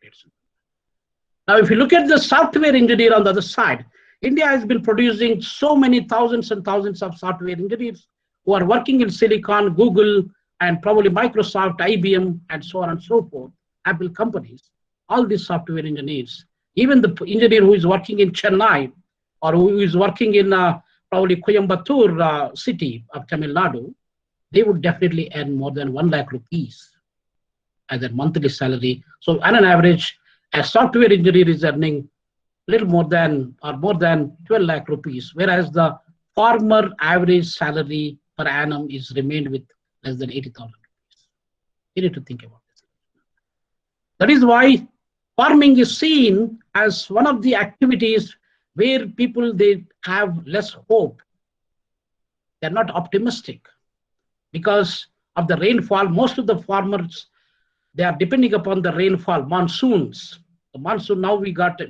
Now, if you look at the software engineer on the other side, India has been producing so many thousands and thousands of software engineers who are working in Silicon, Google, and probably Microsoft, IBM, and so on and so forth, Apple companies. All these software engineers, even the engineer who is working in Chennai or who is working in probably Coimbatore city of Tamil Nadu, they would definitely earn more than 1 lakh rupees as their monthly salary. So on an average, a software engineer is earning little more than 12 lakh rupees, whereas the farmer average salary per annum is remained with less than 80,000 rupees. You need to think about this. That is why farming is seen as one of the activities where people, they have less hope. They're not optimistic because of the rainfall. Most of the farmers, they are depending upon the rainfall, monsoons. The monsoon, now we got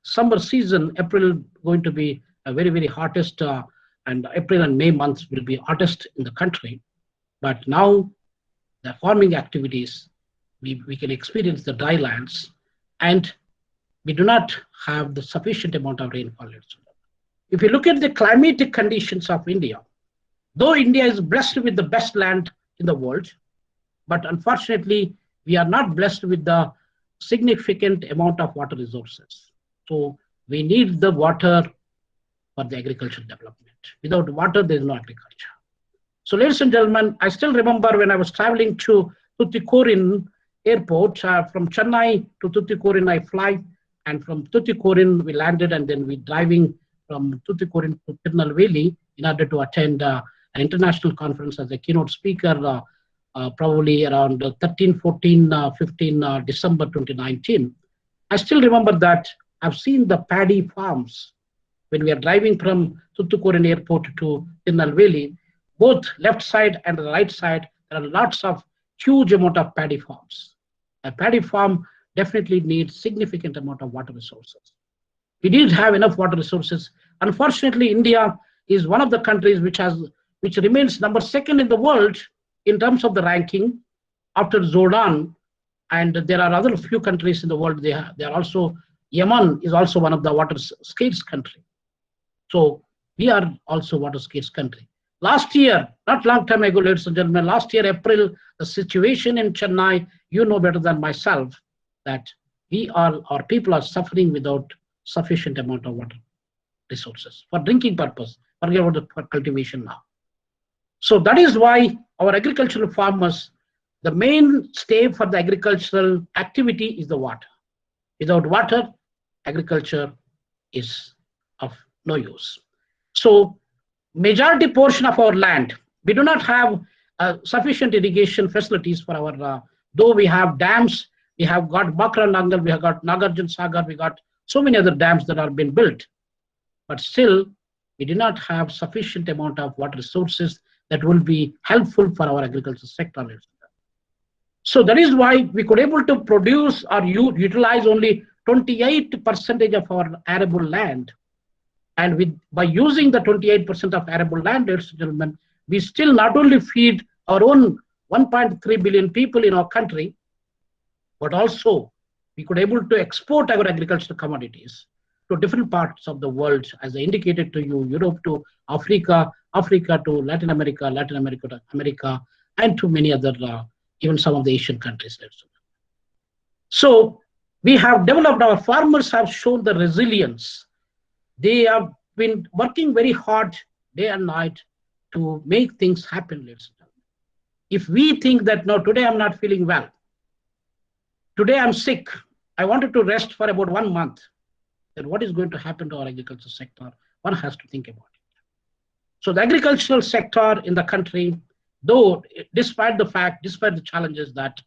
summer season, April going to be a very, very hottest, and April and May months will be hottest in the country. But now the farming activities, we can experience the dry lands, and we do not have the sufficient amount of rainfall. If you look at the climatic conditions of India, though India is blessed with the best land in the world, but unfortunately, we are not blessed with the significant amount of water resources. So we need the water for the agricultural development. Without water, there is no agriculture. So ladies and gentlemen, I still remember when I was traveling to Tuticorin airport, from Chennai to Tuticorin I fly, and from Tuticorin we landed, and then we driving from Tuticorin to Tirunelveli in order to attend an international conference as a keynote speaker, probably around 13, 14, 15 December 2019. I still remember that I've seen the paddy farms when we are driving from Tuticorin airport to Tirunelveli. Both left side and the right side, there are lots of huge amount of paddy farms. A paddy farm definitely needs significant amount of water resources. We didn't have enough water resources. Unfortunately, India is one of the countries which remains number 2nd in the world in terms of the ranking after Jordan, and there are other few countries in the world. They are also, Yemen is also one of the water scarce country. So we are also water scarce country. Last year, not long time ago, ladies and gentlemen, last year, April, the situation in Chennai, you know better than myself, that our people are suffering without sufficient amount of water resources for drinking purpose, forget about the cultivation now. So that is why our agricultural farmers, the mainstay for the agricultural activity is the water. Without water, agriculture is of no use. So majority portion of our land, we do not have sufficient irrigation facilities for our, though we have dams, We have got Bakra Nangal, we have got Nagarjun Sagar, we got so many other dams that are being built. But still, we do not have sufficient amount of water resources that will be helpful for our agriculture sector. So that is why we could able to produce or utilize only 28% of our arable land. And by using the 28% of arable land, ladies and gentlemen, we still not only feed our own 1.3 billion people in our country, but also we could able to export our agricultural commodities to different parts of the world, as I indicated to you, Europe to Africa, Africa to Latin America, Latin America to America, and to many other, even some of the Asian countries. So we have developed, our farmers have shown the resilience. They have been working very hard day and night to make things happen. If we think that, no, today I'm not feeling well, today I'm sick, I wanted to rest for about 1 month, then what is going to happen to our agriculture sector? One has to think about it. So the agricultural sector in the country, though, despite the challenges that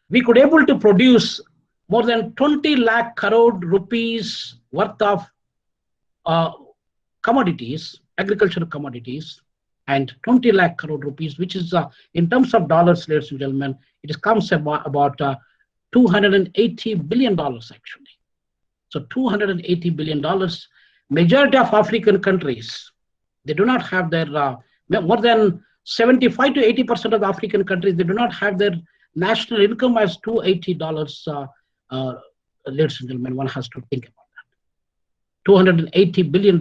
we could able to produce more than 20 lakh crore rupees worth of commodities, agricultural commodities, and 20 lakh crore rupees, which is in terms of dollars, ladies and gentlemen, it comes about $280 billion actually. So $280 billion, majority of African countries, they do not have their, more than 75 to 80% of the African countries, they do not have their national income as $280, ladies and gentlemen, one has to think about that. $280 billion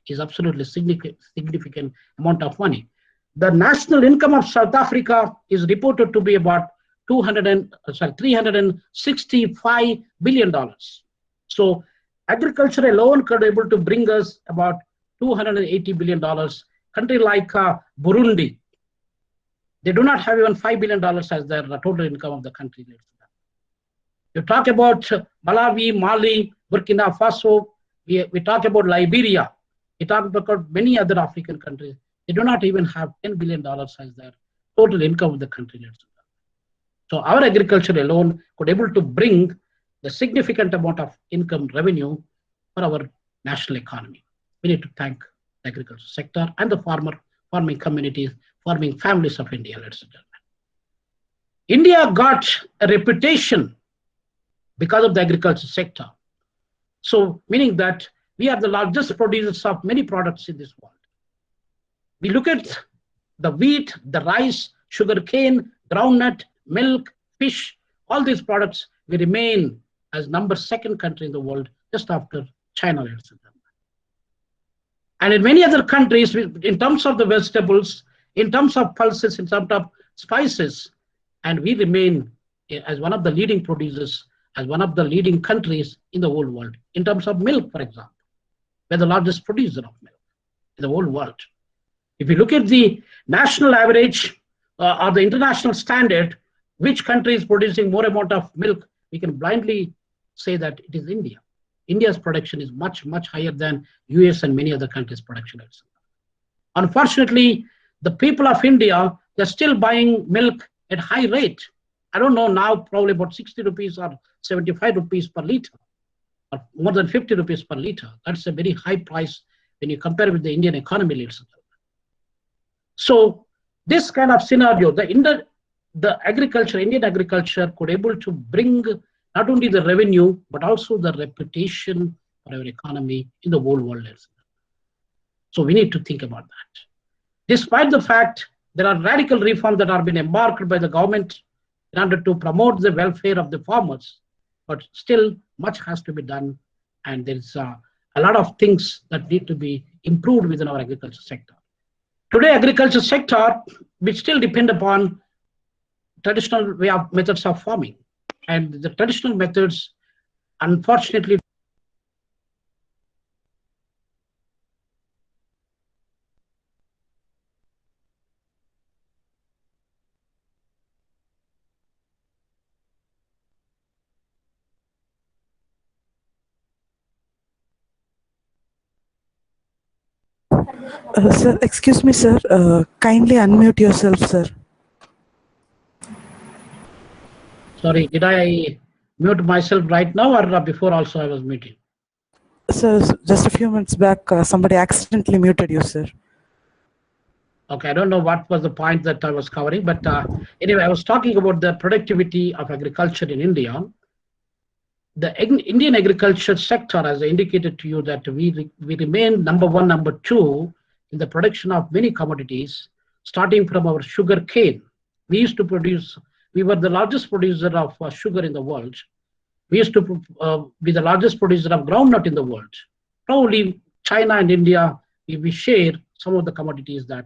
is absolutely significant amount of money. The national income of South Africa is reported to be about $365 billion. So agriculture alone could be able to bring us about $280 billion. Country like Burundi, they do not have even $5 billion as their total income of the country. You talk about Malawi, Mali, Burkina Faso, we talk about Liberia, we talk about many other African countries. They do not even have $10 billion as their total income of the country. So our agriculture alone could able to bring the significant amount of income revenue for our national economy. We need to thank the agriculture sector and the farming communities, farming families of India, ladies and gentlemen. India got a reputation because of the agriculture sector. So meaning that we are the largest producers of many products in this world. We look at the wheat, the rice, sugarcane, groundnut, milk, fish, all these products, we remain as #2 country in the world, just after China. And in many other countries, in terms of the vegetables, in terms of pulses, in terms of spices, and we remain as one of the leading producers, as one of the leading countries in the whole world. In terms of milk, for example, we're the largest producer of milk in the whole world. If you look at the national average or the international standard, which country is producing more amount of milk, we can blindly say that it is India. India's production is much, much higher than US and many other countries' production. Unfortunately, the people of India, they're still buying milk at high rate. I don't know now, probably about 60 rupees or 75 rupees per liter, or more than 50 rupees per liter. That's a very high price when you compare with the Indian economy, ladies and gentlemen. So this kind of scenario, the Indian agriculture could able to bring not only the revenue, but also the reputation for our economy in the whole world. So we need to think about that. Despite the fact there are radical reforms that are being embarked by the government in order to promote the welfare of the farmers, but still much has to be done, and there's a lot of things that need to be improved within our agriculture sector. Today, agriculture sector, we still depend upon traditional methods of farming, and the traditional methods, unfortunately, Sir, excuse me, sir. Kindly unmute yourself, sir. sorry, did I mute myself right now, or before also I was muting? So just a few minutes back, somebody accidentally muted you, sir. Okay, I don't know what was the point that I was covering, but anyway, I was talking about the productivity of agriculture in India. The Indian agriculture sector, as I indicated to you, that we remain number one, number two in the production of many commodities, starting from our sugar cane. We used to produce, we were the largest producer of sugar in the world. We used to be the largest producer of groundnut in the world. Probably China and India, we share some of the commodities that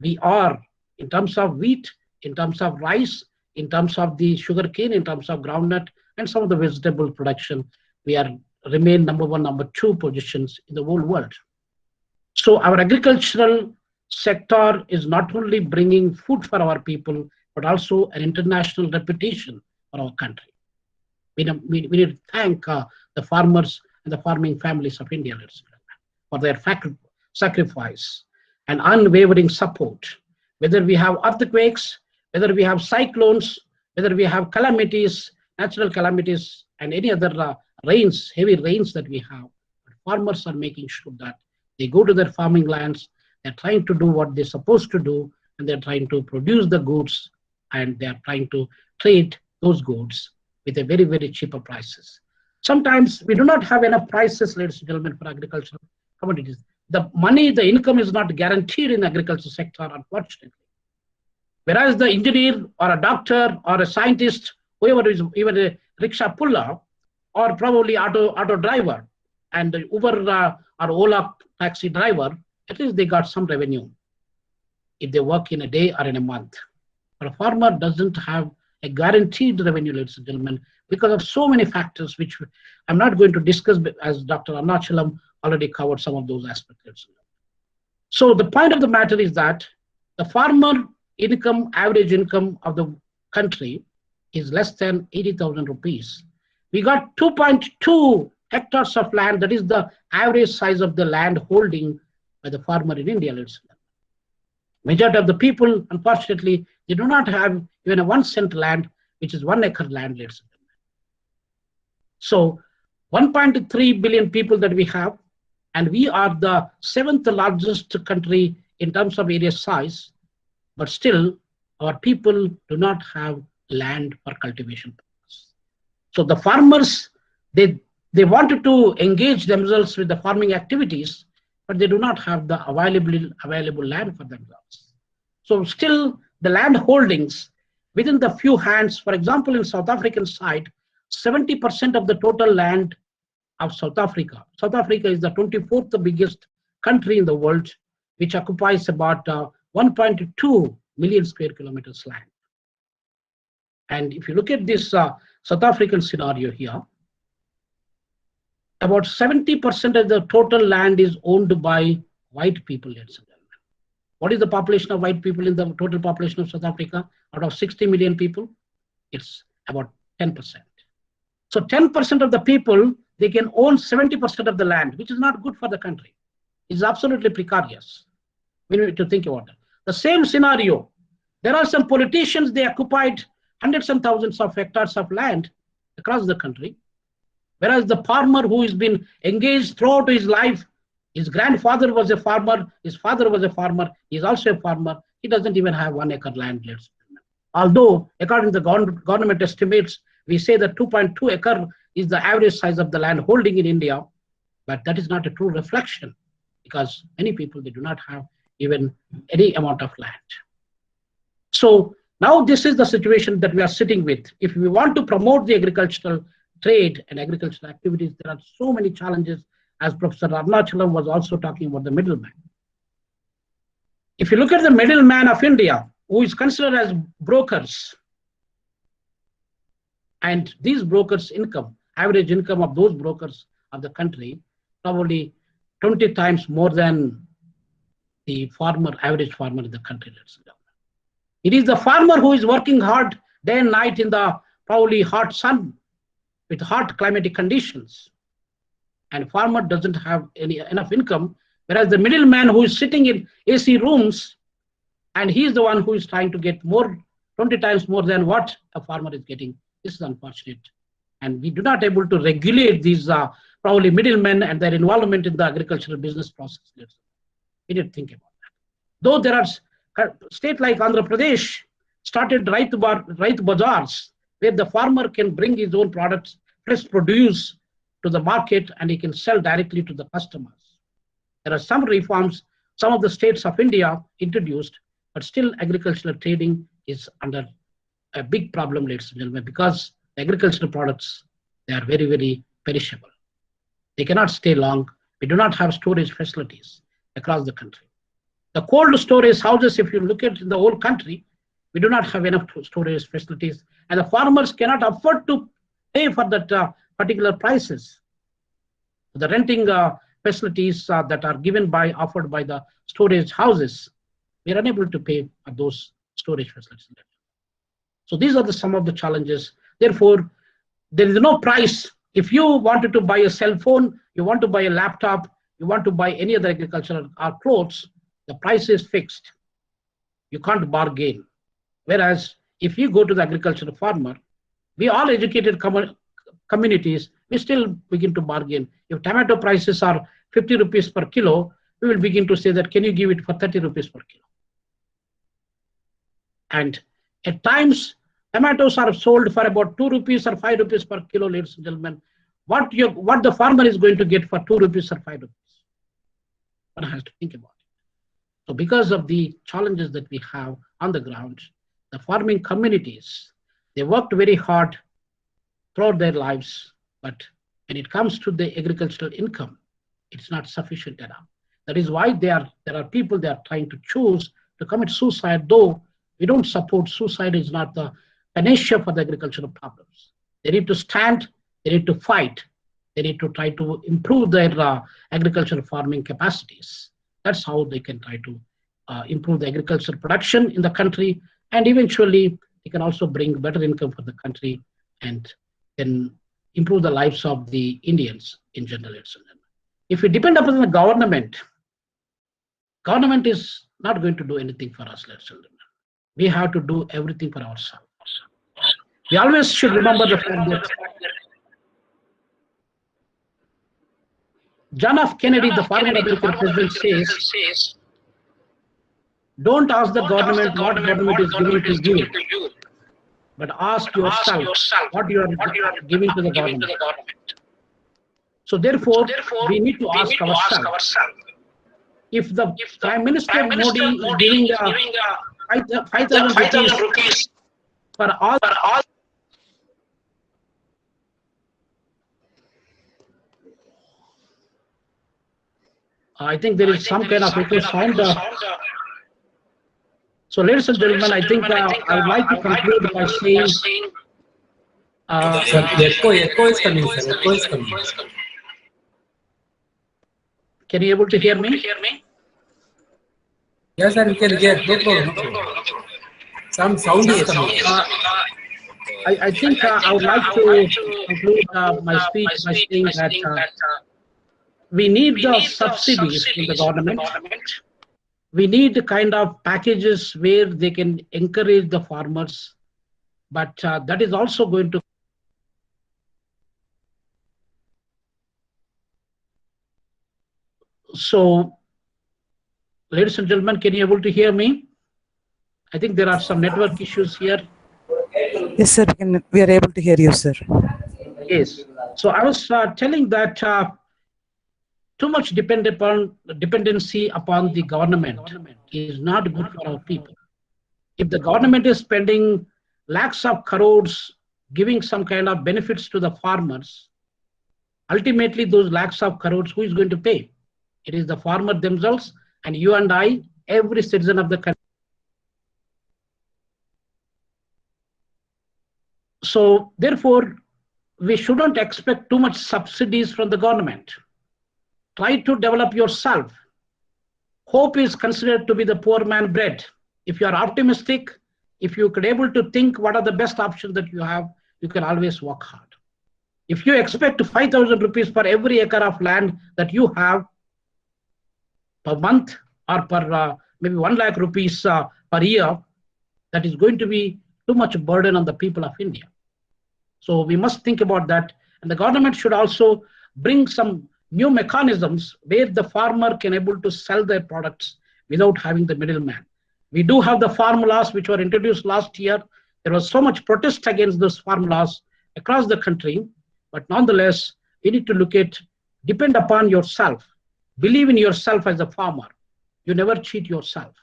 we are in terms of wheat, in terms of rice, in terms of the sugar cane, in terms of groundnut, and some of the vegetable production. We are remain number one, number two positions in the whole world. So our agricultural sector is not only bringing food for our people, but also an international reputation for our country. We need to thank the farmers and the farming families of India for their sacrifice and unwavering support. Whether we have earthquakes, whether we have cyclones, whether we have calamities, natural calamities, and any other rains, heavy rains that we have, farmers are making sure that they go to their farming lands, they're trying to do what they're supposed to do, and they're trying to produce the goods, and they're trying to trade those goods with a very, very cheaper prices. Sometimes we do not have enough prices, ladies and gentlemen, for agricultural commodities. The money, the income is not guaranteed in the agriculture sector, unfortunately. Whereas the engineer or a doctor or a scientist, whoever is even a rickshaw puller or probably auto driver and the Uber or Ola taxi driver, at least they got some revenue if they work in a day or in a month. But a farmer doesn't have a guaranteed revenue, ladies and gentlemen, because of so many factors, which I'm not going to discuss, as Dr. Arunachalam already covered some of those aspects. So the point of the matter is that the farmer income, average income of the country is less than 80,000 rupees. We got 2.2 hectares of land. That is the average size of the land holding by the farmer in India, ladies and gentlemen. Majority of the people, unfortunately, they do not have even a 1 cent land, which is 1 acre land, ladies and gentlemen. So 1.3 billion people that we have, and we are the 7th largest country in terms of area size, but still our people do not have land for cultivation purpose. So the farmers, they wanted to engage themselves with the farming activities, but they do not have the available land for themselves. So still the land holdings within the few hands, for example, in South African side, 70% of the total land of South Africa. South Africa is the 24th biggest country in the world, which occupies about 1.2 million square kilometers land. And if you look at this South African scenario here, about 70% of the total land is owned by white people, ladies and gentlemen. What is the population of white people in the total population of South Africa? Out of 60 million people, it's about 10%. So 10% of the people, they can own 70% of the land, which is not good for the country. It's absolutely precarious. We need to think about it. The same scenario, there are some politicians, they occupied hundreds and thousands of hectares of land across the country. Whereas the farmer who has been engaged throughout his life, his grandfather was a farmer, his father was a farmer, he is also a farmer, he doesn't even have 1 acre land. Although, according to the government estimates, we say that 2.2 acre is the average size of the land holding in India, but that is not a true reflection because many people, they do not have even any amount of land. So now this is the situation that we are sitting with. If we want to promote the agricultural trade and agricultural activities, there are so many challenges, as Professor Arunachalam was also talking about the middleman. If you look at the middleman of India, who is considered as brokers, and these brokers' income, average income of those brokers of the country, probably 20 times more than the farmer, average farmer in the country. It is the farmer who is working hard day and night in the probably hot sun with hot climatic conditions. And farmer doesn't have enough income, whereas the middleman who is sitting in AC rooms, and he is the one who is trying to get more, 20 times more than what a farmer is getting. This is unfortunate. And we do not able to regulate these probably middlemen and their involvement in the agricultural business process. We need to think about that. Though there are states like Andhra Pradesh started Raitu Bazaars, where the farmer can bring his own products, fresh produce to the market, and he can sell directly to the customers. There are some reforms some of the states of India introduced, but still agricultural trading is under a big problem, ladies and gentlemen, because agricultural products, they are very, very perishable. They cannot stay long. We do not have storage facilities across the country. The cold storage houses, if you look at the whole country, we do not have enough storage facilities, and the farmers cannot afford to pay for that particular prices. The renting facilities that are offered by the storage houses, we are unable to pay for those storage facilities. So these are some of the challenges. Therefore, there is no price. If you wanted to buy a cell phone, you want to buy a laptop, you want to buy any other agricultural clothes, the price is fixed. You can't bargain. Whereas if you go to the agricultural farmer, we all educated communities, we still begin to bargain. If tomato prices are 50 rupees per kilo, we will begin to say that, can you give it for 30 rupees per kilo? And at times, tomatoes are sold for about 2 rupees or 5 rupees per kilo, ladies and gentlemen. What the farmer is going to get for 2 rupees or 5 rupees? One has to think about it. So because of the challenges that we have on the ground, the farming communities, they worked very hard throughout their lives, but when it comes to the agricultural income, it's not sufficient enough. That is why there are people that are trying to choose to commit suicide, though we don't support suicide. Is not the panacea for the agricultural problems. They need to stand, they need to fight, they need to try to improve their agricultural farming capacities. That's how they can try to improve the agricultural production in the country, and eventually they can also bring better income for the country and then improve the lives of the Indians in general. If we depend upon the government is not going to do anything for us, ladies and gentlemen. We have to do everything for ourselves. We always should remember the fact that John F. Kennedy, the former American president, says, don't ask the government what government is giving to you, but ask yourself what you are giving to the government. So therefore, we need to ask ourselves, if the Prime Minister Modi is giving 5,000 rupees for all, I think there is some kind of echo sound. So ladies and gentlemen, I think I would like to conclude by saying, sir, the echo is coming, sir. Echo is coming. Can you able to hear me? Yes, sir, we can hear. No problem. Some sound is coming. I think I would like to conclude my speech by saying that we need the subsidies from the government. We need the kind of packages where they can encourage the farmers, but that is also going to so ladies and gentlemen, can you able to hear me? I think there are some network issues here. Yes, sir. We are able to hear you, sir. Yes. So I was telling that too much dependency upon the government is not good for our people. If the government is spending lakhs of crores, giving some kind of benefits to the farmers, ultimately those lakhs of crores, who is going to pay? It is the farmer themselves, and you and I, every citizen of the country. So therefore, we shouldn't expect too much subsidies from the government. Try to develop yourself. Hope is considered to be the poor man bread. If you are optimistic, if you could able to think what are the best options that you have, you can always work hard. If you expect 5,000 rupees for every acre of land that you have per month, or per maybe 1 lakh rupees per year, that is going to be too much burden on the people of India. So we must think about that. And the government should also bring some new mechanisms where the farmer can able to sell their products without having the middleman. We do have the farm laws which were introduced last year. There was so much protest against those farm laws across the country, but nonetheless, you need to look at, depend upon yourself, believe in yourself as a farmer. You never cheat yourself.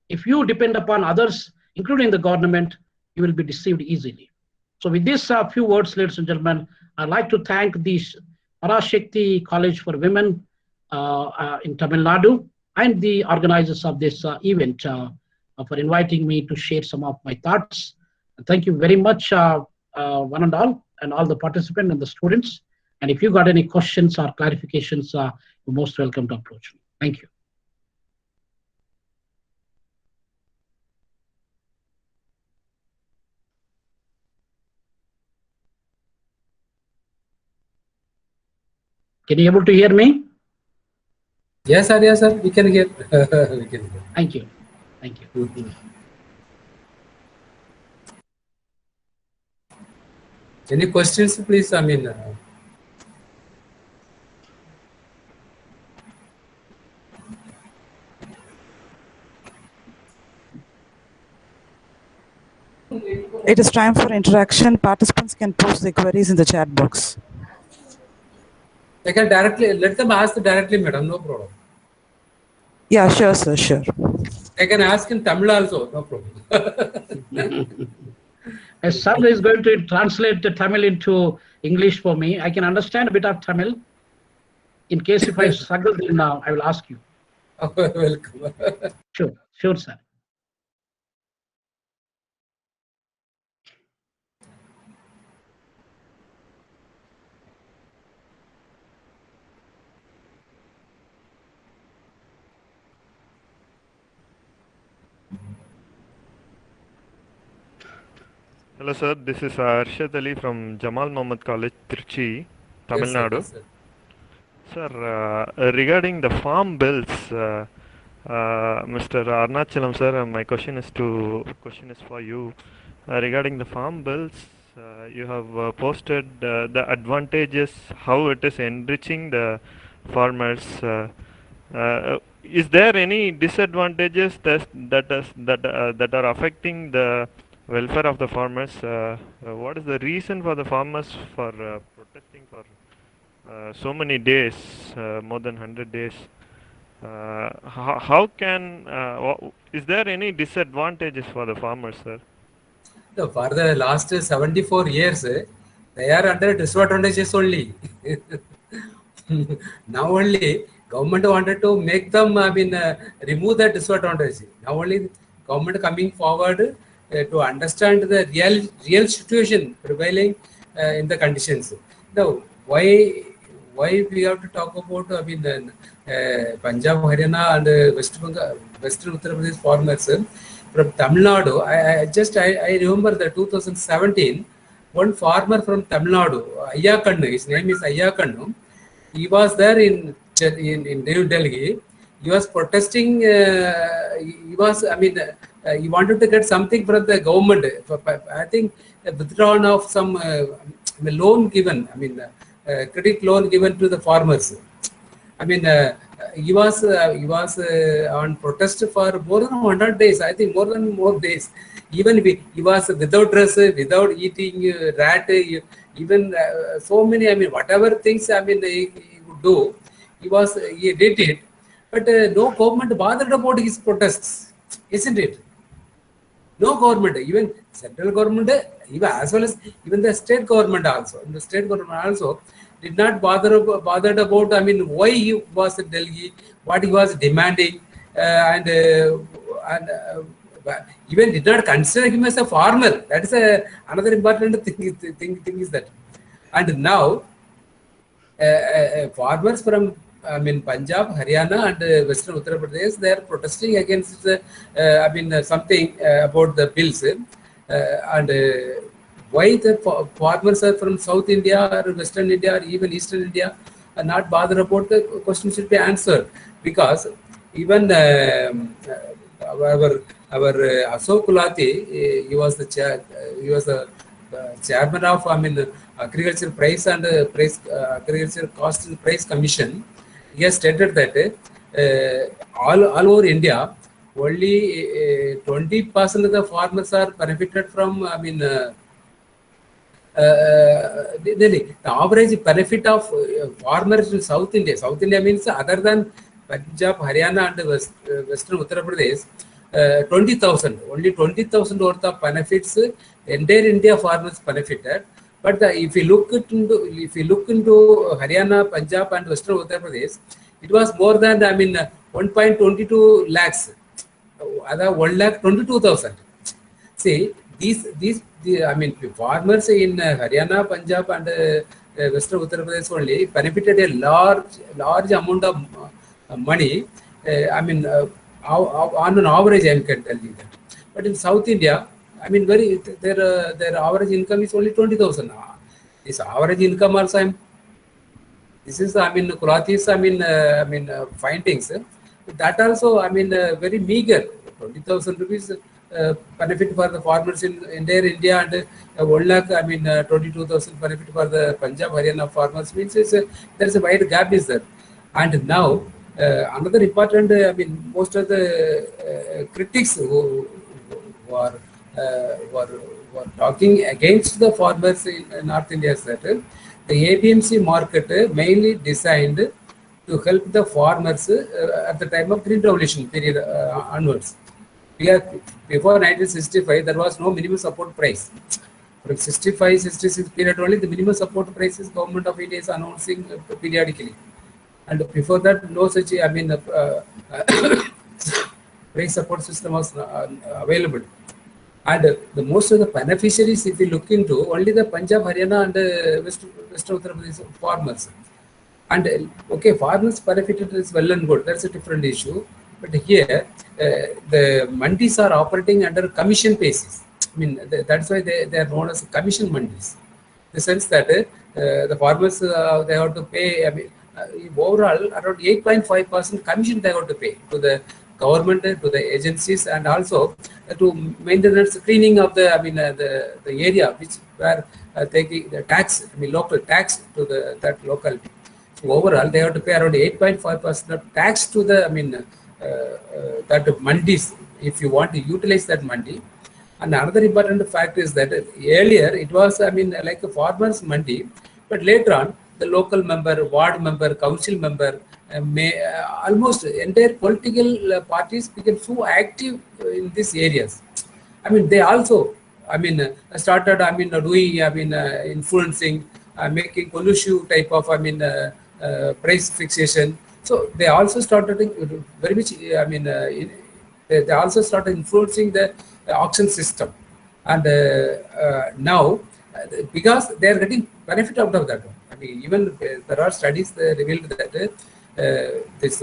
If you depend upon others, including the government, you will be deceived easily. So with these few words, ladies and gentlemen, I'd like to thank the Parasakthi College for Women in Tamil Nadu and the organizers of this event for inviting me to share some of my thoughts. Thank you very much, one and all the participants and the students. And if you got any questions or clarifications, you're most welcome to approach me. Thank you. Can you able to hear me? Yes, sir. Yes, sir. We can hear. We can hear. Thank you. Thank you. Any questions, please? I mean, It is time for interaction. Participants can post their queries in the chat box. I can directly let them ask directly, madam. No problem. Yeah, sure, sir. Sure. I can ask in Tamil also. No problem. As Sandra is going to translate the Tamil into English for me, I can understand a bit of Tamil. In case if I struggle, then I will ask you. Welcome. Sure, sir. Hello sir, this is Arshad Ali from Jamal Muhammad College, Trichy, Tamil Yes, sir. Nadu. Yes, sir. Sir, regarding the farm bills, Mr. Arnachalam sir, my question is for you. Regarding the farm bills, you have posted the advantages, how it is enriching the farmers. Is there any disadvantages that are affecting the welfare of the farmers? What is the reason for the farmers for protesting for so many days, more than 100 days? How can is there any disadvantages for the farmers, sir? No, for the last 74 years, they are under disadvantages only. Now only government wanted to make them, remove that disadvantage. Now only government coming forward to understand the real situation prevailing in the conditions. Now, why we have to talk about, Punjab, Haryana and Western Uttar Pradesh farmers from Tamil Nadu? I remember the 2017, one farmer from Tamil Nadu, Ayyakannu, his name is Ayyakannu. He was there in New Delhi. He was protesting. He wanted to get something from the government. I think a withdrawal of some loan given. Credit loan given to the farmers. He was on protest for more than 100 days. I think more days. Even he was without dress, without eating, rat. Even so many. Whatever things he would do, he did it. But no government bothered about his protests, isn't it? No government, even central government, even as well as even the state government also. The state government also did not bothered about. Why he was in Delhi, what he was demanding, and even did not consider him as a farmer. That is another important thing is that. And now farmers from Punjab, Haryana, and Western Uttar Pradesh, they are protesting against something about the bills, and why the farmers are from South India or Western India or even Eastern India are not bothered about the question should be answered, because even our Ashok Kulati, he was the chairman of agriculture price and agriculture cost and price commission, he has stated that all over India, only 20% of the farmers are benefited from. The average benefit of farmers in South India. South India means other than Punjab, Haryana, and Western Uttar Pradesh. 20,000, only 20,000 worth of benefits entire India farmers benefited. But if you look into Haryana, Punjab, and Western Uttar Pradesh, it was more than 1.22 lakhs, 1,22,000. See, farmers in Haryana, Punjab, and Western Uttar Pradesh only benefited a large amount of money. On an average, I can tell you that. But in South India, their average income is only 20,000. This average income also, this is Kulati's findings. That also very meager. 20,000 rupees benefit for the farmers in entire India, and 1 lakh 22,000 benefit for the Punjab Haryana farmers means there is a wide gap is there. And now another important most of the critics who were talking against the farmers in North India is that the APMC market mainly designed to help the farmers at the time of Green Revolution period onwards. Before 1965, there was no minimum support price. From 65-66 period only, the minimum support price is Government of India is announcing periodically. And before that, no such price support system was available. And the most of the beneficiaries, if you look into, only the Punjab, Haryana, and West Uttar Pradesh farmers. And okay, farmers benefited is well and good. That's a different issue. But here, the mandis are operating under commission basis. That's why they are known as commission mandis. In the sense that the farmers, they have to pay, overall, around 8.5% commission they have to pay to the government, to the agencies, and also to maintenance, cleaning of the area which were taking the tax, local tax to that locality. So overall, they have to pay around 8.5% of tax to the that mandis if you want to utilize that mandi. And another important fact is that earlier it was like a farmers mandi, but later on the local member, ward member, council member, almost entire political parties became so active in these areas. They also started doing influencing, making collusive type of price fixation. So they also started very much. They also started influencing the auction system, and now because they are getting benefit out of that. Even there are studies that revealed that this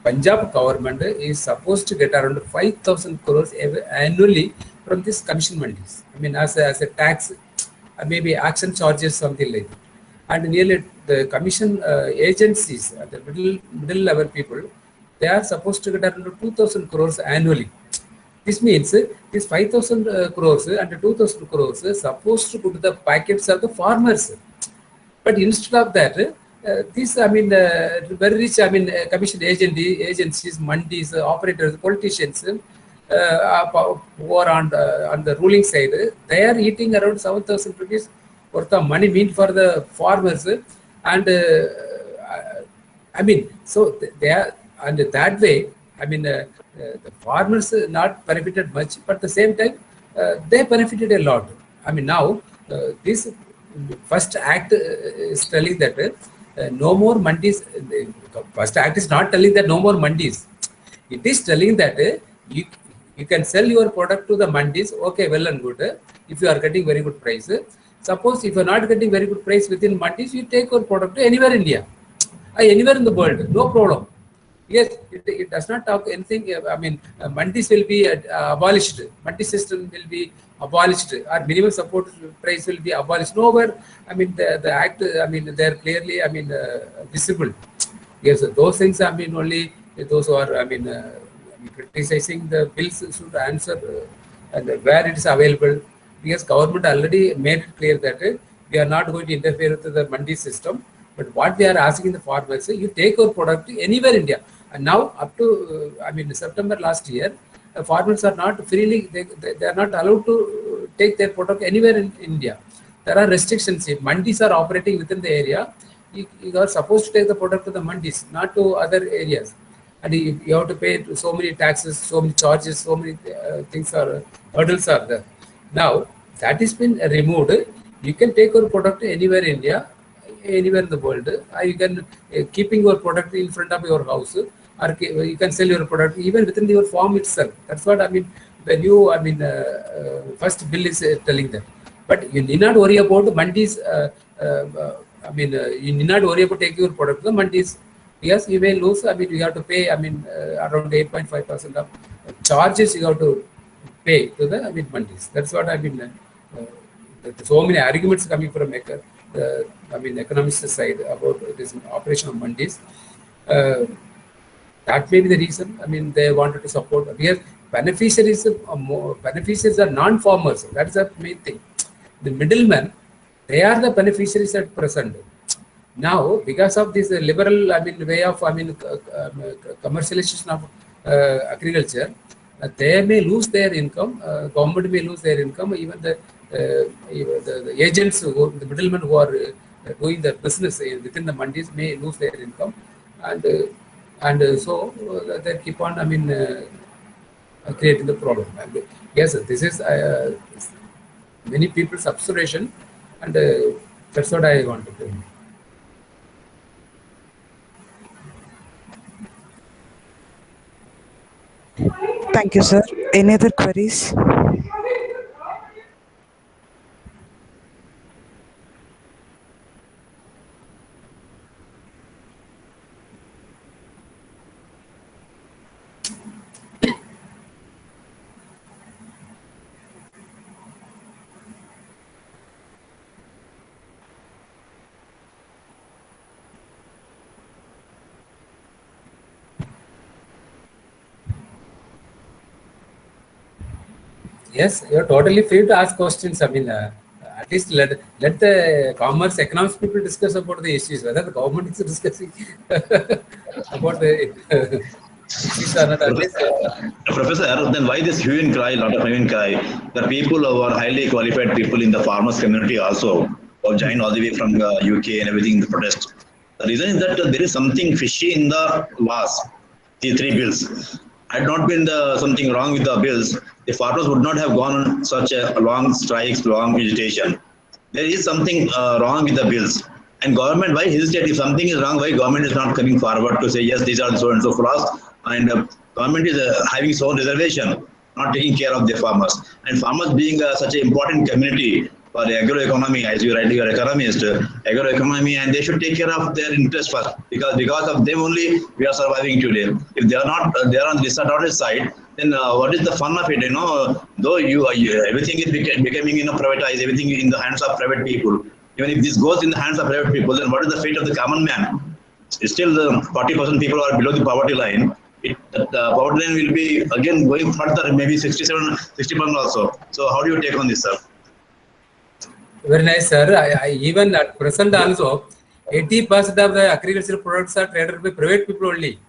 Punjab government is supposed to get around 5,000 crores annually from this commission mandis. As a tax, maybe action charges, something like that. And nearly the commission agencies, the middle level people, they are supposed to get around 2,000 crores annually. This means this 5,000 crores and 2,000 crores is supposed to go to the packets of the farmers. But instead of that, these very rich commission agencies, mandis, operators, politicians who are on the ruling side, they are eating around 7,000 rupees worth of money meant for the farmers, and so they are, and that way the farmers not benefited much, but at the same time they benefited a lot. Now this first act is telling that no more mandis. The first act is not telling that no more mandis. It is telling that you can sell your product to the mandis. Okay, well and good. If you are getting very good price. Suppose if you are not getting very good price within mandis, you take your product to anywhere in India, anywhere in the world, no problem. Yes, it does not talk anything. Mandis will be abolished. Mandi system will be abolished, or minimum support price will be abolished. Nowhere, the act, they are clearly, visible. Yes, those things, only those who are, criticizing the bills should answer and where it is available, because government already made it clear that we are not going to interfere with the mandi system. But what we are asking the farmers, you take your product anywhere in India. And now up to, September last year, farmers are not freely, they are not allowed to take their product anywhere in India. There are restrictions. If mandis are operating within the area, you are supposed to take the product to the mandis, not to other areas. And you have to pay so many taxes, so many charges, so many things are, hurdles are there. Now that has been removed. You can take your product anywhere in India, anywhere in the world. You can keeping your product in front of your house, or you can sell your product even within your farm itself. That's what I mean. The new, first bill is telling them. But you need not worry about the mandis. You need not worry about taking your product to the mandis. Yes, you may lose. You have to pay. Around 8.5% of charges you have to pay to the mandis. That's what so many arguments coming from economist side about this operation of mandis. That may be the reason. They wanted to support. Because beneficiaries are non-farmers. That's the main thing. The middlemen, they are the beneficiaries at present. Now, because of this liberal, way of, commercialization of agriculture, they may lose their income. Government may lose their income. Even the agents, the middlemen who are doing the business within the mandis may lose their income, and so they keep on, creating the problem. And yes, this is many people's observation, and that's what I wanted to. Thank you, sir. Any other queries? Yes, you're totally free to ask questions. At least let the commerce economics people discuss about the issues. Whether the government is discussing about the issues or not. At least, Professor, then why this hue and cry, lot of hue and cry? The people who are highly qualified people in the farmers community also have joined all the way from the UK and everything in the protest. The reason is that there is something fishy in the laws, the three bills. Had not been something wrong with the bills, the farmers would not have gone on such a long strikes, long agitation. There is something wrong with the bills. And government, why hesitate? If something is wrong, why government is not coming forward to say, yes, these are so and so flaws, and government is having so reservation, not taking care of the farmers. And farmers being such an important community for the agroeconomy, as you rightly, you are economist, agroeconomy, and they should take care of their interest first, because of them only we are surviving today. If they are not, they are on the disadvantaged side, then what is the fun of it? Though everything is becoming privatized, everything in the hands of private people. Even if this goes in the hands of private people, then what is the fate of the common man? Still, 40% people are below the poverty line. The poverty line will be again going further, maybe 60% also. So how do you take on this, sir? very nice, sir. I even at present also, 80% of the agricultural products are traded by private people only.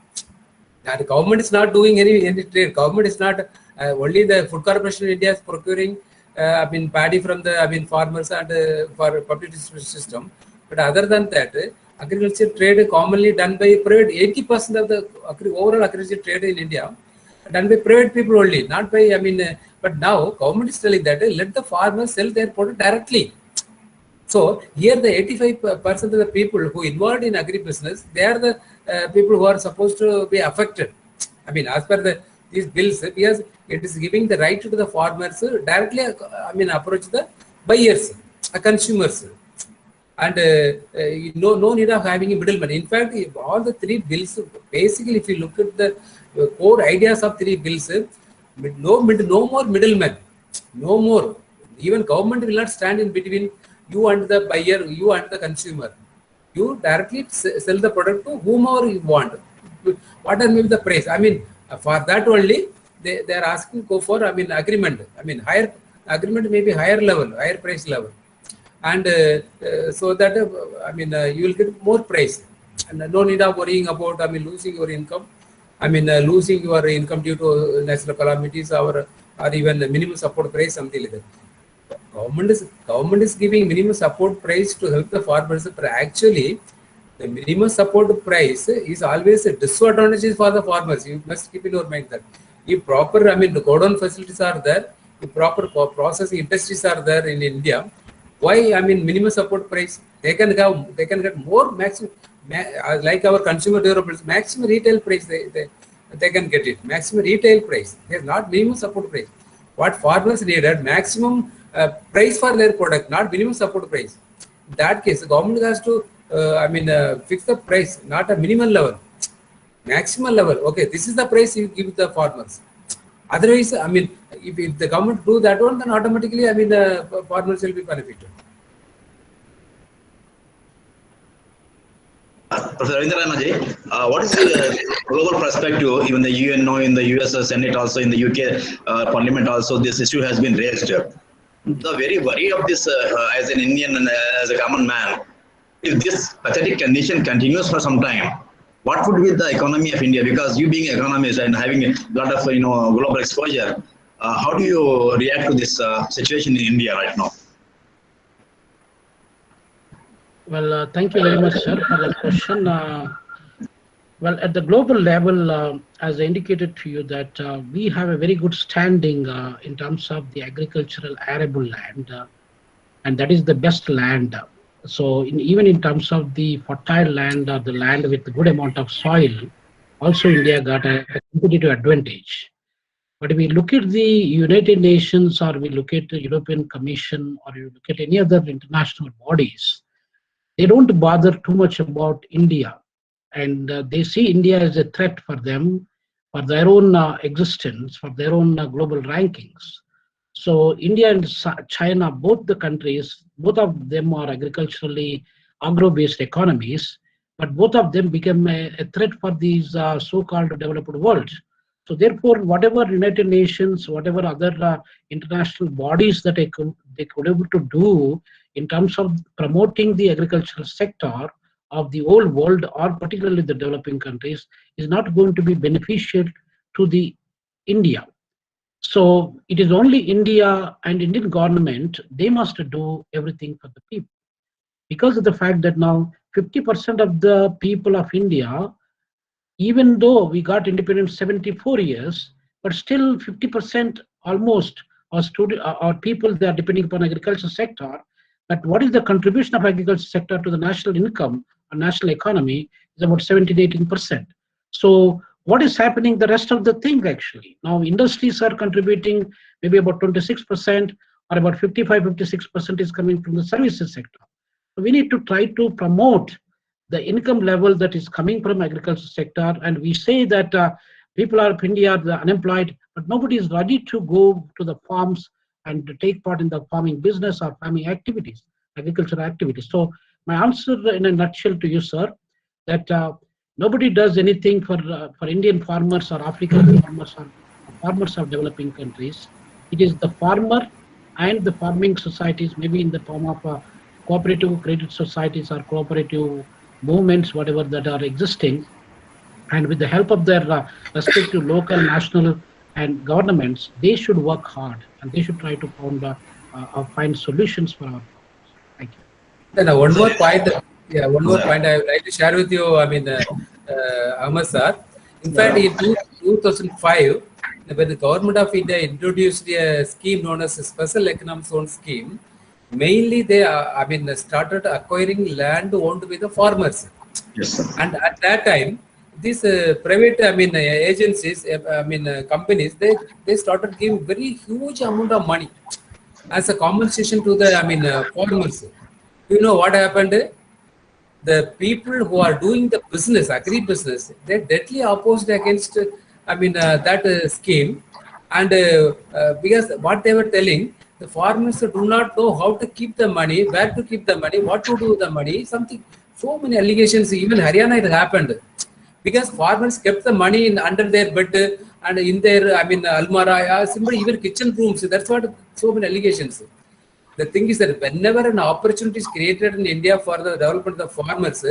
The government is not doing any trade. Government is not, only the Food Corporation of India is procuring paddy from the farmers and for public distribution system. But other than that, agriculture trade commonly done by private. 80% of the overall agriculture trade in India done by private people only, not by but now government is telling that let the farmers sell their product directly. So here the 85% of the people who involved in agribusiness, they are the people who are supposed to be affected. As per these bills, because it is giving the right to the farmers directly, approach the buyers, consumers, and no need of having a middleman. In fact, all the three bills, basically, if you look at the core ideas of three bills, no more middlemen, no more. Even government will not stand in between you and the buyer, you and the consumer. You directly sell the product to whomever you want. Whatever may be the price. For that only, they are asking go for agreement. Higher agreement may be higher level, higher price level, and so that you will get more price, and no need of worrying about losing your income. Losing your income due to natural calamities or even the minimum support price, something like that. Government is giving minimum support price to help the farmers, but actually the minimum support price is always a disadvantage for the farmers. You must keep in your mind that if proper, the godown facilities are there, if proper processing industries are there in India, why minimum support price? They can get more maximum, like our consumer durables, maximum retail price they can get it. Maximum retail price. There's not minimum support price. What farmers needed, maximum price for their product, not minimum support price. In that case, the government has to, fix the price, not a minimum level, maximum level. Okay, this is the price you give the farmers. Otherwise, if the government do that one, then automatically, the farmers will be benefited. Professor Ravinder Rena, what is the global perspective? Even the UN, now in the US Senate, also in the UK Parliament, also this issue has been raised. The very worry of this, as an Indian and as a common man, if this pathetic condition continues for some time, what would be the economy of India? Because you being an economist and having a lot of global exposure, how do you react to this situation in India right now? Well, thank you very much, sir, for that question. Well, at the global level, as I indicated to you, that we have a very good standing in terms of the agricultural arable land, and that is the best land. So even in terms of the fertile land or the land with a good amount of soil, also India got a competitive advantage. But if we look at the United Nations, or we look at the European Commission, or you look at any other international bodies, they don't bother too much about India, and they see India as a threat for them, for their own existence, for their own global rankings. So India and China, both the countries, both of them are agriculturally agro-based economies, but both of them become a threat for these so-called developed world. So therefore, whatever United Nations, whatever other international bodies that they could able to do in terms of promoting the agricultural sector of the whole world, or particularly the developing countries, is not going to be beneficial to the India. So it is only India and Indian government, they must do everything for the people. Because of the fact that now 50% of the people of India, even though we got independence 74 years, but still 50% almost are people that are depending upon agriculture sector. But what is the contribution of agriculture sector to the national income or national economy is about 17-18%. So what is happening the rest of the thing actually? Now industries are contributing maybe about 26%, or about 55-56% is coming from the services sector. So we need to try to promote the income level that is coming from agriculture sector, and we say that people are of India are unemployed, but nobody is ready to go to the farms and to take part in the farming business or farming activities, agricultural activities. So my answer in a nutshell to you, sir, that nobody does anything for Indian farmers or African farmers or farmers of developing countries. It is the farmer and the farming societies, maybe in the form of cooperative credit societies or cooperative movements, whatever that are existing, and with the help of their respective local, national, and governments, they should work hard and they should try to find solutions for our problems. Thank you. Then one more point. Yeah, one more point I would like to share with you. Ahmad sir. In fact, in 2005, when the government of India introduced a scheme known as a Special Economic Zone scheme, mainly they started acquiring land owned by the farmers. Yes, sir. And at that time, these private agencies, companies, they started giving very huge amount of money as a compensation to the farmers. You know what happened? The people who are doing the business, agri-business, they deadly opposed against that scheme, and because what they were telling, the farmers do not know how to keep the money, where to keep the money, what to do with the money, something, so many allegations. Even Haryana it happened, because farmers kept the money under their bed, and in their, I mean, almara, simply even kitchen rooms. That's what so many allegations. The thing is that whenever an opportunity is created in India for the development of farmers,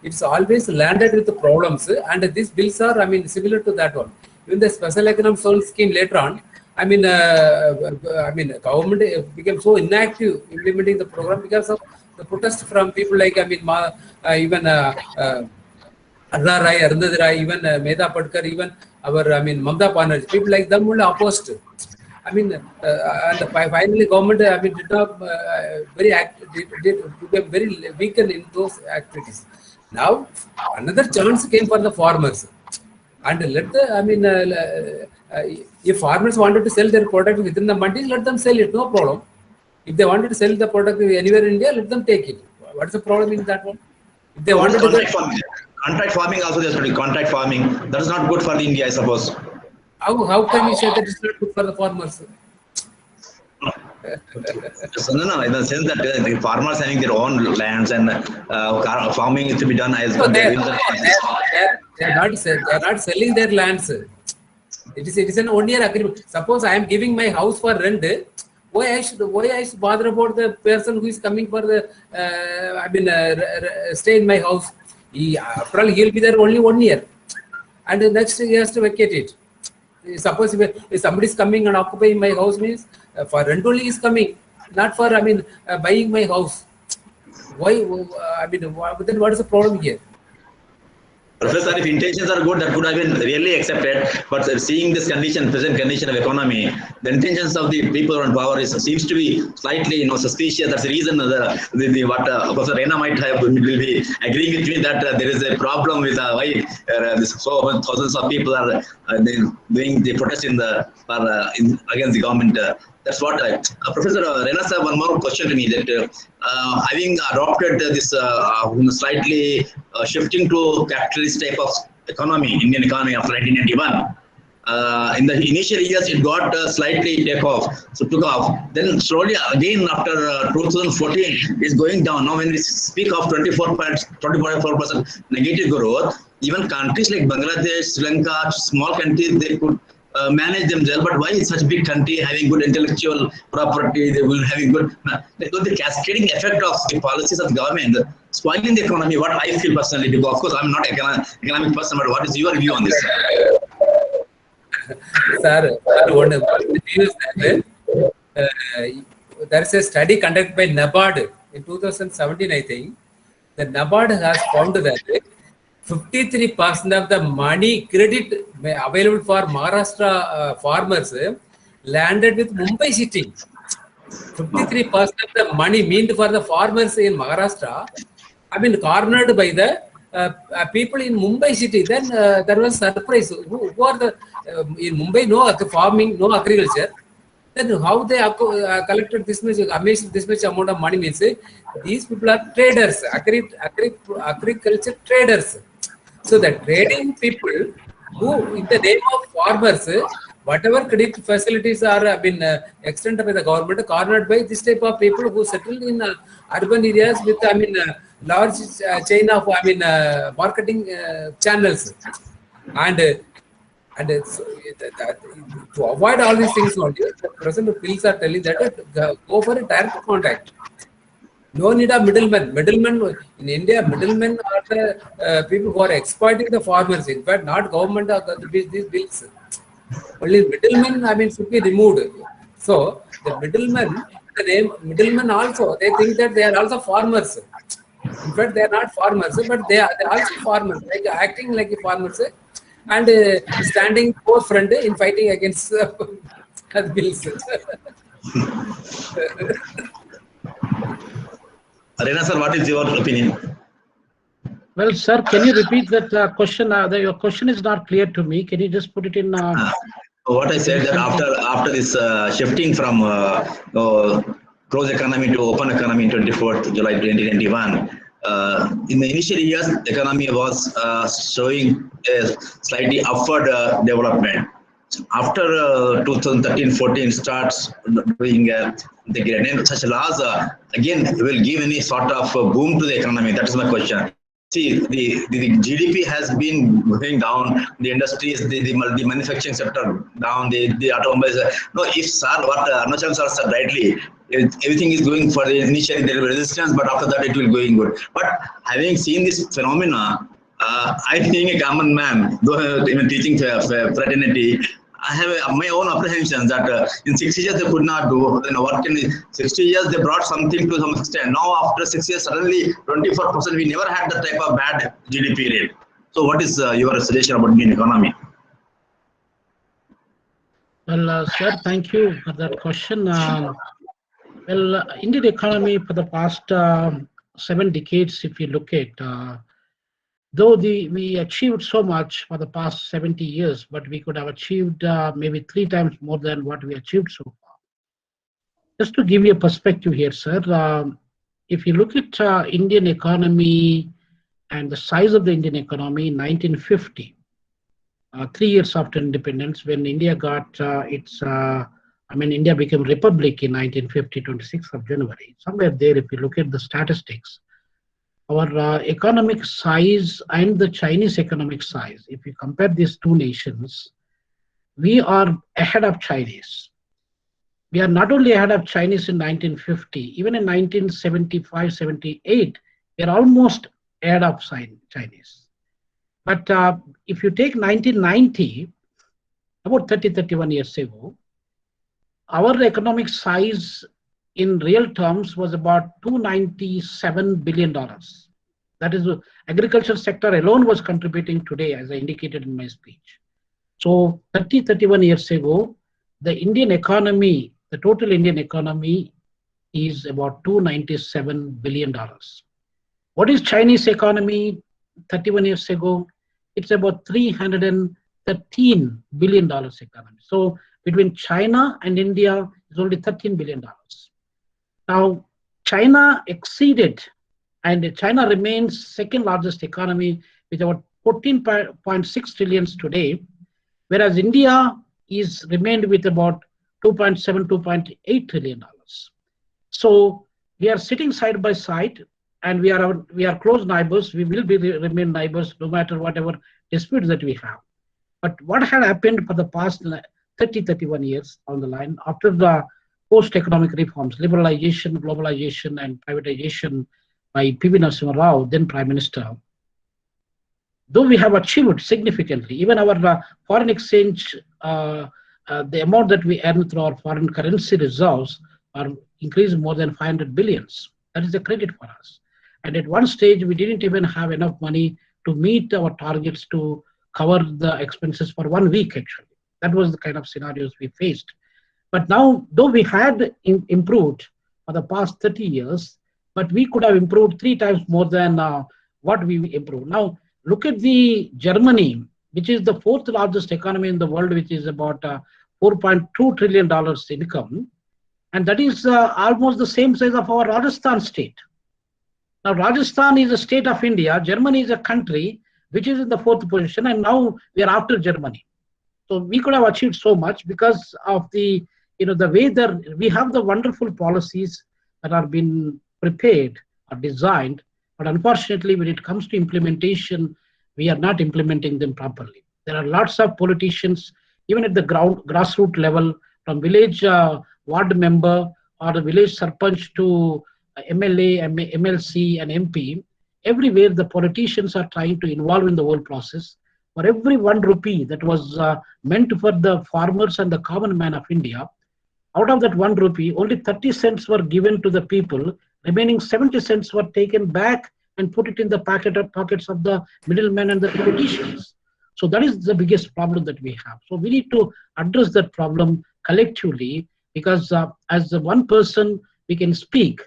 it's always landed with the problems. And these bills are, I mean, similar to that one. Even the special economic zone scheme later on, government became so inactive implementing the program because of the protest from people like, Arna Rai, Arundhati Rai, even Medha Patkar, even our, Mamta Banerjee, people like them will opposed. Finally, government, did not became very weakened in those activities. Now, another chance came for the farmers, and let the, if farmers wanted to sell their product within the mandis, let them sell it, no problem. If they wanted to sell the product anywhere in India, let them take it. What's the problem in that one? If they wanted contract farming. Contract farming also there's contract farming. That is not good for India, I suppose. How can you say that it's not good for the farmers? No, in the sense that the farmers having their own lands and farming is to be done as they are not selling their lands. It is an one-year agreement. Suppose I am giving my house for rent. Why I should bother about the person who is coming for the stay in my house? After all, he will be there only 1 year, and the next he has to vacate it. Suppose if somebody is coming and occupying my house, means for rent only is coming, not for buying my house. Why? Then what is the problem here? Professor, if intentions are good, that could have been really accepted. But seeing this condition, present condition of economy, the intentions of the people on power seems to be slightly, suspicious. That's the reason what Professor Rena might have will be agreeing with me that there is a problem with why thousands of people are doing the protest against the government. That's what Professor Rena sir, one more question to me that having adopted this slightly shifting to capitalist type of economy, Indian economy after 1991, in the initial years it got slightly took off. Then slowly again after 2014 is going down. Now when we speak of 24% negative growth, even countries like Bangladesh, Sri Lanka, small countries, they could manage themselves. But why is such big country having good intellectual property? They will having good because the cascading effect of the policies of the government spoiling the economy. What I feel personally, because of course I'm not economic person, but what is your view on this? Sir, one of the views that there is a study conducted by NABARD in 2017, I think. The NABARD has found that 53% of the money credit available for Maharashtra farmers landed with Mumbai city. 53% of the money meant for the farmers in Maharashtra have been cornered by the people in Mumbai city. Then there was surprise. Who are the in Mumbai? No farming, no agriculture. Then how they collected this much, amazing this much amount of money means these people are traders, agriculture traders. So the trading people who, in the name of farmers, whatever credit facilities are been extended by the government, cornered by this type of people who settled in urban areas with large chain of marketing channels, and so to avoid all these things, only the present bills are telling that go for a direct contact. No need of middlemen. Middlemen in India, middlemen are the people who are exploiting the farmers. In fact, not government or these bills. Only middlemen, should be removed. So the middlemen, the name middlemen also, they think that they are also farmers. In fact, they are not farmers, but they are also farmers, like acting like farmers and standing forefront in fighting against bills. Rena sir, what is your opinion? Well, sir, can you repeat that question? Your question is not clear to me. Can you just put it in? What I said that after this shifting from closed economy to open economy in 24th July 2021, in the initial years, the economy was showing a slightly upward development. After 2013-14 starts doing the gradient, such laws again will give any sort of boom to the economy. That is my question. See, the GDP has been going down. The industries, the manufacturing sector down. The automobiles. No, if sir, what Arunachal sir said rightly, everything is going for the initially there is resistance, but after that it will going good. But having seen this phenomena, I being a common man, though even teaching fraternity, I have my own apprehensions that in 60 years they could not do. Then what can 60 years they brought something to some extent. Now after 6 years suddenly 24%. We never had that type of bad GDP rate. So what is your suggestion about Indian economy? Well, sir, thank you for that question. Indian economy for the past 7 decades, if you look at, though we achieved so much for the past 70 years, but we could have achieved maybe 3 times more than what we achieved so far. Just to give you a perspective here, sir, if you look at Indian economy and the size of the Indian economy in 1950, 3 years after independence, when India got India became republic in 1950, 26th of January. Somewhere there, if you look at the statistics, our economic size and the Chinese economic size, if you compare these two nations, we are ahead of Chinese. We are not only ahead of Chinese in 1950, even in 1975, 78, we are almost ahead of Chinese. But if you take 1990, about 31 years ago, our economic size in real terms was about $297 billion. That is, the agriculture sector alone was contributing today, as I indicated in my speech. So 31 years ago, the Indian economy, the total Indian economy is about $297 billion. What is Chinese economy 31 years ago? It's about $313 billion economy. So between China and India is only $13 billion. Now, China exceeded, and China remains second largest economy with about 14.6 trillions today, whereas India is remained with about 2.7, 2.8 trillion dollars. So we are sitting side by side, and we are close neighbors. We will remain neighbors no matter whatever disputes that we have. But what had happened for the past 31 years on the line after the post-economic reforms, liberalization, globalization, and privatization by P.V. Narasimha Rao, then Prime Minister, though we have achieved significantly, even our foreign exchange, the amount that we earn through our foreign currency reserves are increased more than 500 billions. That is a credit for us. And at one stage, we didn't even have enough money to meet our targets to cover the expenses for 1 week, actually. That was the kind of scenarios we faced. But now, though we had improved for the past 30 years, but we could have improved 3 times more than what we improved. Now, look at the Germany, which is the 4th largest economy in the world, which is about $4.2 trillion income. And that is almost the same size of our Rajasthan state. Now, Rajasthan is a state of India. Germany is a country which is in the 4th position, and now we are after Germany. So we could have achieved so much because of the way that we have the wonderful policies that are being prepared or designed, but unfortunately, when it comes to implementation, we are not implementing them properly. There are lots of politicians, even at the grassroots level, from village ward member or the village sarpanch to MLA, MLC, and MP. Everywhere the politicians are trying to involve in the whole process. For every 1 rupee that was meant for the farmers and the common man of India, out of that 1 rupee, only 30 cents were given to the people. Remaining 70 cents were taken back and put it in the pockets of the middlemen and the politicians. So that is the biggest problem that we have. So we need to address that problem collectively, because as one person we can speak,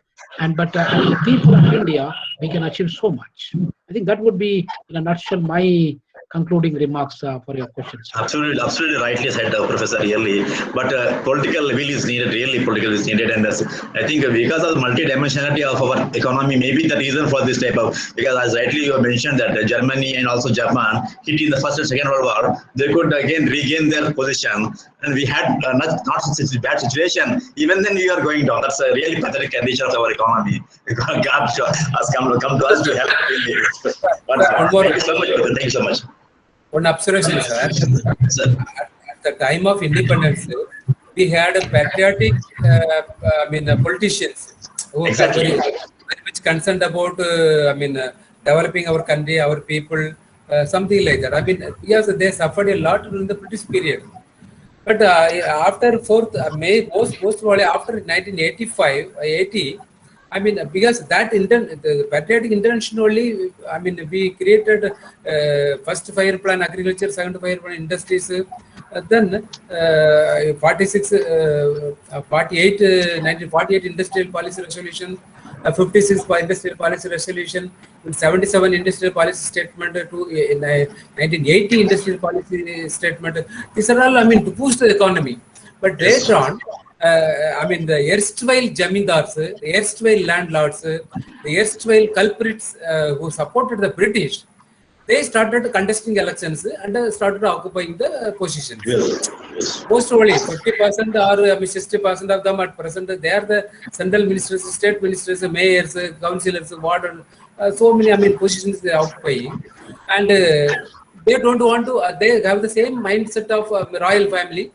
but as the people of India we can achieve so much. I think that would be, in a nutshell, my concluding remarks for your questions. Absolutely, absolutely rightly said, Professor. Really, but political will is needed. Really, political is needed, and I think because of the multidimensionality of our economy, maybe the reason for this type of, because as rightly you mentioned that Germany and also Japan hit in the First and Second World War, they could again regain their position, and we had not such a bad situation. Even then, we are going down. That's a really pathetic condition of our economy. God has come to us to help. Really. But, thank you so much. Thank you so much. One observation, sir. Sir. At the time of independence, we had a patriotic, politicians who were very much concerned about, developing our country, our people, something like that. I mean, yes, they suffered a lot during the British period. But after probably after 1985, 80, I mean, because that the patriotic intention only, I mean, we created first fire plan agriculture, second fire plan industries, then 46, 48, 1948 industrial policy resolution, 56 industrial policy resolution, 77 industrial policy statement to 1980 industrial policy statement. These are all, I mean, to boost the economy. But later on, the erstwhile jamindars, the erstwhile landlords, the erstwhile culprits who supported the British, they started contesting elections and started occupying the positions. Most only 50% or 60% of them at present, they are the central ministers, state ministers, mayors, councillors, wardens, so many positions they occupy. And they don't want to, they have the same mindset of royal family,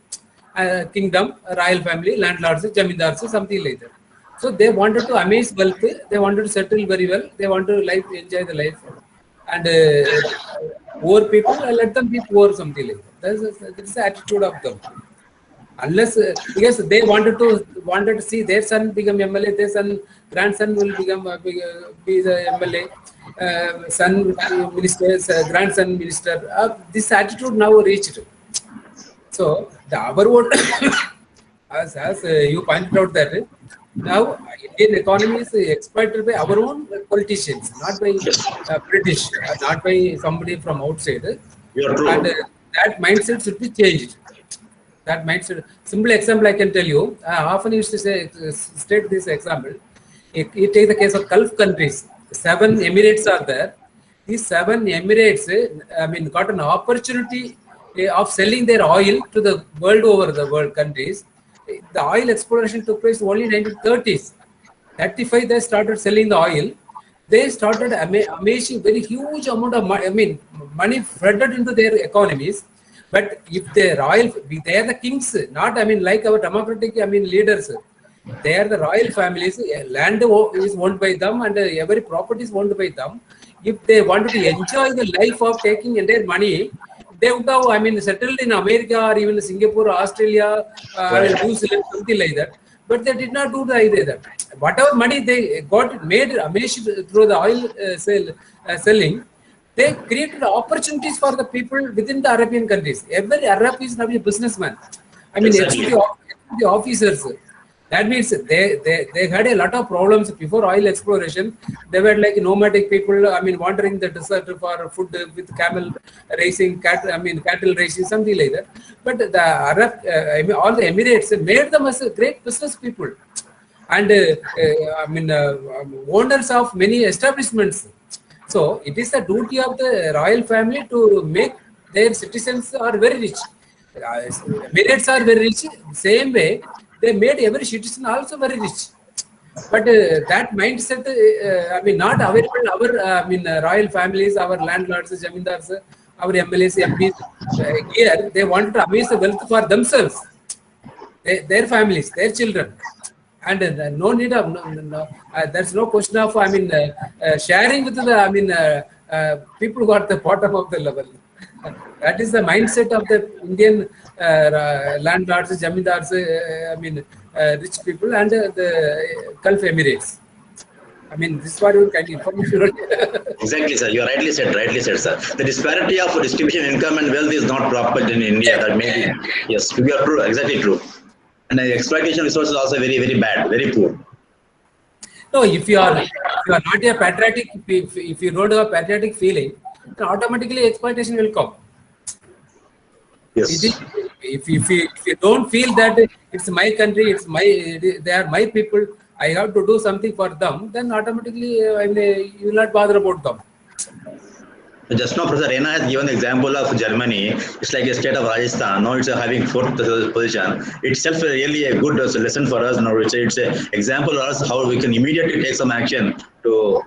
kingdom, royal family, landlords, jamindars, something like that. So they wanted to amass wealth, they wanted to settle very well, they want to enjoy the life. And poor people, let them be poor, something like that. That's the attitude of them. Unless, because they wanted to see their son become MLA, their grandson will become be the MLA, son minister, grandson minister. This attitude now reached. So our vote, as you pointed out that now Indian economy is exploited by our own politicians, not by British, not by somebody from outside. And that mindset should be changed. That mindset. Simple example I can tell you. I often used to state this example. You take the case of Gulf countries. 7 Emirates are there. These 7 Emirates, got an opportunity of selling their oil to the world over the world countries. The oil exploration took place only in 1930s. 35 they started selling the oil. They started amazing, very huge amount of money flooded into their economies. But if they are the kings, not like our democratic leaders. They are the royal families. Land is owned by them, and every property is owned by them. If they wanted to enjoy the life of taking entire money, they would have, settled in America or even Singapore, Australia, New Zealand, something like that. But they did not do that. Whatever money they made through the oil selling, they created opportunities for the people within the Arabian countries. Every Arab is now a businessman. Exactly. The officers. That means they had a lot of problems before oil exploration. They were like nomadic people, wandering the desert for food with camel racing, cattle racing, something like that. But the Arab, all the Emirates made them as great business people, and owners of many establishments. So it is the duty of the royal family to make their citizens are very rich. Emirates are very rich. Same way, they made every citizen also very rich. But that mindset, not available. Our, royal families, our landlords, jamindars, our MLAs, MPs. Here, they want to amass the wealth for themselves, their families, their children. And no need of there's no question of sharing with the people who are at the bottom of the level. That is the mindset of the Indian landlords, jamindars, rich people, and the Gulf Emirates. This is what you can information. Exactly, sir. You rightly said, sir. The disparity of distribution, income, and wealth is not proper in India. That may be, yes, you are true, exactly true. And the exploitation resources also very, very bad, very poor. No, if you are not a patriotic, if you don't have a patriotic feeling, then automatically exploitation will come. Yes. If you don't feel that it's my country, they are my people, I have to do something for them, then automatically you will not bother about them. Just now, Professor Rena has given the example of Germany. It's like a state of Rajasthan. Now it's having fourth position. Itself really a good lesson for us. Now it's an example for us how we can immediately take some action to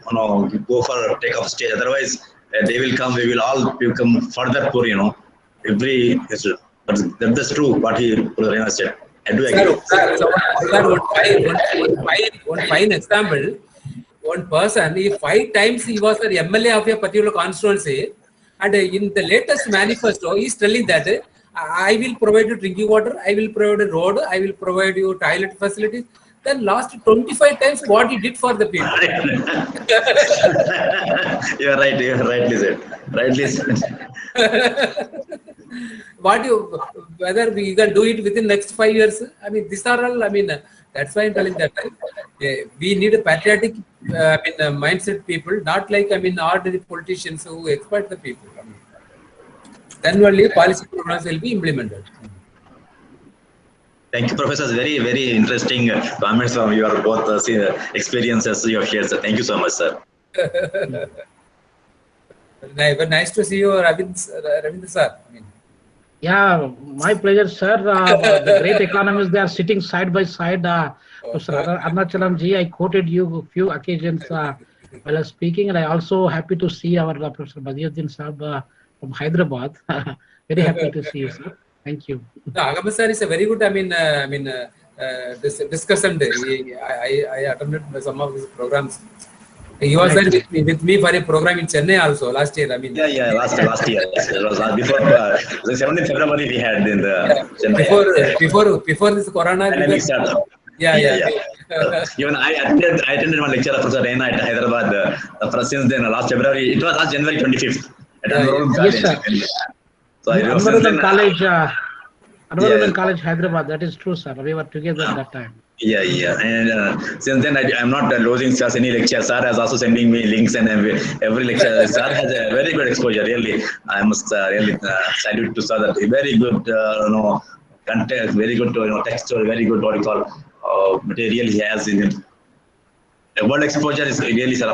go for a take off stage. Otherwise, they will come. We will all become further poor. But that's true. What Professor Rena said. I do agree. One fine example. One person, if 5 times he was the MLA of a particular constituency, and in the latest manifesto, he is telling that I will provide you drinking water, I will provide a road, I will provide you toilet facilities. Then last 25 times, what he did for the people. You're right. You're rightly said. Rightly said. Whether we can do it within next 5 years. I mean, these are all. I mean, that's why I'm telling that we need a patriotic, mindset people, not like ordinary politicians who exploit the people. Then only policy programs will be implemented. Thank you, Professor. Very, very interesting comments from your both experiences you have shared, sir. Thank you so much, sir. Very nice to see you, Ravinder sir. Yeah, my pleasure, sir. The great economists, they are sitting side by side. Professor Arnachalam ji, I quoted you a few occasions while I was speaking, and I also happy to see our Professor Badiuddin Saab from Hyderabad. Very happy to see you, sir. Thank you. No, Agama sir is a very good, discussion. I attended some of his programs. He was there with me for a program in Chennai also last year. Last year. It was before the 17th February we had in the Chennai. Before this Corona. Yeah. Even I attended one lecture of Professor Rena at Hyderabad. Since then, last February, it was last January 25th. Yes, sir. So Anvaruddin College, Hyderabad. That is true, sir. We were together at that time. Yeah. And since then, I'm not losing just any lecture. Sir has also sending me links and every lecture. Sir has a very good exposure. Really, I must really salute to sir. That very good, content, very good, text, very good what you call material he has in it. World exposure is really, sir,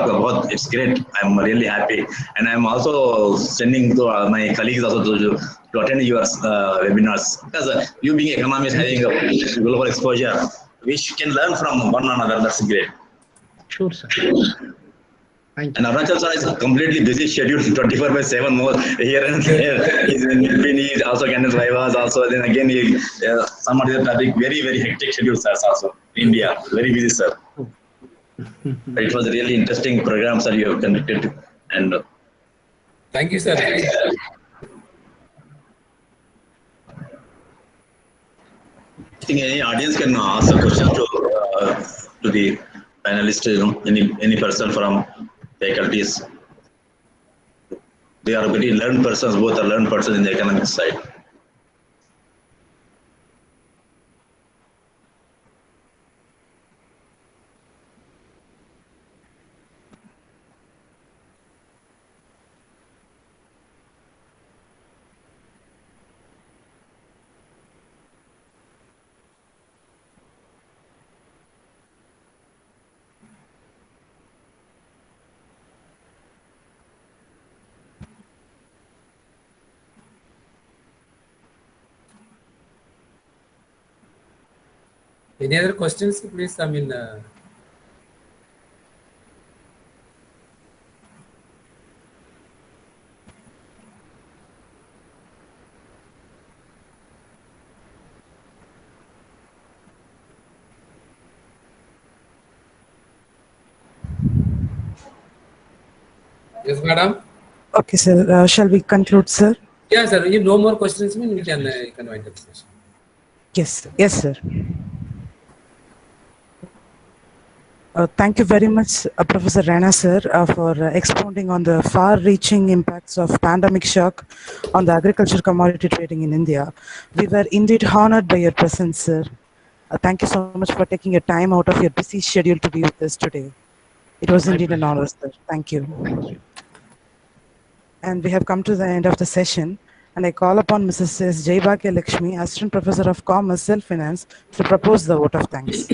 it's great. I'm really happy, and I'm also sending to my colleagues also to attend your webinars, because you being economist having a global exposure, we can learn from one another. That's great. Sure, sir. Thank you. And Arunachal sir is completely busy schedule, 24/7 more here and there. He's in Philippines, he's also Candice Vivas, also then again some other topic, very, very hectic schedule, sir, also India, very busy, sir. But it was a really interesting program, sir, you have conducted, and thank you, sir. I think any audience can ask a question to the panelists, any person from faculties. They are very learned persons, both are learned persons in the economic side. Any other questions, please? Yes, madam. Okay, sir. Shall we conclude, sir? Yeah, sir. If no more questions, we can wind up the session. Yes, sir. Thank you very much, Professor Rena, sir, for expounding on the far-reaching impacts of pandemic shock on the agriculture commodity trading in India. We were indeed honored by your presence, sir. Thank you so much for taking your time out of your busy schedule to be with us today. It was indeed an honor, sir. Thank you. Thank you. And we have come to the end of the session. And I call upon Mrs. S. Jaybhakya Lakshmi, Assistant Professor of Commerce, Self-Finance, to propose the vote of thanks.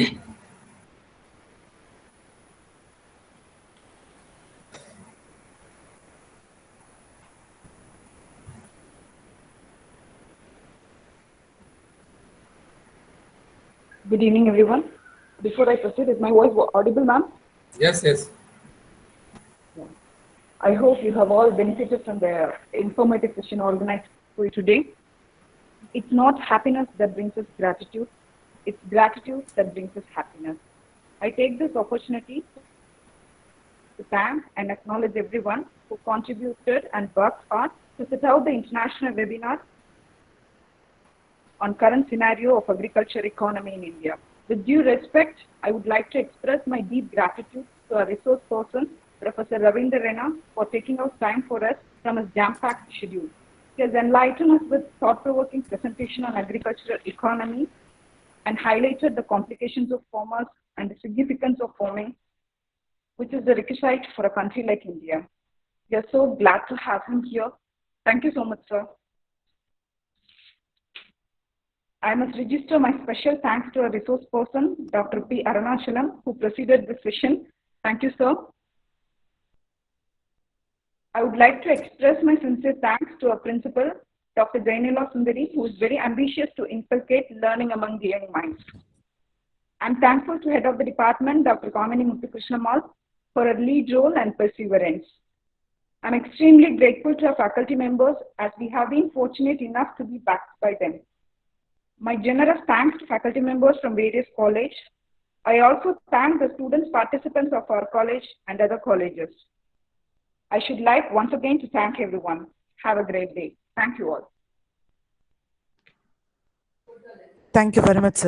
Good evening, everyone. Before I proceed, is my voice audible, ma'am? Yes, yes. Yeah. I hope you have all benefited from the informative session organized for you today. It's not happiness that brings us gratitude. It's gratitude that brings us happiness. I take this opportunity to thank and acknowledge everyone who contributed and worked hard to set out the international webinar on current scenario of agriculture economy in India. With due respect, I would like to express my deep gratitude to our resource person, Professor Ravinder Rena, for taking out time for us from his jam-packed schedule. He has enlightened us with thought-provoking presentation on agricultural economy and highlighted the complications of farmers and the significance of farming, which is the requisite for a country like India. We are so glad to have him here. Thank you so much, sir. I must register my special thanks to our resource person, Dr. P. Arunachalam, who preceded this session. Thank you, sir. I would like to express my sincere thanks to our principal, Dr. Jainila Sundari, who is very ambitious to inculcate learning among the young minds. I'm thankful to head of the department, Dr. Kamini Muthukrishnamal, for her lead role and perseverance. I'm extremely grateful to our faculty members as we have been fortunate enough to be backed by them. My generous thanks to faculty members from various colleges. I also thank the students participants of our college and other colleges. I should like once again to thank everyone. Have a great day. Thank you all. Thank you very much, sir.